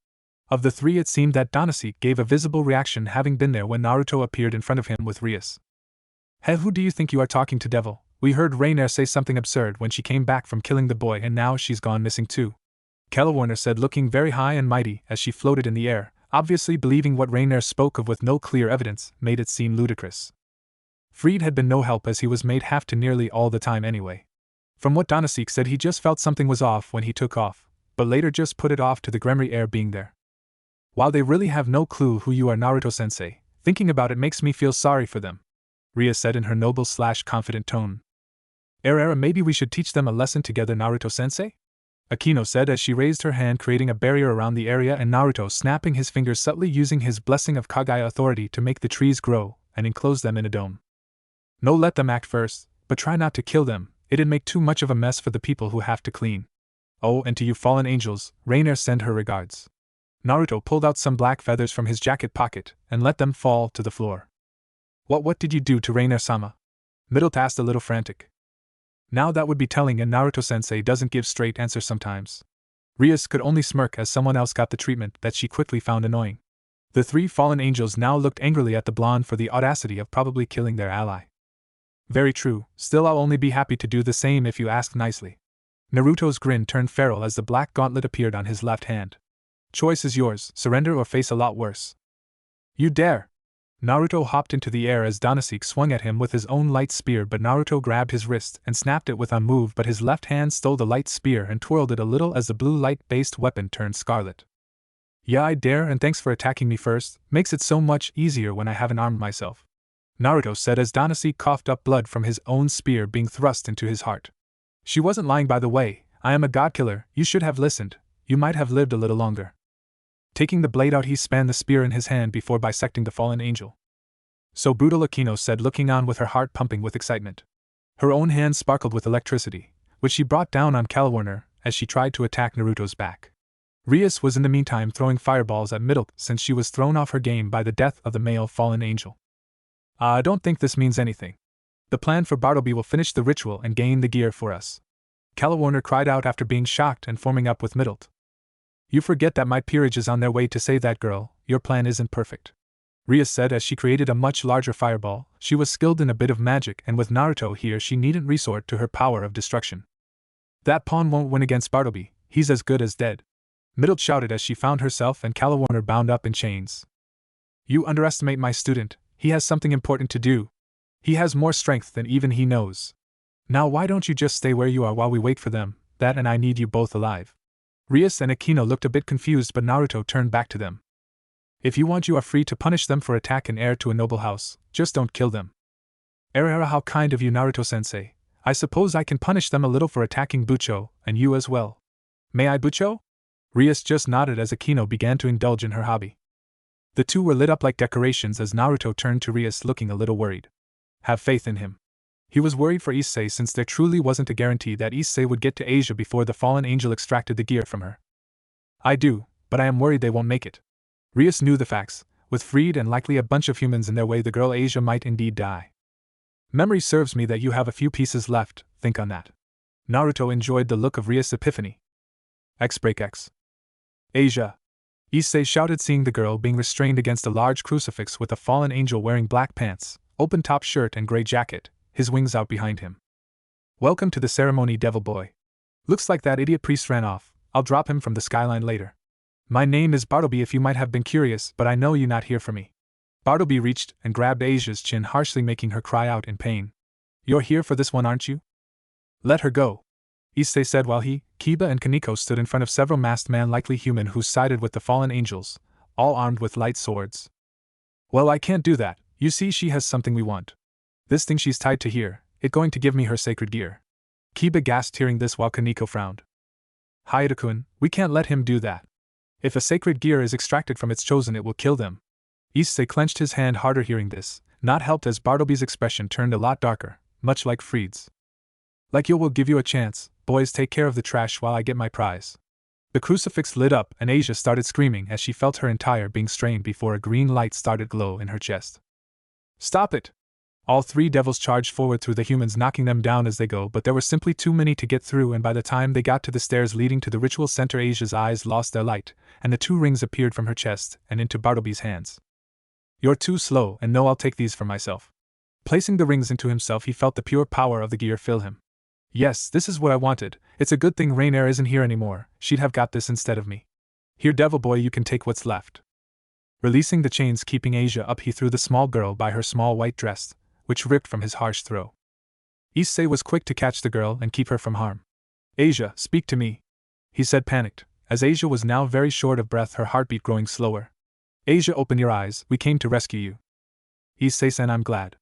Of the three, it seemed that Danasi gave a visible reaction, having been there when Naruto appeared in front of him with Rias. Hey, who do you think you are talking to, devil? We heard Rainier say something absurd when she came back from killing the boy, and now she's gone missing too. Calawarner said, looking very high and mighty as she floated in the air, obviously believing what Rainier spoke of with no clear evidence made it seem ludicrous. Fried had been no help as he was made half to nearly all the time anyway. From what Danasik said, he just felt something was off when he took off, but later just put it off to the Gremry air being there. While they really have no clue who you are, Naruto-sensei, thinking about it makes me feel sorry for them, Ria said in her noble/confident tone. Maybe we should teach them a lesson together, Naruto-sensei? Akino said as she raised her hand, creating a barrier around the area, and Naruto snapping his fingers subtly, using his blessing of Kagaya authority to make the trees grow and enclose them in a dome. No, let them act first, but try not to kill them, it'd make too much of a mess for the people who have to clean. Oh, and to you fallen angels, Rainier send her regards. Naruto pulled out some black feathers from his jacket pocket and let them fall to the floor. What did you do to Rainier-sama? Middle asked, a little frantic. Now that would be telling, and Naruto-sensei doesn't give straight answers sometimes. Rias could only smirk as someone else got the treatment that she quickly found annoying. The three fallen angels now looked angrily at the blonde for the audacity of probably killing their ally. Very true, still I'll only be happy to do the same if you ask nicely. Naruto's grin turned feral as the black gauntlet appeared on his left hand. Choice is yours, surrender or face a lot worse. You dare! Naruto hopped into the air as Danasik swung at him with his own light spear, but Naruto grabbed his wrist and snapped it with a move, but his left hand stole the light spear and twirled it a little as the blue light-based weapon turned scarlet. Yeah, I dare, and thanks for attacking me first, makes it so much easier when I haven't armed myself, Naruto said as Danasik coughed up blood from his own spear being thrust into his heart. She wasn't lying, by the way, I am a god killer, you should have listened, you might have lived a little longer. Taking the blade out, he spanned the spear in his hand before bisecting the fallen angel. So brutal, Akino said, looking on with her heart pumping with excitement. Her own hand sparkled with electricity, which she brought down on Calawarner as she tried to attack Naruto's back. Rias was in the meantime throwing fireballs at Middle since she was thrown off her game by the death of the male fallen angel. I don't think this means anything. The plan for Bartleby will finish the ritual and gain the gear for us, Calawarner cried out after being shocked and forming up with Middle. You forget that my peerage is on their way to save that girl, your plan isn't perfect. Ria said as she created a much larger fireball. She was skilled in a bit of magic, and with Naruto here she needn't resort to her power of destruction. That pawn won't win against Bartleby, he's as good as dead. Middle shouted as she found herself and Calawarner bound up in chains. You underestimate my student, he has something important to do. He has more strength than even he knows. Now why don't you just stay where you are while we wait for them, that and I need you both alive. Rias and Akino looked a bit confused, but Naruto turned back to them. If you want, you are free to punish them for attack and heir to a noble house, just don't kill them. Era, how kind of you, Naruto-sensei. I suppose I can punish them a little for attacking Bucho, and you as well. May I, Bucho? Rias just nodded as Akino began to indulge in her hobby. The two were lit up like decorations as Naruto turned to Rias looking a little worried. Have faith in him. He was worried for Issei since there truly wasn't a guarantee that Issei would get to Asia before the fallen angel extracted the gear from her. I do, but I am worried they won't make it. Rias knew the facts. With Freed and likely a bunch of humans in their way, the girl Asia might indeed die. Memory serves me that you have a few pieces left, think on that. Naruto enjoyed the look of Rias' epiphany. X-Break-X. Asia! Issei shouted, seeing the girl being restrained against a large crucifix with a fallen angel wearing black pants, open-top shirt and gray jacket, his wings out behind him. Welcome to the ceremony, devil boy. Looks like that idiot priest ran off. I'll drop him from the skyline later. My name is Bartleby, if you might have been curious, but I know you not here for me. Bartleby reached and grabbed Asia's chin, harshly making her cry out in pain. You're here for this one, aren't you? Let her go, Issei said while he, Kiba and Kaneko stood in front of several masked men, likely human, who sided with the fallen angels, all armed with light swords. Well, I can't do that. You see, she has something we want. This thing she's tied to here, it going to give me her sacred gear. Kiba gasped hearing this while Kaneko frowned. Hayate-kun, we can't let him do that. If a sacred gear is extracted from its chosen, it will kill them. Issei clenched his hand harder hearing this, not helped as Bartleby's expression turned a lot darker, much like Freed's. Like you will give you a chance, boys, take care of the trash while I get my prize. The crucifix lit up and Asia started screaming as she felt her entire being strained before a green light started glow in her chest. Stop it! All three devils charged forward through the humans, knocking them down as they go, but there were simply too many to get through, and by the time they got to the stairs leading to the ritual center, Asia's eyes lost their light, and the two rings appeared from her chest and into Bartleby's hands. You're too slow, and no, I'll take these for myself. Placing the rings into himself, he felt the pure power of the gear fill him. Yes, this is what I wanted. It's a good thing Rainier isn't here anymore. She'd have got this instead of me. Here, devil boy, you can take what's left. Releasing the chains keeping Asia up, he threw the small girl by her small white dress, which ripped from his harsh throw. Issei was quick to catch the girl and keep her from harm. Asia, speak to me, he said, panicked, as Asia was now very short of breath, her heartbeat growing slower. Asia, open your eyes, we came to rescue you. Issei-san, I'm glad,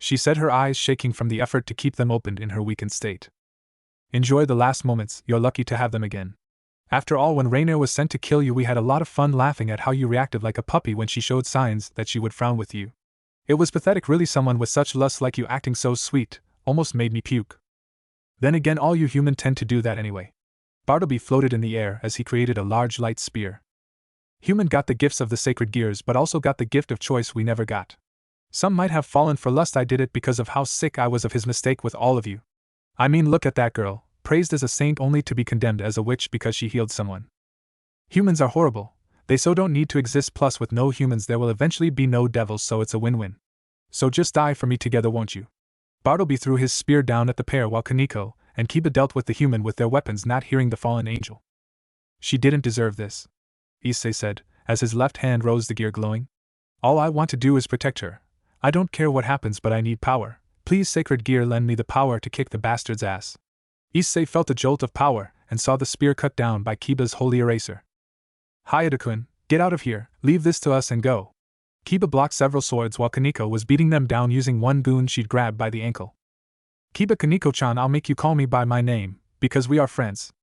she said, her eyes shaking from the effort to keep them opened in her weakened state. Enjoy the last moments, you're lucky to have them again. After all, when Rainier was sent to kill you, we had a lot of fun laughing at how you reacted like a puppy when she showed signs that she would frown with you. It was pathetic, really. Someone with such lust like you acting so sweet, almost made me puke. Then again, all you human tend to do that anyway. Bartleby floated in the air as he created a large light spear. Human got the gifts of the sacred gears, but also got the gift of choice we never got. Some might have fallen for lust. I did it because of how sick I was of his mistake with all of you. I mean, look at that girl, praised as a saint only to be condemned as a witch because she healed someone. Humans are horrible. They so don't need to exist, plus with no humans there will eventually be no devils, so it's a win-win. So just die for me together, won't you? Bartleby threw his spear down at the pair while Kaneko and Kiba dealt with the human with their weapons, not hearing the fallen angel. She didn't deserve this, Issei said, as his left hand rose, the gear glowing. All I want to do is protect her. I don't care what happens, but I need power. Please, sacred gear, lend me the power to kick the bastard's ass. Issei felt a jolt of power and saw the spear cut down by Kiba's holy eraser. Hayate-kun, get out of here, leave this to us and go. Kiba blocked several swords while Kaneko was beating them down using one goon she'd grabbed by the ankle. Kiba, Kaneko-chan, I'll make you call me by my name, because we are friends.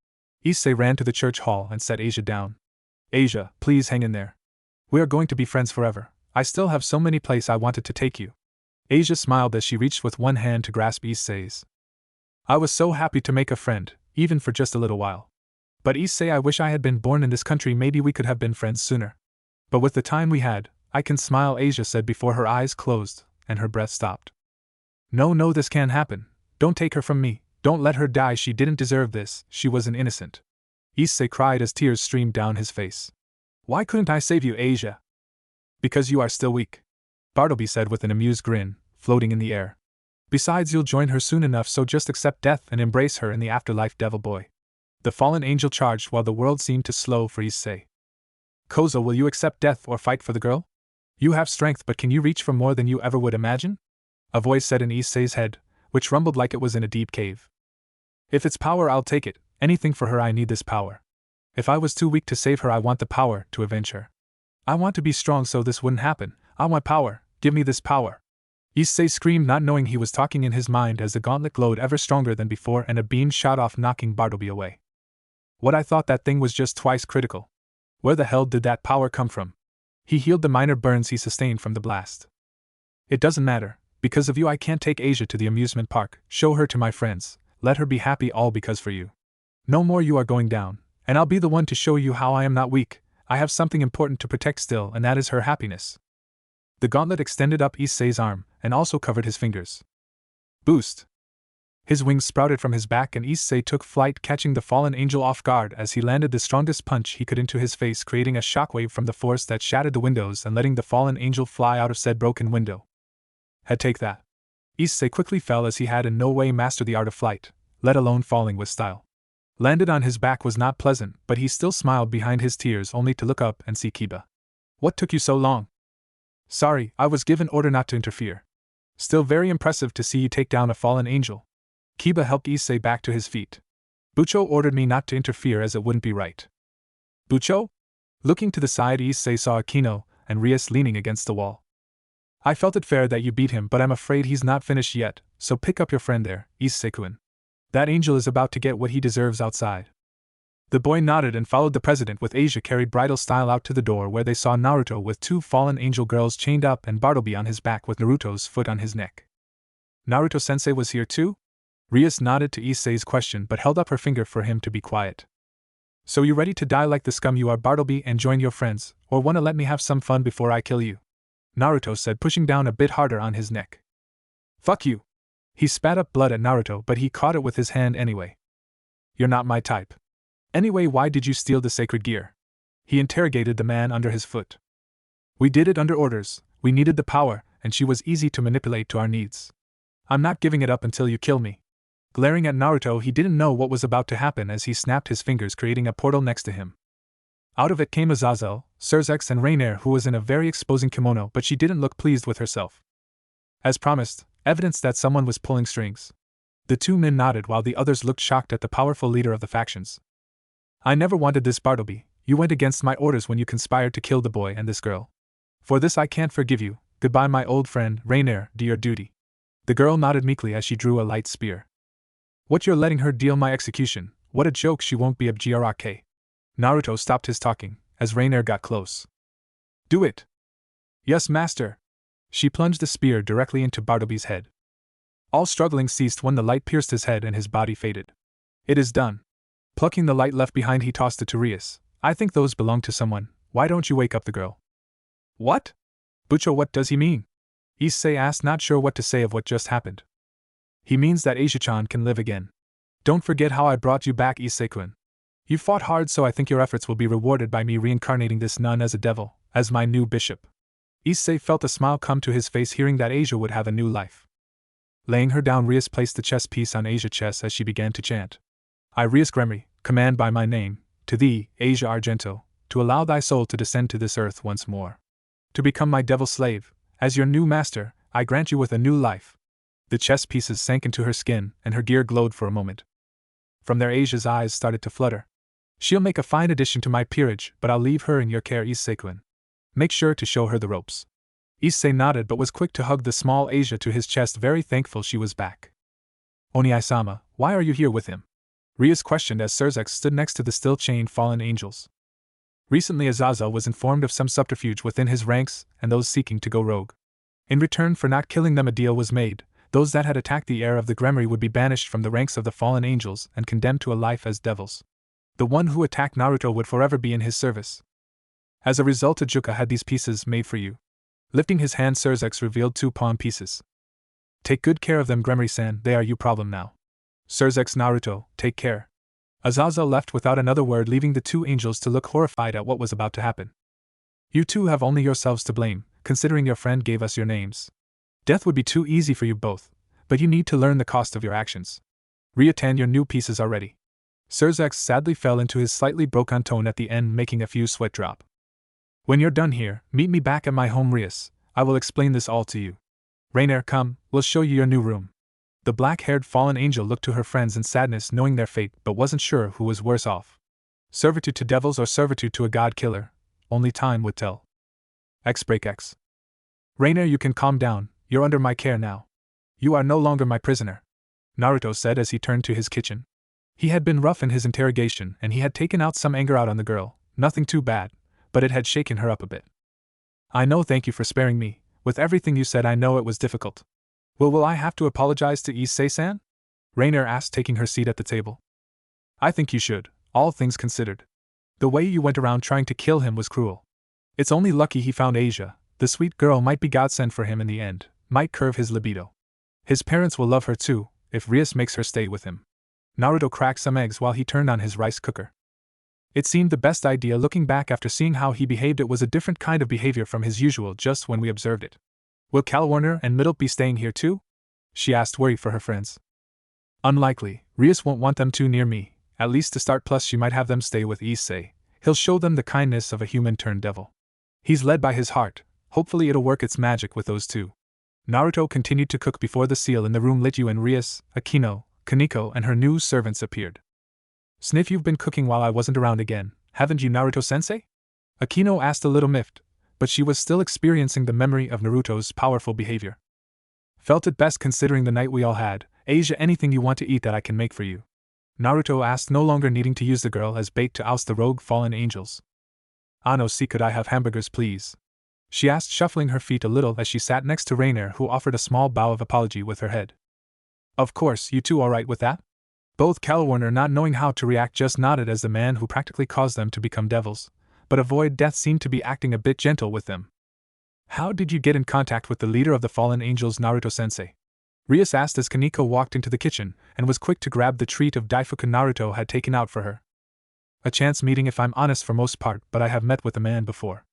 Issei ran to the church hall and set Asia down. Asia, please hang in there. We are going to be friends forever. I still have so many places I wanted to take you. Asia smiled as she reached with one hand to grasp Issei's. I was so happy to make a friend, even for just a little while. But Issei, I wish I had been born in this country. Maybe we could have been friends sooner. But with the time we had, I can smile, Asia said before her eyes closed and her breath stopped. No, this can't happen. Don't take her from me. Don't let her die. She didn't deserve this. She was an innocent. Issei cried as tears streamed down his face. Why couldn't I save you, Asia? Because you are still weak, Bartleby said with an amused grin, floating in the air. Besides, you'll join her soon enough, so just accept death and embrace her in the afterlife, devil boy. The fallen angel charged while the world seemed to slow for Issei. Kozo, will you accept death or fight for the girl? You have strength, but can you reach for more than you ever would imagine? A voice said in Issei's head, which rumbled like it was in a deep cave. If it's power, I'll take it. Anything for her, I need this power. If I was too weak to save her, I want the power to avenge her. I want to be strong so this wouldn't happen. I want power. Give me this power. Issei screamed, not knowing he was talking in his mind, as the gauntlet glowed ever stronger than before and a beam shot off, knocking Bartleby away. What, I thought that thing was just twice critical. Where the hell did that power come from? He healed the minor burns he sustained from the blast. It doesn't matter. Because of you, I can't take Asia to the amusement park, show her to my friends, let her be happy, all because for you. No more, you are going down, and I'll be the one to show you how I am not weak. I have something important to protect still, and that is her happiness. The gauntlet extended up Issei's arm, and also covered his fingers. Boost! His wings sprouted from his back and Issei took flight, catching the fallen angel off guard as he landed the strongest punch he could into his face, creating a shockwave from the force that shattered the windows and letting the fallen angel fly out of said broken window. Take that. Issei quickly fell, as he had in no way mastered the art of flight, let alone falling with style. Landed on his back was not pleasant, but he still smiled behind his tears, only to look up and see Kiba. What took you so long? Sorry, I was given order not to interfere. Still very impressive to see you take down a fallen angel. Kiba helped Issei back to his feet. Bucho ordered me not to interfere as it wouldn't be right. Bucho? Looking to the side, Issei saw Akino and Rias leaning against the wall. I felt it fair that you beat him, but I'm afraid he's not finished yet, so pick up your friend there, Issei-kun. That angel is about to get what he deserves outside. The boy nodded and followed the president with Asia carried bridal style out to the door, where they saw Naruto with two fallen angel girls chained up and Bartleby on his back with Naruto's foot on his neck. Naruto-sensei was here too? Rias nodded to Issei's question but held up her finger for him to be quiet. So you ready to die like the scum you are, Bartleby, and join your friends, or wanna let me have some fun before I kill you? Naruto said, pushing down a bit harder on his neck. Fuck you! He spat up blood at Naruto, but he caught it with his hand anyway. You're not my type. Anyway, why did you steal the sacred gear? He interrogated the man under his foot. We did it under orders, we needed the power, and she was easy to manipulate to our needs. I'm not giving it up until you kill me. Glaring at Naruto, he didn't know what was about to happen as he snapped his fingers, creating a portal next to him. Out of it came Azazel, Sirzechs, and Rainier, who was in a very exposing kimono, but she didn't look pleased with herself. As promised, evidence that someone was pulling strings. The two men nodded while the others looked shocked at the powerful leader of the factions. I never wanted this, Bartleby. You went against my orders when you conspired to kill the boy and this girl. For this I can't forgive you. Goodbye, my old friend, Rainier, do your duty. The girl nodded meekly as she drew a light spear. What, you're letting her deal my execution? What a joke, she won't be a GRK. Naruto stopped his talking, as Rainier got close. Do it! Yes, master! She plunged the spear directly into Bartleby's head. All struggling ceased when the light pierced his head and his body faded. It is done. Plucking the light left behind, he tossed it to Rias. I think those belong to someone. Why don't you wake up the girl? What? Bucho, what does he mean? Issei asked, not sure what to say of what just happened. He means that Asia-chan can live again. Don't forget how I brought you back, Issei-kun. You fought hard, so I think your efforts will be rewarded by me reincarnating this nun as a devil, as my new bishop. Issei felt a smile come to his face hearing that Asia would have a new life. Laying her down, Rias placed the chess piece on Asia's chest as she began to chant. I, Rias Gremory, command by my name, to thee, Asia Argento, to allow thy soul to descend to this earth once more. To become my devil slave, as your new master, I grant you with a new life. The chess pieces sank into her skin, and her gear glowed for a moment. From there, Asia's eyes started to flutter. She'll make a fine addition to my peerage, but I'll leave her in your care, Issei-kun. Make sure to show her the ropes. Issei nodded but was quick to hug the small Asia to his chest, very thankful she was back. Oni-sama, why are you here with him? Rias questioned as Sirzechs stood next to the still chained fallen angels. Recently Azazel was informed of some subterfuge within his ranks and those seeking to go rogue. In return for not killing them, a deal was made. Those that had attacked the heir of the Gremory would be banished from the ranks of the fallen angels and condemned to a life as devils. The one who attacked Naruto would forever be in his service. As a result, Ajuka had these pieces made for you. Lifting his hand, Sirzechs revealed 2 pawn pieces. Take good care of them, Gremory-san, they are your problem now. Sirzechs, Naruto, take care. Azazel left without another word, leaving the 2 angels to look horrified at what was about to happen. You two have only yourselves to blame, considering your friend gave us your names. Death would be too easy for you both, but you need to learn the cost of your actions. Reattend your new pieces are ready. Sirzechs sadly fell into his slightly broken tone at the end, making a few sweat drop. When you're done here, meet me back at my home, Rias. I will explain this all to you. Rainier, come, we'll show you your new room. The black-haired fallen angel looked to her friends in sadness, knowing their fate, but wasn't sure who was worse off. Servitude to devils or servitude to a god-killer? Only time would tell. X. Rainier, you can calm down, you're under my care now. You are no longer my prisoner, Naruto said as he turned to his kitchen. He had been rough in his interrogation and he had taken out some anger out on the girl, nothing too bad, but it had shaken her up a bit. I know, thank you for sparing me. With everything you said, I know it was difficult. Will I have to apologize to Issei-san? Rainier asked, taking her seat at the table. I think you should, all things considered. The way you went around trying to kill him was cruel. It's only lucky he found Asia. The sweet girl might be godsend for him in the end, might curb his libido. His parents will love her too, if Rias makes her stay with him. Naruto cracked some eggs while he turned on his rice cooker. It seemed the best idea looking back after seeing how he behaved. It was a different kind of behavior from his usual just when we observed it. Will Calwarner and Middle be staying here too? She asked, worried for her friends. Unlikely, Rias won't want them too near me, at least to start, plus she might have them stay with Issei. He'll show them the kindness of a human-turned-devil. He's led by his heart, hopefully it'll work its magic with those two. Naruto continued to cook before the seal in the room lit you and Rias, Akino, Kaneko and her new servants appeared. Sniff, you've been cooking while I wasn't around again, haven't you, Naruto-sensei? Akino asked, a little miffed, but she was still experiencing the memory of Naruto's powerful behavior. Felt it best considering the night we all had. Asia, anything you want to eat that I can make for you? Naruto asked, no longer needing to use the girl as bait to oust the rogue fallen angels. Ano, see, could I have hamburgers please? She asked, shuffling her feet a little as she sat next to Rainier, who offered a small bow of apology with her head. Of course, you two alright with that? Both Calwarner, not knowing how to react, just nodded as the man who practically caused them to become devils, but avoid death, seemed to be acting a bit gentle with them. How did you get in contact with the leader of the fallen angels, Naruto-sensei? Rias asked as Kaneko walked into the kitchen and was quick to grab the treat of Daifuku Naruto had taken out for her. A chance meeting, if I'm honest, for most part, but I have met with the man before.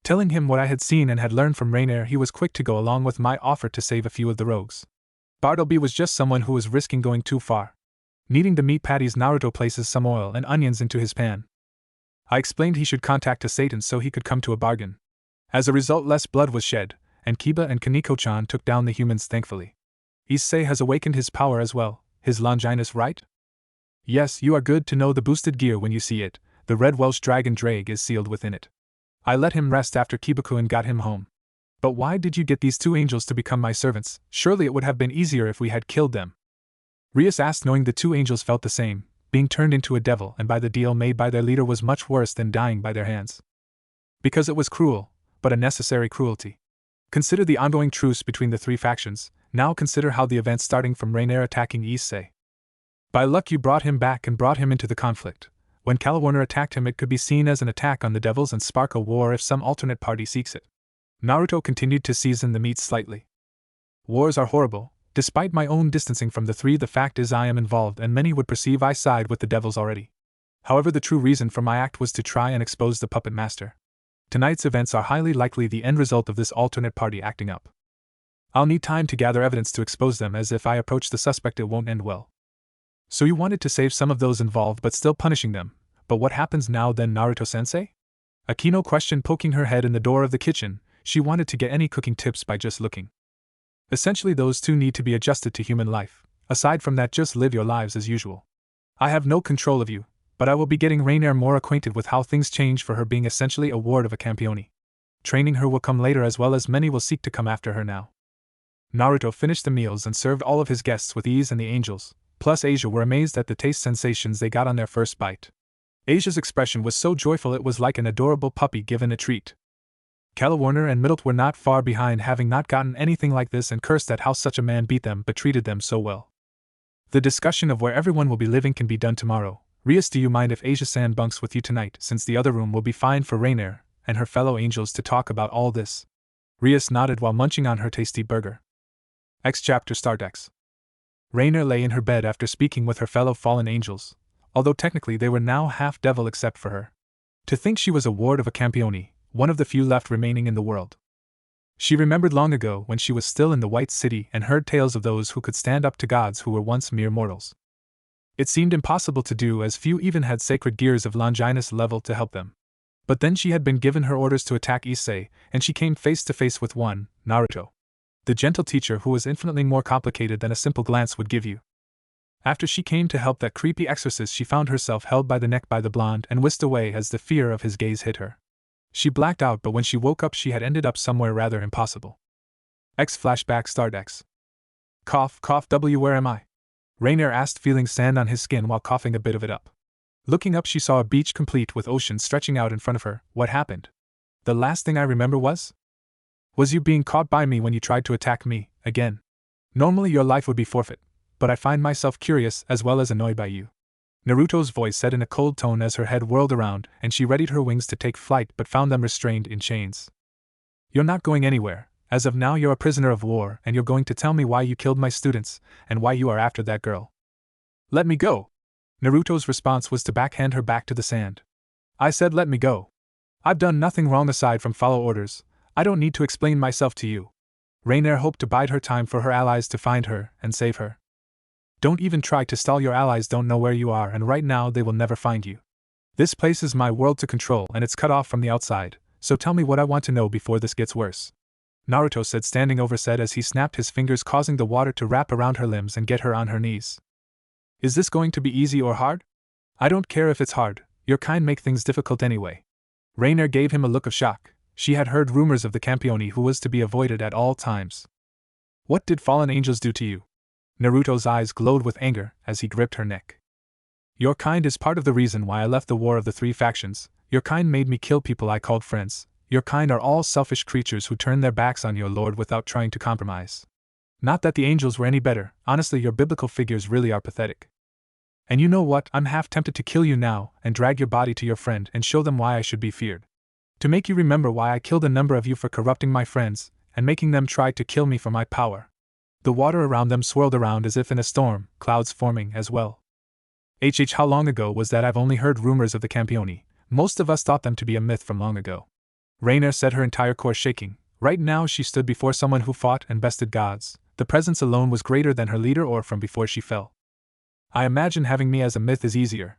Telling him what I had seen and had learned from Rainier, he was quick to go along with my offer to save a few of the rogues. Bartleby was just someone who was risking going too far. Needing the meat patties, Naruto places some oil and onions into his pan. I explained he should contact a Satan so he could come to a bargain. As a result, less blood was shed, and Kiba and Kaneko-chan took down the humans thankfully. Issei has awakened his power as well, his Longinus, right? Yes, you are good to know the boosted gear when you see it. The red Welsh dragon drag is sealed within it. I let him rest after Kibaku got him home. But why did you get these two angels to become my servants? Surely it would have been easier if we had killed them. Rias asked, knowing the two angels felt the same. Being turned into a devil and by the deal made by their leader was much worse than dying by their hands. Because it was cruel, but a necessary cruelty. Consider the ongoing truce between the three factions. Now consider how the events starting from Rainier attacking Issei. By luck you brought him back and brought him into the conflict. When Calwarner attacked him, it could be seen as an attack on the devils and spark a war if some alternate party seeks it. Naruto continued to season the meat slightly. Wars are horrible. Despite my own distancing from the three, the fact is I am involved and many would perceive I side with the devils already. However, the true reason for my act was to try and expose the puppet master. Tonight's events are highly likely the end result of this alternate party acting up. I'll need time to gather evidence to expose them, as if I approach the suspect it won't end well. So you wanted to save some of those involved but still punishing them, but what happens now then, Naruto-sensei? Akino questioned, poking her head in the door of the kitchen. She wanted to get any cooking tips by just looking. Essentially, those two need to be adjusted to human life. Aside from that, just live your lives as usual. I have no control of you, but I will be getting Rainier more acquainted with how things change for her, being essentially a ward of a campione. Training her will come later, as well as many will seek to come after her now. Naruto finished the meals and served all of his guests with ease, and the angels, plus Asia, were amazed at the taste sensations they got on their first bite. Asia's expression was so joyful it was like an adorable puppy given a treat. Calwarner and Middle were not far behind, having not gotten anything like this, and cursed at how such a man beat them but treated them so well. The discussion of where everyone will be living can be done tomorrow. Rias, do you mind if Asia-san bunks with you tonight, since the other room will be fine for Rainier and her fellow angels to talk about all this? Rias nodded while munching on her tasty burger. X chapter start X. Rainier lay in her bed after speaking with her fellow fallen angels, although technically they were now half devil except for her. To think she was a ward of a campione, one of the few left remaining in the world. She remembered long ago when she was still in the White City and heard tales of those who could stand up to gods who were once mere mortals. It seemed impossible to do, as few even had sacred gears of Longinus level to help them. But then she had been given her orders to attack Issei, and she came face to face with one, Naruto, the gentle teacher who was infinitely more complicated than a simple glance would give you. After she came to help that creepy exorcist, she found herself held by the neck by the blonde and whisked away as the fear of his gaze hit her. She blacked out, but when she woke up she had ended up somewhere rather impossible. X flashback start X. Cough, cough, where am I? Rainier asked, feeling sand on his skin while coughing a bit of it up. Looking up she saw a beach complete with ocean stretching out in front of her. What happened? The last thing I remember was you being caught by me when you tried to attack me, again. Normally your life would be forfeit, but I find myself curious as well as annoyed by you. Naruto's voice said in a cold tone as her head whirled around and she readied her wings to take flight but found them restrained in chains. You're not going anywhere. As of now you're a prisoner of war and you're going to tell me why you killed my students and why you are after that girl. Let me go. Naruto's response was to backhand her back to the sand. I said let me go. I've done nothing wrong aside from follow orders. I don't need to explain myself to you. Rainier hoped to bide her time for her allies to find her and save her. Don't even try to stall. Your allies don't know where you are, and right now they will never find you. This place is my world to control and it's cut off from the outside, so tell me what I want to know before this gets worse. Naruto said, standing over said as he snapped his fingers, causing the water to wrap around her limbs and get her on her knees. Is this going to be easy or hard? I don't care if it's hard, your kind make things difficult anyway. Rainier gave him a look of shock. She had heard rumors of the Campione who was to be avoided at all times. What did fallen angels do to you? Naruto's eyes glowed with anger as he gripped her neck. Your kind is part of the reason why I left the war of the three factions. Your kind made me kill people I called friends. Your kind are all selfish creatures who turn their backs on your lord without trying to compromise. Not that the angels were any better, honestly your biblical figures really are pathetic. And you know what, I'm half tempted to kill you now and drag your body to your friend and show them why I should be feared. To make you remember why I killed a number of you for corrupting my friends and making them try to kill me for my power. The water around them swirled around as if in a storm, clouds forming as well. How long ago was that? I've only heard rumors of the Campione. Most of us thought them to be a myth from long ago. Rainier said, her entire core shaking. Right now she stood before someone who fought and bested gods. The presence alone was greater than her leader or from before she fell. I imagine having me as a myth is easier.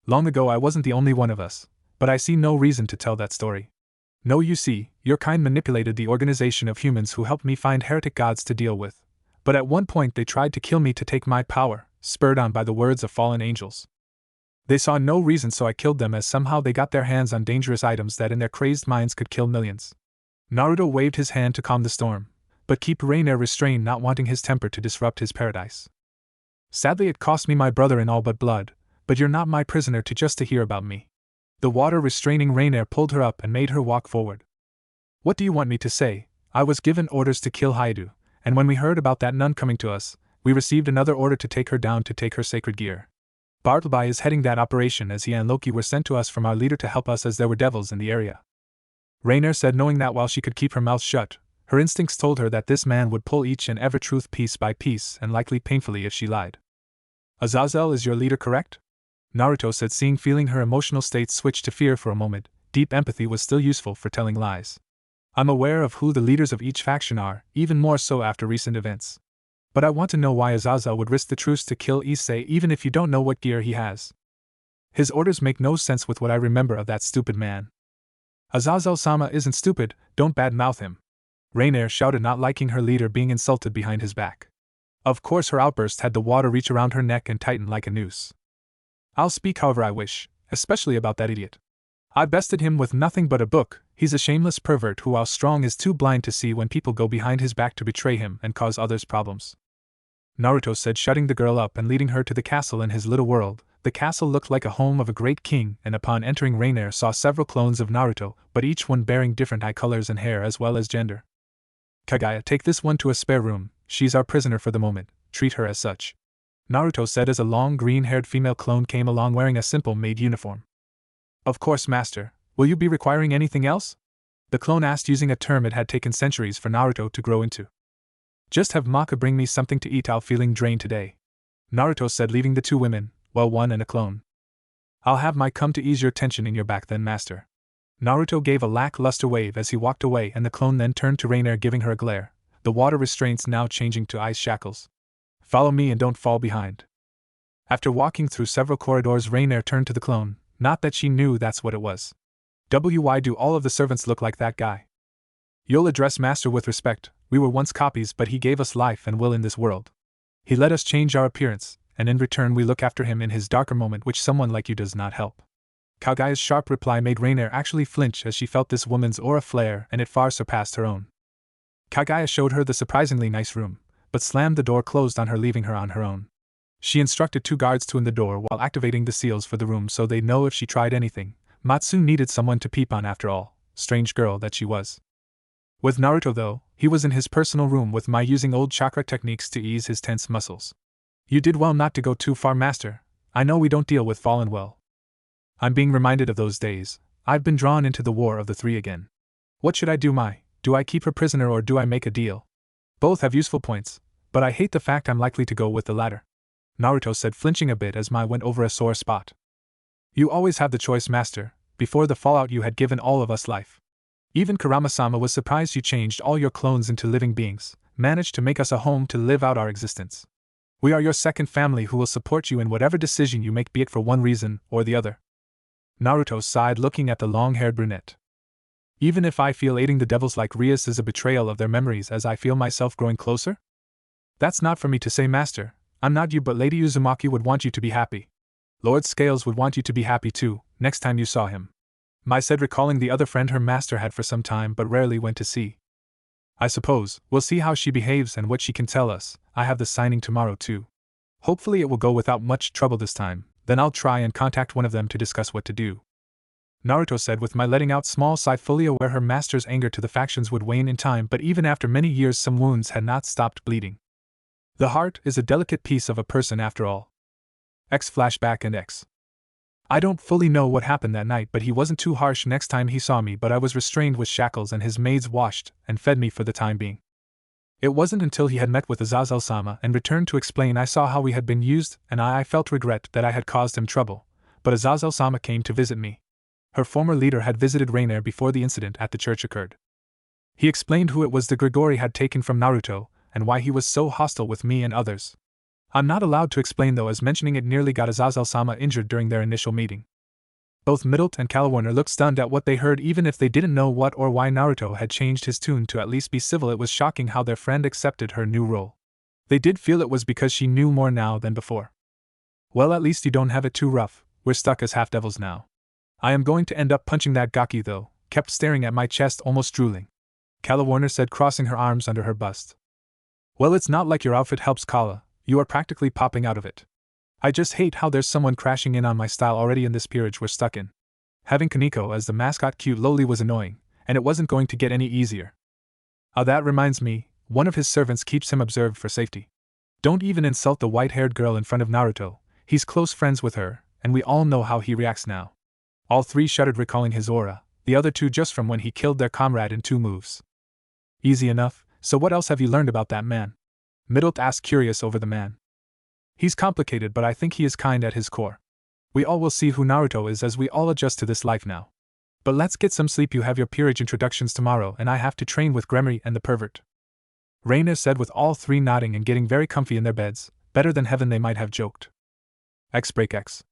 Long ago I wasn't the only one of us, but I see no reason to tell that story. No, you see, your kind manipulated the organization of humans who helped me find heretic gods to deal with. But at one point they tried to kill me to take my power, spurred on by the words of fallen angels. They saw no reason, so I killed them, as somehow they got their hands on dangerous items that in their crazed minds could kill millions. Naruto waved his hand to calm the storm, but keep Rainier restrained, not wanting his temper to disrupt his paradise. Sadly it cost me my brother in all but blood, but you're not my prisoner to hear about me. The water restraining Rainier pulled her up and made her walk forward. What do you want me to say? I was given orders to kill Haidu, and when we heard about that nun coming to us, we received another order to take her down to take her sacred gear. Bartleby is heading that operation, as he and Loki were sent to us from our leader to help us as there were devils in the area. Rainier said, knowing that while she could keep her mouth shut, her instincts told her that this man would pull each and every truth piece by piece and likely painfully if she lied. Azazel is your leader, correct? Naruto said, feeling her emotional state switch to fear for a moment. Deep empathy was still useful for telling lies. I'm aware of who the leaders of each faction are, even more so after recent events. But I want to know why Azazel would risk the truce to kill Issei even if you don't know what gear he has. His orders make no sense with what I remember of that stupid man. Azazel-sama isn't stupid, don't badmouth him. Rainier shouted, not liking her leader being insulted behind his back. Of course her outburst had the water reach around her neck and tighten like a noose. I'll speak however I wish, especially about that idiot. I bested him with nothing but a book. He's a shameless pervert who, while strong, is too blind to see when people go behind his back to betray him and cause others problems. Naruto said, shutting the girl up and leading her to the castle in his little world. The castle looked like a home of a great king, and upon entering Rainier saw several clones of Naruto, but each one bearing different eye colors and hair as well as gender. Kagaya, take this one to a spare room. She's our prisoner for the moment. Treat her as such. Naruto said as a long green-haired female clone came along wearing a simple maid uniform. Of course, master. Will you be requiring anything else? The clone asked, using a term it had taken centuries for Naruto to grow into. Just have Maka bring me something to eat, I'm feeling drained today. Naruto said, leaving the two women, one and a clone. I'll have my come to ease your tension in your back then, master. Naruto gave a lackluster wave as he walked away, and the clone then turned to Rainier, giving her a glare, the water restraints now changing to ice shackles. Follow me and don't fall behind. After walking through several corridors, Rainier turned to the clone, not that she knew that's what it was. Why do all of the servants look like that guy? You'll address Master with respect. We were once copies, but he gave us life and will in this world. He let us change our appearance, and in return we look after him in his darker moment, which someone like you does not help. Kagaya's sharp reply made Rainier actually flinch as she felt this woman's aura flare, and it far surpassed her own. Kagaya showed her the surprisingly nice room, but slammed the door closed on her, leaving her on her own. She instructed 2 guards to in the door while activating the seals for the room so they'd know if she tried anything. Matsu needed someone to peep on after all, strange girl that she was. With Naruto though, he was in his personal room with Mai using old chakra techniques to ease his tense muscles. You did well not to go too far, Master. I know we don't deal with fallen well. I'm being reminded of those days. I've been drawn into the war of the 3 again. What should I do, Mai? Do I keep her prisoner or do I make a deal? Both have useful points, but I hate the fact I'm likely to go with the latter, Naruto said, flinching a bit as Mai went over a sore spot. You always have the choice, Master. Before the fallout you had given all of us life. Even Kurama-sama was surprised you changed all your clones into living beings, managed to make us a home to live out our existence. We are your second family who will support you in whatever decision you make, be it for one reason or the other. Naruto sighed, looking at the long-haired brunette. Even if I feel aiding the devils like Rias is a betrayal of their memories as I feel myself growing closer? That's not for me to say, Master. I'm not you, but Lady Uzumaki would want you to be happy. Lord Scales would want you to be happy too, next time you saw him. Mai said, recalling the other friend her master had for some time but rarely went to see. I suppose we'll see how she behaves and what she can tell us. I have the signing tomorrow too. Hopefully it will go without much trouble this time, then I'll try and contact one of them to discuss what to do. Naruto said, with Mai letting out small sigh, fully aware her master's anger to the factions would wane in time, but even after many years some wounds had not stopped bleeding. The heart is a delicate piece of a person after all. X flashback and X. I don't fully know what happened that night, but he wasn't too harsh next time he saw me, but I was restrained with shackles and his maids washed and fed me for the time being. It wasn't until he had met with Azazel-sama and returned to explain I saw how we had been used, and I felt regret that I had caused him trouble, but Azazel-sama came to visit me. Her former leader had visited Rainier before the incident at the church occurred. He explained who it was that Grigori had taken from Naruto, and why he was so hostile with me and others. I'm not allowed to explain though, as mentioning it nearly got Azazel-sama injured during their initial meeting. Both Middlet and Kalawarner looked stunned at what they heard, even if they didn't know what or why Naruto had changed his tune to at least be civil. It was shocking how their friend accepted her new role. They did feel it was because she knew more now than before. Well, at least you don't have it too rough. We're stuck as half-devils now. I am going to end up punching that gaki though, kept staring at my chest, almost drooling. Kalawarner said, crossing her arms under her bust. Well, it's not like your outfit helps, Kala. You are practically popping out of it. I just hate how there's someone crashing in on my style already in this peerage we're stuck in. Having Kaneko as the mascot cute lowly was annoying, and it wasn't going to get any easier. That reminds me, one of his servants keeps him observed for safety. Don't even insult the white-haired girl in front of Naruto. He's close friends with her, and we all know how he reacts now. All 3 shuddered, recalling his aura, the other 2 just from when he killed their comrade in 2 moves. Easy enough. So what else have you learned about that man? Middlet asked, curious over the man. He's complicated, but I think he is kind at his core. We all will see who Naruto is as we all adjust to this life now. But let's get some sleep. You have your peerage introductions tomorrow, and I have to train with Gremory and the pervert. Rainier said, with all 3 nodding and getting very comfy in their beds. Better than heaven, they might have joked. X break X.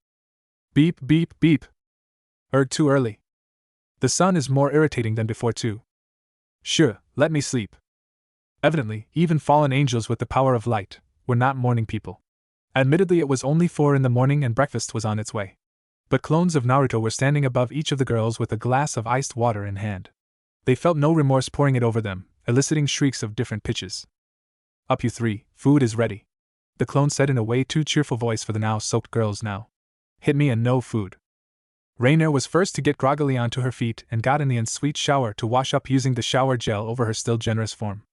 Beep beep beep. Too early. The sun is more irritating than before too. Sure, let me sleep. Evidently, even fallen angels with the power of light were not morning people. Admittedly, it was only 4 in the morning and breakfast was on its way. But clones of Naruto were standing above each of the girls with a glass of iced water in hand. They felt no remorse pouring it over them, eliciting shrieks of different pitches. Up you 3, food is ready. The clone said in a way too cheerful voice for the now-soaked girls now. Hit me and no food. Rainier was first to get groggily onto her feet and got in the en-suite shower to wash up using the shower gel over her still generous form.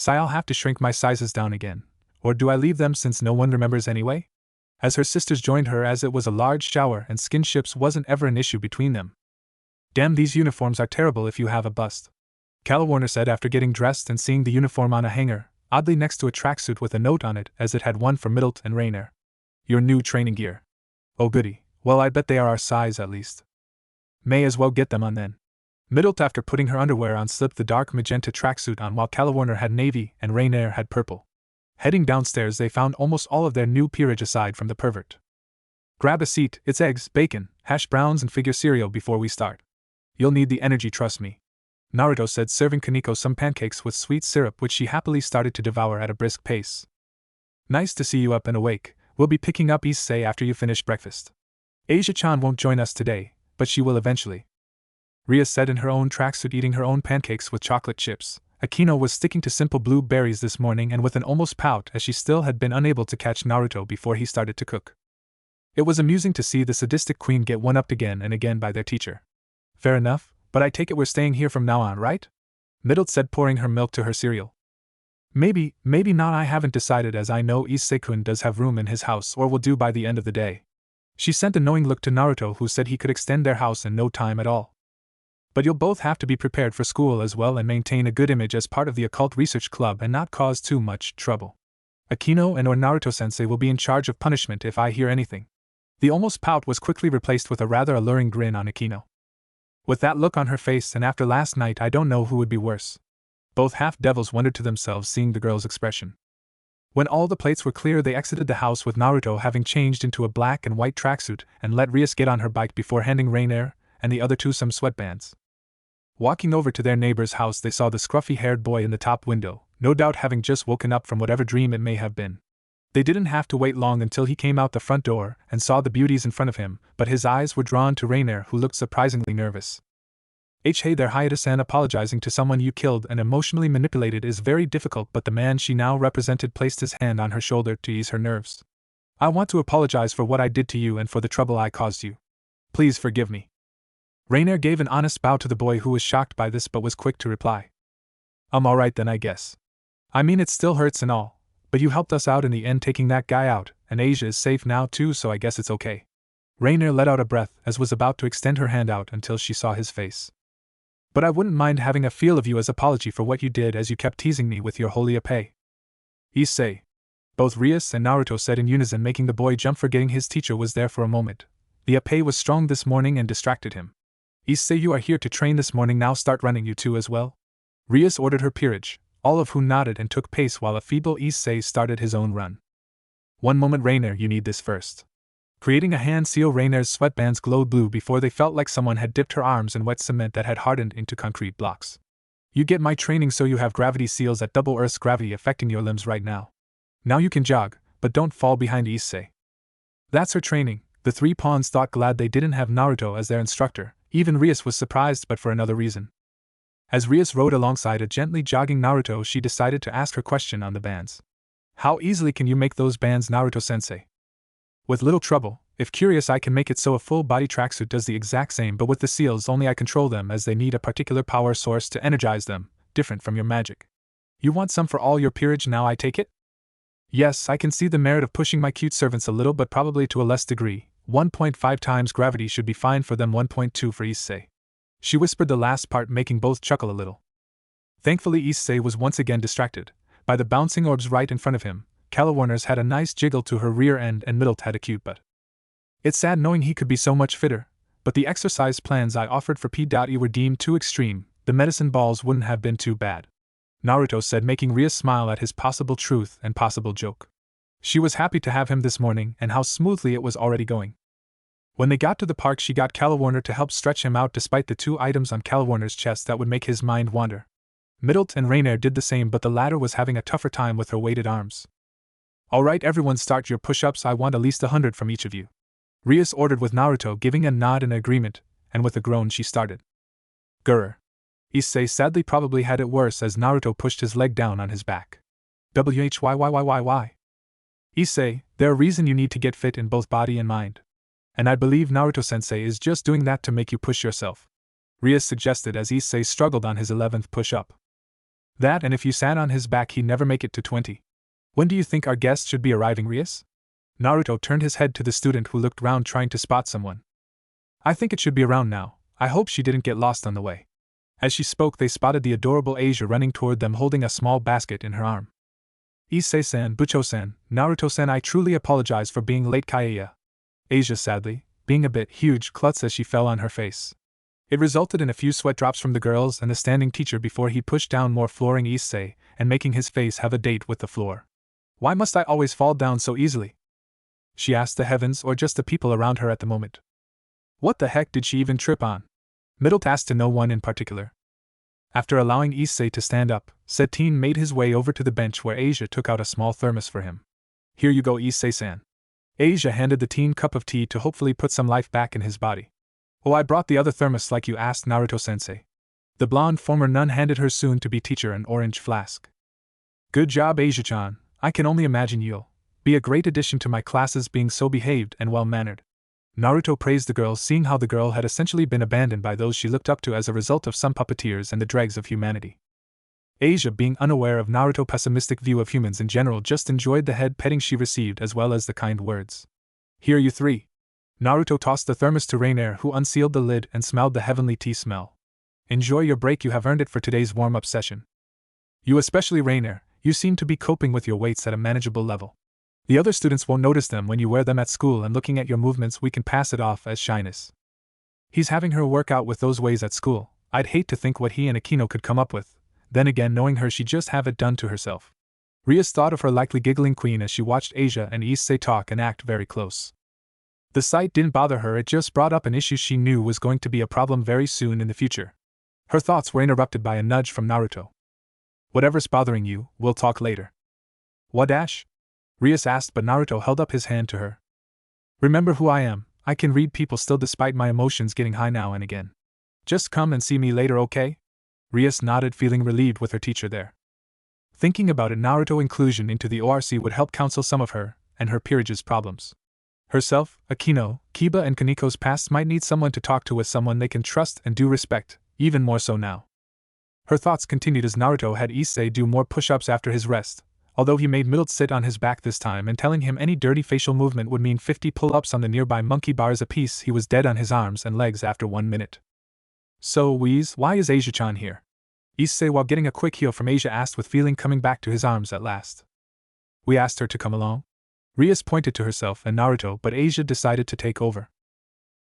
I'll have to shrink my sizes down again. Or do I leave them since no one remembers anyway? As her sisters joined her, as it was a large shower and skinships wasn't ever an issue between them. Damn, these uniforms are terrible if you have a bust. Kalawarner said after getting dressed and seeing the uniform on a hanger, oddly next to a tracksuit with a note on it as it had one for Middlet and Rainier. Your new training gear. Oh goody, well I bet they are our size at least. May as well get them on then. Middle, after putting her underwear on, slipped the dark magenta tracksuit on while Calawarner had navy and Rainier had purple. Heading downstairs, they found almost all of their new peerage aside from the pervert. Grab a seat, it's eggs, bacon, hash browns and figure cereal before we start. You'll need the energy, trust me. Naruto said, serving Kaneko some pancakes with sweet syrup which she happily started to devour at a brisk pace. Nice to see you up and awake. We'll be picking up Issei after you finish breakfast. Asia-chan won't join us today, but she will eventually. Ria said in her own tracksuit, eating her own pancakes with chocolate chips. Akino was sticking to simple blue berries this morning and with an almost pout as she still had been unable to catch Naruto before he started to cook. It was amusing to see the sadistic queen get one-upped again and again by their teacher. Fair enough, but I take it we're staying here from now on, right? Middle said, pouring her milk to her cereal. Maybe not, I haven't decided, as I know Issei-kun does have room in his house or will do by the end of the day. She sent a knowing look to Naruto, who said he could extend their house in no time at all. But you'll both have to be prepared for school as well and maintain a good image as part of the Occult Research Club and not cause too much trouble. Akino and or Naruto-sensei will be in charge of punishment if I hear anything. The almost pout was quickly replaced with a rather alluring grin on Akino. With that look on her face, and after last night, I don't know who would be worse. Both half-devils wondered to themselves, seeing the girl's expression. When all the plates were clear, they exited the house with Naruto having changed into a black and white tracksuit and let Rias get on her bike before handing Rainier and the other two some sweatbands. Walking over to their neighbor's house, they saw the scruffy-haired boy in the top window, no doubt having just woken up from whatever dream it may have been. They didn't have to wait long until he came out the front door and saw the beauties in front of him, but his eyes were drawn to Rainier, who looked surprisingly nervous. Hey there, Hayata-san, apologizing to someone you killed and emotionally manipulated is very difficult, but the man she now represented placed his hand on her shoulder to ease her nerves. I want to apologize for what I did to you and for the trouble I caused you. Please forgive me. Rainier gave an honest bow to the boy, who was shocked by this but was quick to reply. Alright then, I guess. I mean, it still hurts and all, but you helped us out in the end, taking that guy out, and Asia is safe now too, so I guess it's okay. Rainier let out a breath as was about to extend her hand out until she saw his face. But I wouldn't mind having a feel of you as apology for what you did, as you kept teasing me with your holy Issei. Issei. Both Rias and Naruto said in unison, making the boy jump, forgetting his teacher was there for a moment. The Issei was strong this morning and distracted him. Issei, you are here to train this morning, now start running, you two as well. Rias ordered her peerage, all of who nodded and took pace while a feeble Issei started his own run. One moment, Rainier, you need this first. Creating a hand seal, Rainier's sweatbands glowed blue before they felt like someone had dipped her arms in wet cement that had hardened into concrete blocks. You get my training, so you have gravity seals at double Earth's gravity affecting your limbs right now. Now you can jog, but don't fall behind, Issei. That's her training, the three pawns thought, glad they didn't have Naruto as their instructor. Even Rias was surprised, but for another reason. As Rias rode alongside a gently jogging Naruto, she decided to ask her question on the bands. How easily can you make those bands, Naruto-sensei? With little trouble. If curious, I can make it so a full-body tracksuit does the exact same, but with the seals only I control them, as they need a particular power source to energize them, different from your magic. You want some for all your peerage now, I take it? Yes, I can see the merit of pushing my cute servants a little, but probably to a less degree. 1.5 times gravity should be fine for them, 1.2 for Issei. She whispered the last part, making both chuckle a little. Thankfully, Issei was once again distracted by the bouncing orbs right in front of him. Calawarner's had a nice jiggle to her rear end and Middle had a cute butt. It's sad knowing he could be so much fitter, but the exercise plans I offered for P.E were deemed too extreme. The medicine balls wouldn't have been too bad, Naruto said, making Ria smile at his possible truth and possible joke. She was happy to have him this morning and how smoothly it was already going. When they got to the park, she got Calawarner to help stretch him out despite the two items on Calawarner's chest that would make his mind wander. Middle and Rainier did the same, but the latter was having a tougher time with her weighted arms. Alright everyone, start your push-ups, I want at least 100 from each of you. Rias ordered, with Naruto giving a nod in agreement, and with a groan she started. Grr. Issei sadly probably had it worse as Naruto pushed his leg down on his back. Whyy. Issei, there's a reason you need to get fit in both body and mind. And I believe Naruto-sensei is just doing that to make you push yourself, Rias suggested as Issei struggled on his 11th push-up. That, and if you sat on his back he'd never make it to 20. When do you think our guest should be arriving, Rias? Naruto turned his head to the student, who looked round trying to spot someone. I think it should be around now. I hope she didn't get lost on the way. As she spoke, they spotted the adorable Asia running toward them holding a small basket in her arm. Issei-san, Bucho-san, Naruto-san, I truly apologize for being late, Kaeya. Asia sadly, being a bit huge, klutz as she fell on her face. It resulted in a few sweat drops from the girls and the standing teacher before he pushed down more flooring Issei and making his face have a date with the floor. Why must I always fall down so easily? She asked the heavens or just the people around her at the moment. What the heck did she even trip on? Middle asked to no one in particular. After allowing Issei to stand up, said teen made his way over to the bench where Asia took out a small thermos for him. Here you go, Issei-san. Asia handed the teen cup of tea to hopefully put some life back in his body. Oh, I brought the other thermos like you asked, Naruto-sensei. The blonde former nun handed her soon-to-be teacher an orange flask. Good job, Asia-chan. I can only imagine you'll be a great addition to my classes being so behaved and well-mannered. Naruto praised the girl, seeing how the girl had essentially been abandoned by those she looked up to as a result of some puppeteers and the dregs of humanity. Asia, being unaware of Naruto's pessimistic view of humans in general, just enjoyed the head petting she received as well as the kind words. Here you three. Naruto tossed the thermos to Rainier, who unsealed the lid and smelled the heavenly tea smell. Enjoy your break, you have earned it for today's warm-up session. You especially, Rainier, you seem to be coping with your weights at a manageable level. The other students won't notice them when you wear them at school, and looking at your movements we can pass it off as shyness. He's having her work out with those ways at school. I'd hate to think what he and Akino could come up with. Then again, knowing her, she'd just have it done to herself. Rias thought of her likely giggling queen as she watched Asia and Issei talk and act very close. The sight didn't bother her, it just brought up an issue she knew was going to be a problem very soon in the future. Her thoughts were interrupted by a nudge from Naruto. Whatever's bothering you, we'll talk later. What dash? Rias asked, but Naruto held up his hand to her. Remember who I am, I can read people still despite my emotions getting high now and again. Just come and see me later, okay? Rias nodded, feeling relieved with her teacher there. Thinking about it, Naruto's inclusion into the ORC would help counsel some of her and her peerage's problems. Herself, Akino, Kiba and Kaniko's past might need someone to talk to, with someone they can trust and do respect, even more so now. Her thoughts continued as Naruto had Issei do more push-ups after his rest, although he made Middle sit on his back this time and telling him any dirty facial movement would mean 50 pull-ups on the nearby monkey bars apiece. He was dead on his arms and legs after 1 minute. So, Wheeze, why is Asia-chan here? Issei, while getting a quick heel from Asia, asked with feeling, coming back to his arms at last. We asked her to come along. Rias pointed to herself and Naruto, but Asia decided to take over.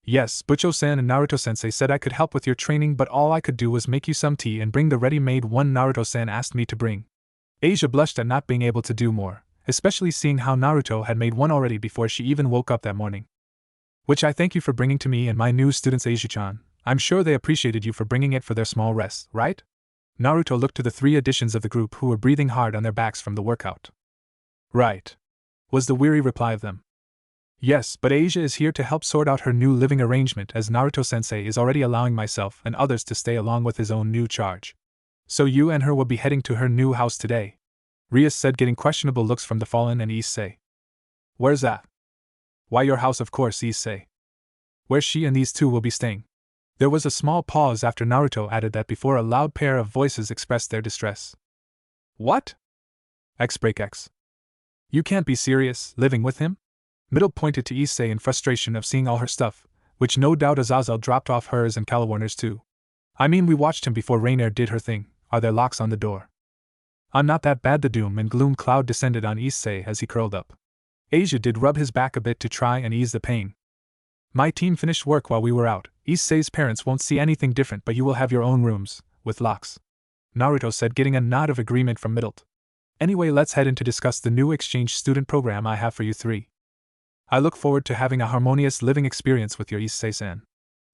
Yes, Butcho-san and Naruto-sensei said I could help with your training, but all I could do was make you some tea and bring the ready-made one Naruto-san asked me to bring. Asia blushed at not being able to do more, especially seeing how Naruto had made one already before she even woke up that morning. Which I thank you for bringing to me and my new students, Asia-chan. I'm sure they appreciated you for bringing it for their small rest, right? Naruto looked to the 3 additions of the group who were breathing hard on their backs from the workout. Right, was the weary reply of them. Yes, but Asia is here to help sort out her new living arrangement, as Naruto-sensei is already allowing myself and others to stay along with his own new charge. So you and her will be heading to her new house today? Rias said, getting questionable looks from the Fallen and Issei. Where's that? Why, your house, of course, Issei. Where she and these two will be staying. There was a small pause after Naruto added that before a loud pair of voices expressed their distress. What? X. You can't be serious, living with him? Middle pointed to Issei in frustration of seeing all her stuff, which no doubt Azazel dropped off hers and Calawarner's too. I mean, we watched him before Rainier did her thing. Are there locks on the door? I'm not that bad. The doom and gloom cloud descended on Issei as he curled up. Asia did rub his back a bit to try and ease the pain. My team finished work while we were out. Issei's parents won't see anything different, but you will have your own rooms, with locks. Naruto said, getting a nod of agreement from Middle. Anyway, let's head in to discuss the new exchange student program I have for you 3. I look forward to having a harmonious living experience with your Issei-san.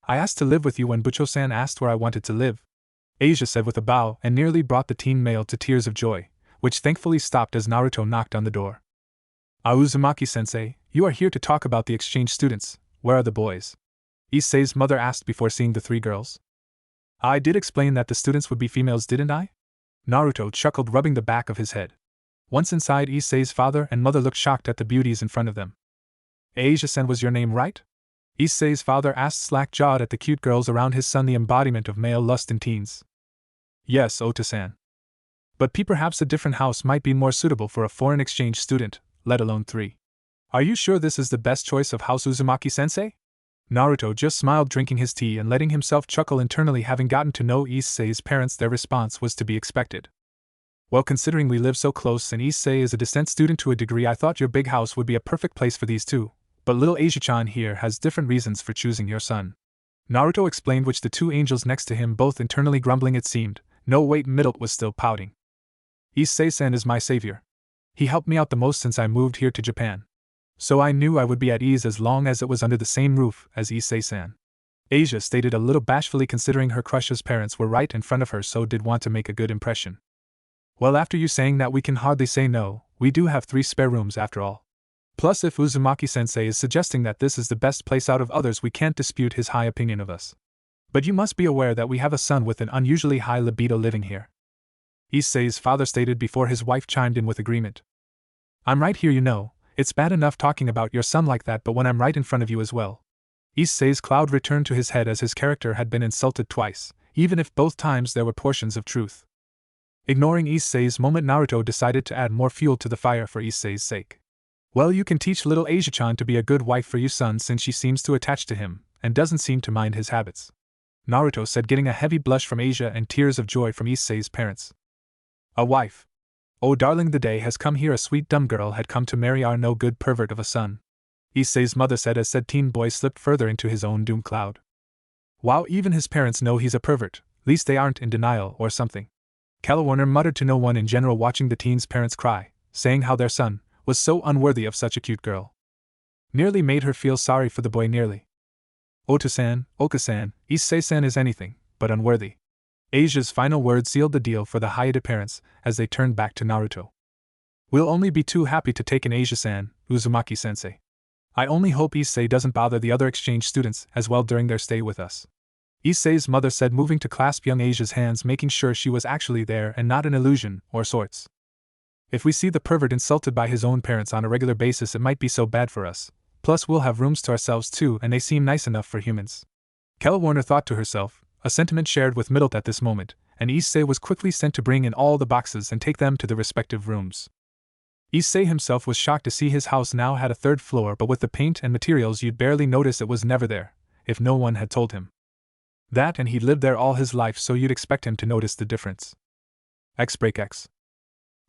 I asked to live with you when Butcho-san asked where I wanted to live, Asia said with a bow, and nearly brought the teen male to tears of joy, which thankfully stopped as Naruto knocked on the door. Uzumaki-sensei, you are here to talk about the exchange students. Where are the boys? Issei's mother asked before seeing the 3 girls. I did explain that the students would be females, didn't I? Naruto chuckled, rubbing the back of his head. Once inside, Issei's father and mother looked shocked at the beauties in front of them. Asia-san, was your name right? Issei's father asked, slack-jawed at the cute girls around his son, the embodiment of male lust in teens. Yes, Ota-san. But perhaps a different house might be more suitable for a foreign exchange student, let alone 3. Are you sure this is the best choice of house, Uzumaki-sensei? Naruto just smiled, drinking his tea and letting himself chuckle internally. Having gotten to know Issei's parents, their response was to be expected. Well, considering we live so close and Issei is a distant student to a degree, I thought your big house would be a perfect place for these two. But little Asia-chan here has different reasons for choosing your son. Naruto explained, which the two angels next to him both internally grumbling it seemed. No wait, Middle was still pouting. Issei-san is my savior. He helped me out the most since I moved here to Japan. So I knew I would be at ease as long as it was under the same roof as Issei-san. Asia stated a little bashfully, considering her crush's parents were right in front of her, so did want to make a good impression. Well, after you saying that, we can hardly say no. We do have 3 spare rooms after all. Plus, if Uzumaki-sensei is suggesting that this is the best place out of others, we can't dispute his high opinion of us. But you must be aware that we have a son with an unusually high libido living here. Issei's father stated before his wife chimed in with agreement. I'm right here, you know. It's bad enough talking about your son like that, but when I'm right in front of you as well. Issei's cloud returned to his head as his character had been insulted twice, even if both times there were portions of truth. Ignoring Issei's moment, Naruto decided to add more fuel to the fire for Issei's sake. Well, you can teach little Asia-chan to be a good wife for you, son, since she seems to attach to him, and doesn't seem to mind his habits. Naruto said, getting a heavy blush from Asia and tears of joy from Issei's parents. A wife. Oh darling, the day has come here. A sweet dumb girl had come to marry our no good pervert of a son. Issei's mother said as said teen boy slipped further into his own doom cloud. Wow, even his parents know he's a pervert, least they aren't in denial or something. Warner muttered to no one in general, watching the teen's parents cry, saying how their son was so unworthy of such a cute girl. Nearly made her feel sorry for the boy, nearly. Oto-san, Oka-san, Issei-san is anything but unworthy. Asia's final words sealed the deal for the Hayate parents as they turned back to Naruto. We'll only be too happy to take in Asia-san, Uzumaki-sensei. I only hope Issei doesn't bother the other exchange students as well during their stay with us. Issei's mother said, moving to clasp young Asia's hands, making sure she was actually there and not an illusion or sorts. If we see the pervert insulted by his own parents on a regular basis, it might be so bad for us. Plus, we'll have rooms to ourselves too, and they seem nice enough for humans. Warner thought to herself, a sentiment shared with Middle at this moment, and Issei was quickly sent to bring in all the boxes and take them to the respective rooms. Issei himself was shocked to see his house now had a 3rd floor, but with the paint and materials you'd barely notice it was never there, if no one had told him that, and he'd lived there all his life, so you'd expect him to notice the difference. X.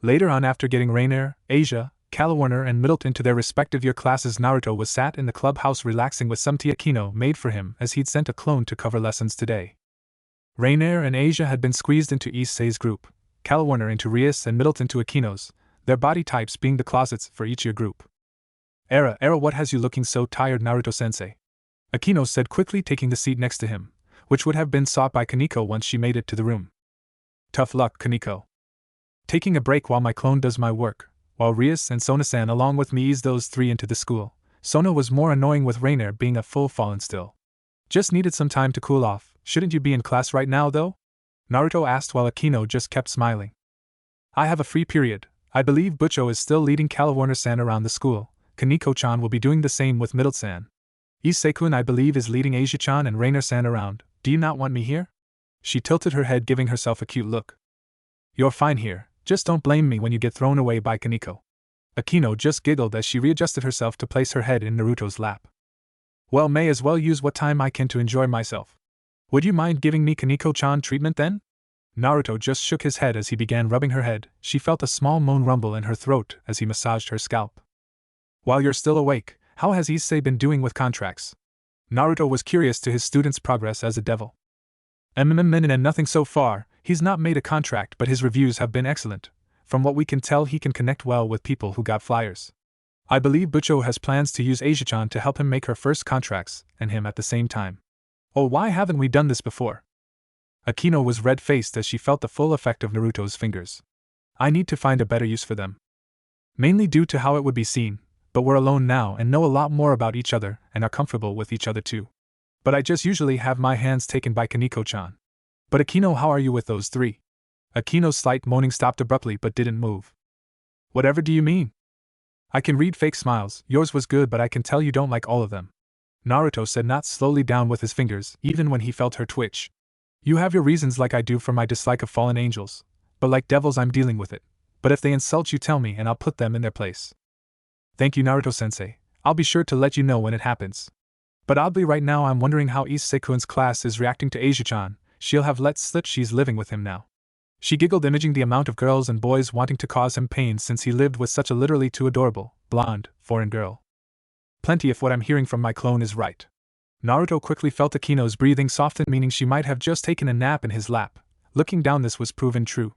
Later on, after getting Rainier, Asia, Warner and Middle into their respective year classes, Naruto was sat in the clubhouse relaxing with some tea Akino made for him, as he'd sent a clone to cover lessons today. Rainier and Asia had been squeezed into Issei's group, Warner into Rias and Middle into Akino's, their body types being the closets for each year group. Era, what has you looking so tired, Naruto-sensei? Akino said quickly, taking the seat next to him, which would have been sought by Kaneko once she made it to the room. Tough luck, Kaneko. Taking a break while my clone does my work, while Rias and Sona-san along with me ease those 3 into the school. Sona was more annoying with Rainier being a full fallen still. Just needed some time to cool off. Shouldn't you be in class right now though? Naruto asked while Akino just kept smiling. I have a free period. I believe Butcho is still leading Warner-san around the school. Kaneko-chan will be doing the same with Middle-san. Issei-kun, I believe, is leading Asia-chan and Rainier-san around. Do you not want me here? She tilted her head, giving herself a cute look. You're fine here, just don't blame me when you get thrown away by Kaneko. Akino just giggled as she readjusted herself to place her head in Naruto's lap. Well, may as well use what time I can to enjoy myself. Would you mind giving me Kaneko-chan treatment then? Naruto just shook his head as he began rubbing her head. She felt a small moan rumble in her throat as he massaged her scalp. While you're still awake, how has Issei been doing with contracts? Naruto was curious to his student's progress as a devil. And nothing so far. He's not made a contract, but his reviews have been excellent. From what we can tell, he can connect well with people who got flyers. I believe Butcho has plans to use Asia-chan to help him make her first contracts, and him at the same time. Oh, why haven't we done this before? Akino was red-faced as she felt the full effect of Naruto's fingers. I need to find a better use for them. Mainly due to how it would be seen, but we're alone now and know a lot more about each other and are comfortable with each other too. But I just usually have my hands taken by Kaneko-chan. But Akino, how are you with those 3? Akino's slight moaning stopped abruptly but didn't move. Whatever do you mean? I can read fake smiles. Yours was good, but I can tell you don't like all of them. Naruto said, not slowly down with his fingers, even when he felt her twitch. You have your reasons like I do for my dislike of fallen angels, but like devils I'm dealing with it. But if they insult you, tell me and I'll put them in their place. Thank you, Naruto-sensei. I'll be sure to let you know when it happens. But oddly right now I'm wondering how Issei-kun's class is reacting to Asia-chan. She'll have let slip she's living with him now. She giggled, imaging the amount of girls and boys wanting to cause him pain since he lived with such a literally too adorable, blonde, foreign girl. Plenty if what I'm hearing from my clone is right. Naruto quickly felt Akino's breathing soften, meaning she might have just taken a nap in his lap. Looking down, this was proven true.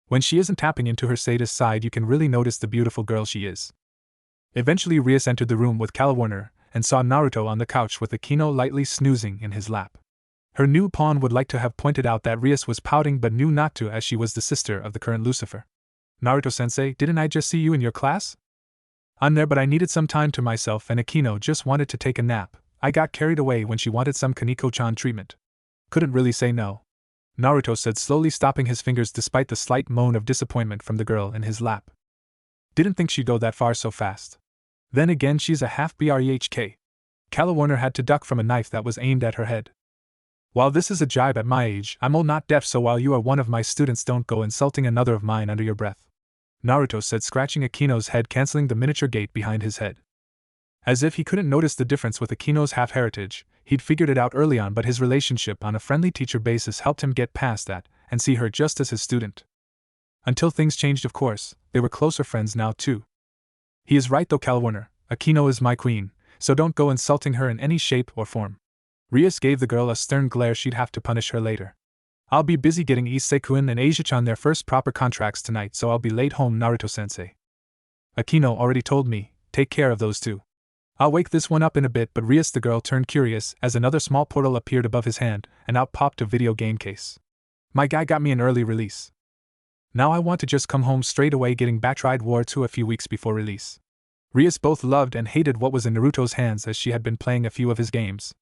When she isn't tapping into her sadist side, you can really notice the beautiful girl she is. Eventually, Rias entered the room with Calawarner and saw Naruto on the couch with Akino lightly snoozing in his lap. Her new pawn would like to have pointed out that Rias was pouting but knew not to, as she was the sister of the current Lucifer. Naruto-sensei, didn't I just see you in your class? I'm there, but I needed some time to myself and Akino just wanted to take a nap. I got carried away when she wanted some Kaneko-chan treatment. Couldn't really say no. Naruto said, slowly stopping his fingers despite the slight moan of disappointment from the girl in his lap. Didn't think she'd go that far so fast. Then again, she's a half BREHK. Calawarner had to duck from a knife that was aimed at her head. While this is a jibe at my age, I'm old not deaf, so while you are one of my students, don't go insulting another of mine under your breath. Naruto said, scratching Akino's head, canceling the miniature gate behind his head. As if he couldn't notice the difference with Akino's half-heritage, he'd figured it out early on, but his relationship on a friendly teacher basis helped him get past that and see her just as his student. Until things changed, of course, they were closer friends now too. He is right though, Calawarner, Akino is my queen, so don't go insulting her in any shape or form. Rias gave the girl a stern glare. She'd have to punish her later. I'll be busy getting Issei-kun and Asia-chan their first proper contracts tonight, so I'll be late home, Naruto-sensei. Akino already told me, take care of those two. I'll wake this one up in a bit, but Rias the girl turned curious as another small portal appeared above his hand, and out popped a video game case. My guy got me an early release. Now I want to just come home straight away, getting Batried War 2 a few weeks before release. Rias both loved and hated what was in Naruto's hands, as she had been playing a few of his games.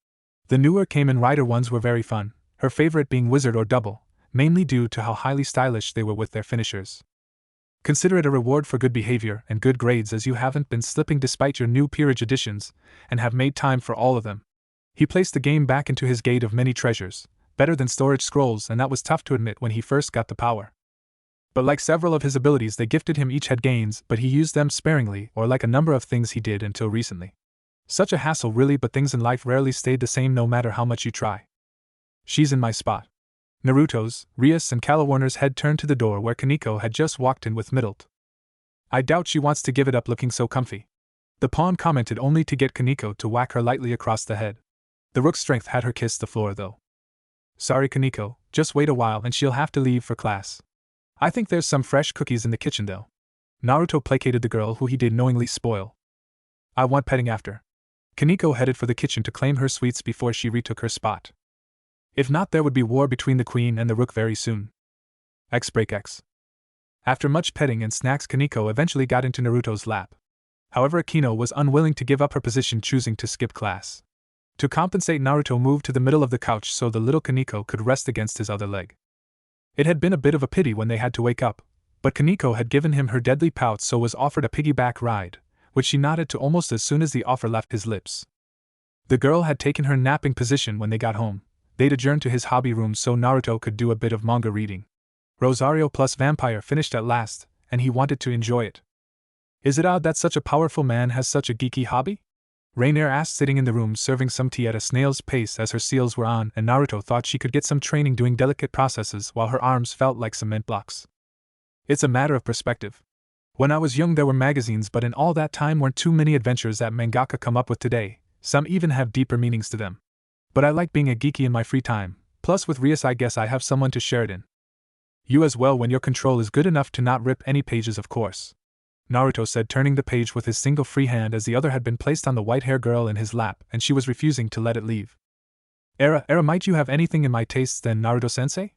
The newer Kamen Rider ones were very fun, her favorite being Wizard or Double, mainly due to how highly stylish they were with their finishers. Consider it a reward for good behavior and good grades, as you haven't been slipping despite your new peerage editions, and have made time for all of them. He placed the game back into his gate of many treasures, better than storage scrolls, and that was tough to admit when he first got the power. But like several of his abilities they gifted him each had gains, but he used them sparingly, or like a number of things he did until recently. Such a hassle really, but things in life rarely stayed the same no matter how much you try. She's in my spot. Naruto's, Rias and Calawarner's head turned to the door where Kaneko had just walked in with Middled. I doubt she wants to give it up looking so comfy. The pawn commented, only to get Kaneko to whack her lightly across the head. The rook's strength had her kiss the floor though. Sorry Kaneko, just wait a while and she'll have to leave for class. I think there's some fresh cookies in the kitchen though. Naruto placated the girl who he did knowingly spoil. I want petting after. Kaneko headed for the kitchen to claim her sweets before she retook her spot. If not, there would be war between the queen and the rook very soon. X break X. After much petting and snacks, Kaneko eventually got into Naruto's lap. However, Akino was unwilling to give up her position, choosing to skip class. To compensate, Naruto moved to the middle of the couch so the little Kaneko could rest against his other leg. It had been a bit of a pity when they had to wake up, but Kaneko had given him her deadly pout, so was offered a piggyback ride, which she nodded to almost as soon as the offer left his lips. The girl had taken her napping position when they got home. They'd adjourned to his hobby room so Naruto could do a bit of manga reading. Rosario plus Vampire finished at last, and he wanted to enjoy it. Is it odd that such a powerful man has such a geeky hobby? Rainier asked, sitting in the room serving some tea at a snail's pace as her seals were on, and Naruto thought she could get some training doing delicate processes while her arms felt like cement blocks. It's a matter of perspective. When I was young there were magazines, but in all that time weren't too many adventures that mangaka come up with today. Some even have deeper meanings to them. But I like being a geeky in my free time, plus with Rias I guess I have someone to share it in. You as well, when your control is good enough to not rip any pages, of course. Naruto said, turning the page with his single free hand as the other had been placed on the white-haired girl in his lap and she was refusing to let it leave. Era, might you have anything in my tastes then, Naruto-sensei?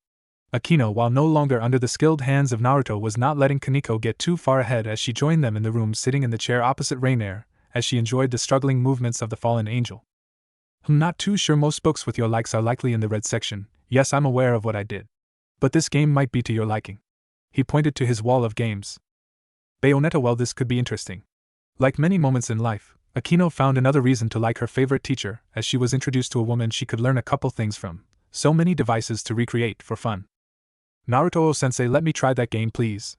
Akino, while no longer under the skilled hands of Naruto, was not letting Kaneko get too far ahead as she joined them in the room, sitting in the chair opposite Rainier, as she enjoyed the struggling movements of the fallen angel. I'm not too sure most books with your likes are likely in the red section. Yes, I'm aware of what I did. But this game might be to your liking. He pointed to his wall of games. Bayonetta, well, this could be interesting. Like many moments in life, Akino found another reason to like her favorite teacher, as she was introduced to a woman she could learn a couple things from. So many devices to recreate for fun. Naruto-sensei, let me try that game please.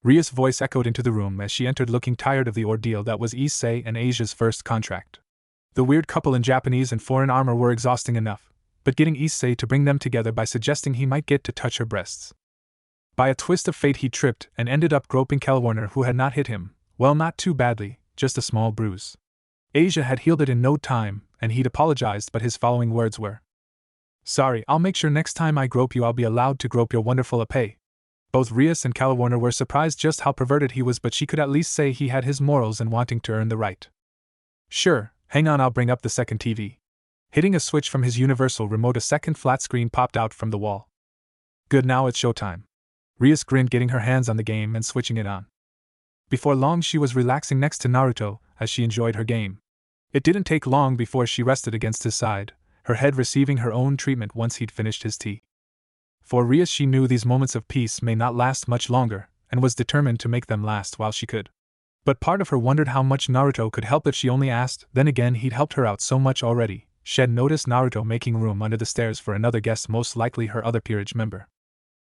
Ria's voice echoed into the room as she entered, looking tired of the ordeal that was Issei and Asia's first contract. The weird couple in Japanese and foreign armor were exhausting enough, but getting Issei to bring them together by suggesting he might get to touch her breasts. By a twist of fate he tripped and ended up groping Calawarner, who had not hit him, well, not too badly, just a small bruise. Asia had healed it in no time, and he'd apologized, but his following words were, "Sorry, I'll make sure next time I grope you I'll be allowed to grope your wonderful Issei." Both Rias and Calawarner were surprised just how perverted he was, but she could at least say he had his morals and wanting to earn the right. "Sure, hang on, I'll bring up the second TV." Hitting a switch from his universal remote, a second flat screen popped out from the wall. "Good, now it's showtime." Rias grinned, getting her hands on the game and switching it on. Before long she was relaxing next to Naruto, as she enjoyed her game. It didn't take long before she rested against his side, her head receiving her own treatment once he'd finished his tea. For Rias, she knew these moments of peace may not last much longer, and was determined to make them last while she could. But part of her wondered how much Naruto could help if she only asked. Then again, he'd helped her out so much already. She had noticed Naruto making room under the stairs for another guest, most likely her other peerage member.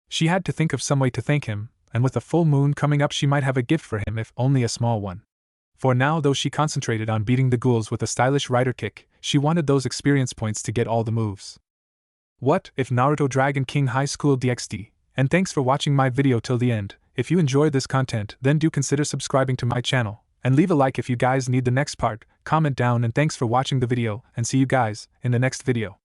She had to think of some way to thank him, and with the full moon coming up she might have a gift for him, if only a small one. For now, though she concentrated on beating the ghouls with a stylish rider kick, she wanted those experience points to get all the moves. What if Naruto Dragon King High School DxD? And thanks for watching my video till the end. If you enjoyed this content, then do consider subscribing to my channel, and leave a like if you guys need the next part. Comment down, and thanks for watching the video, and see you guys in the next video.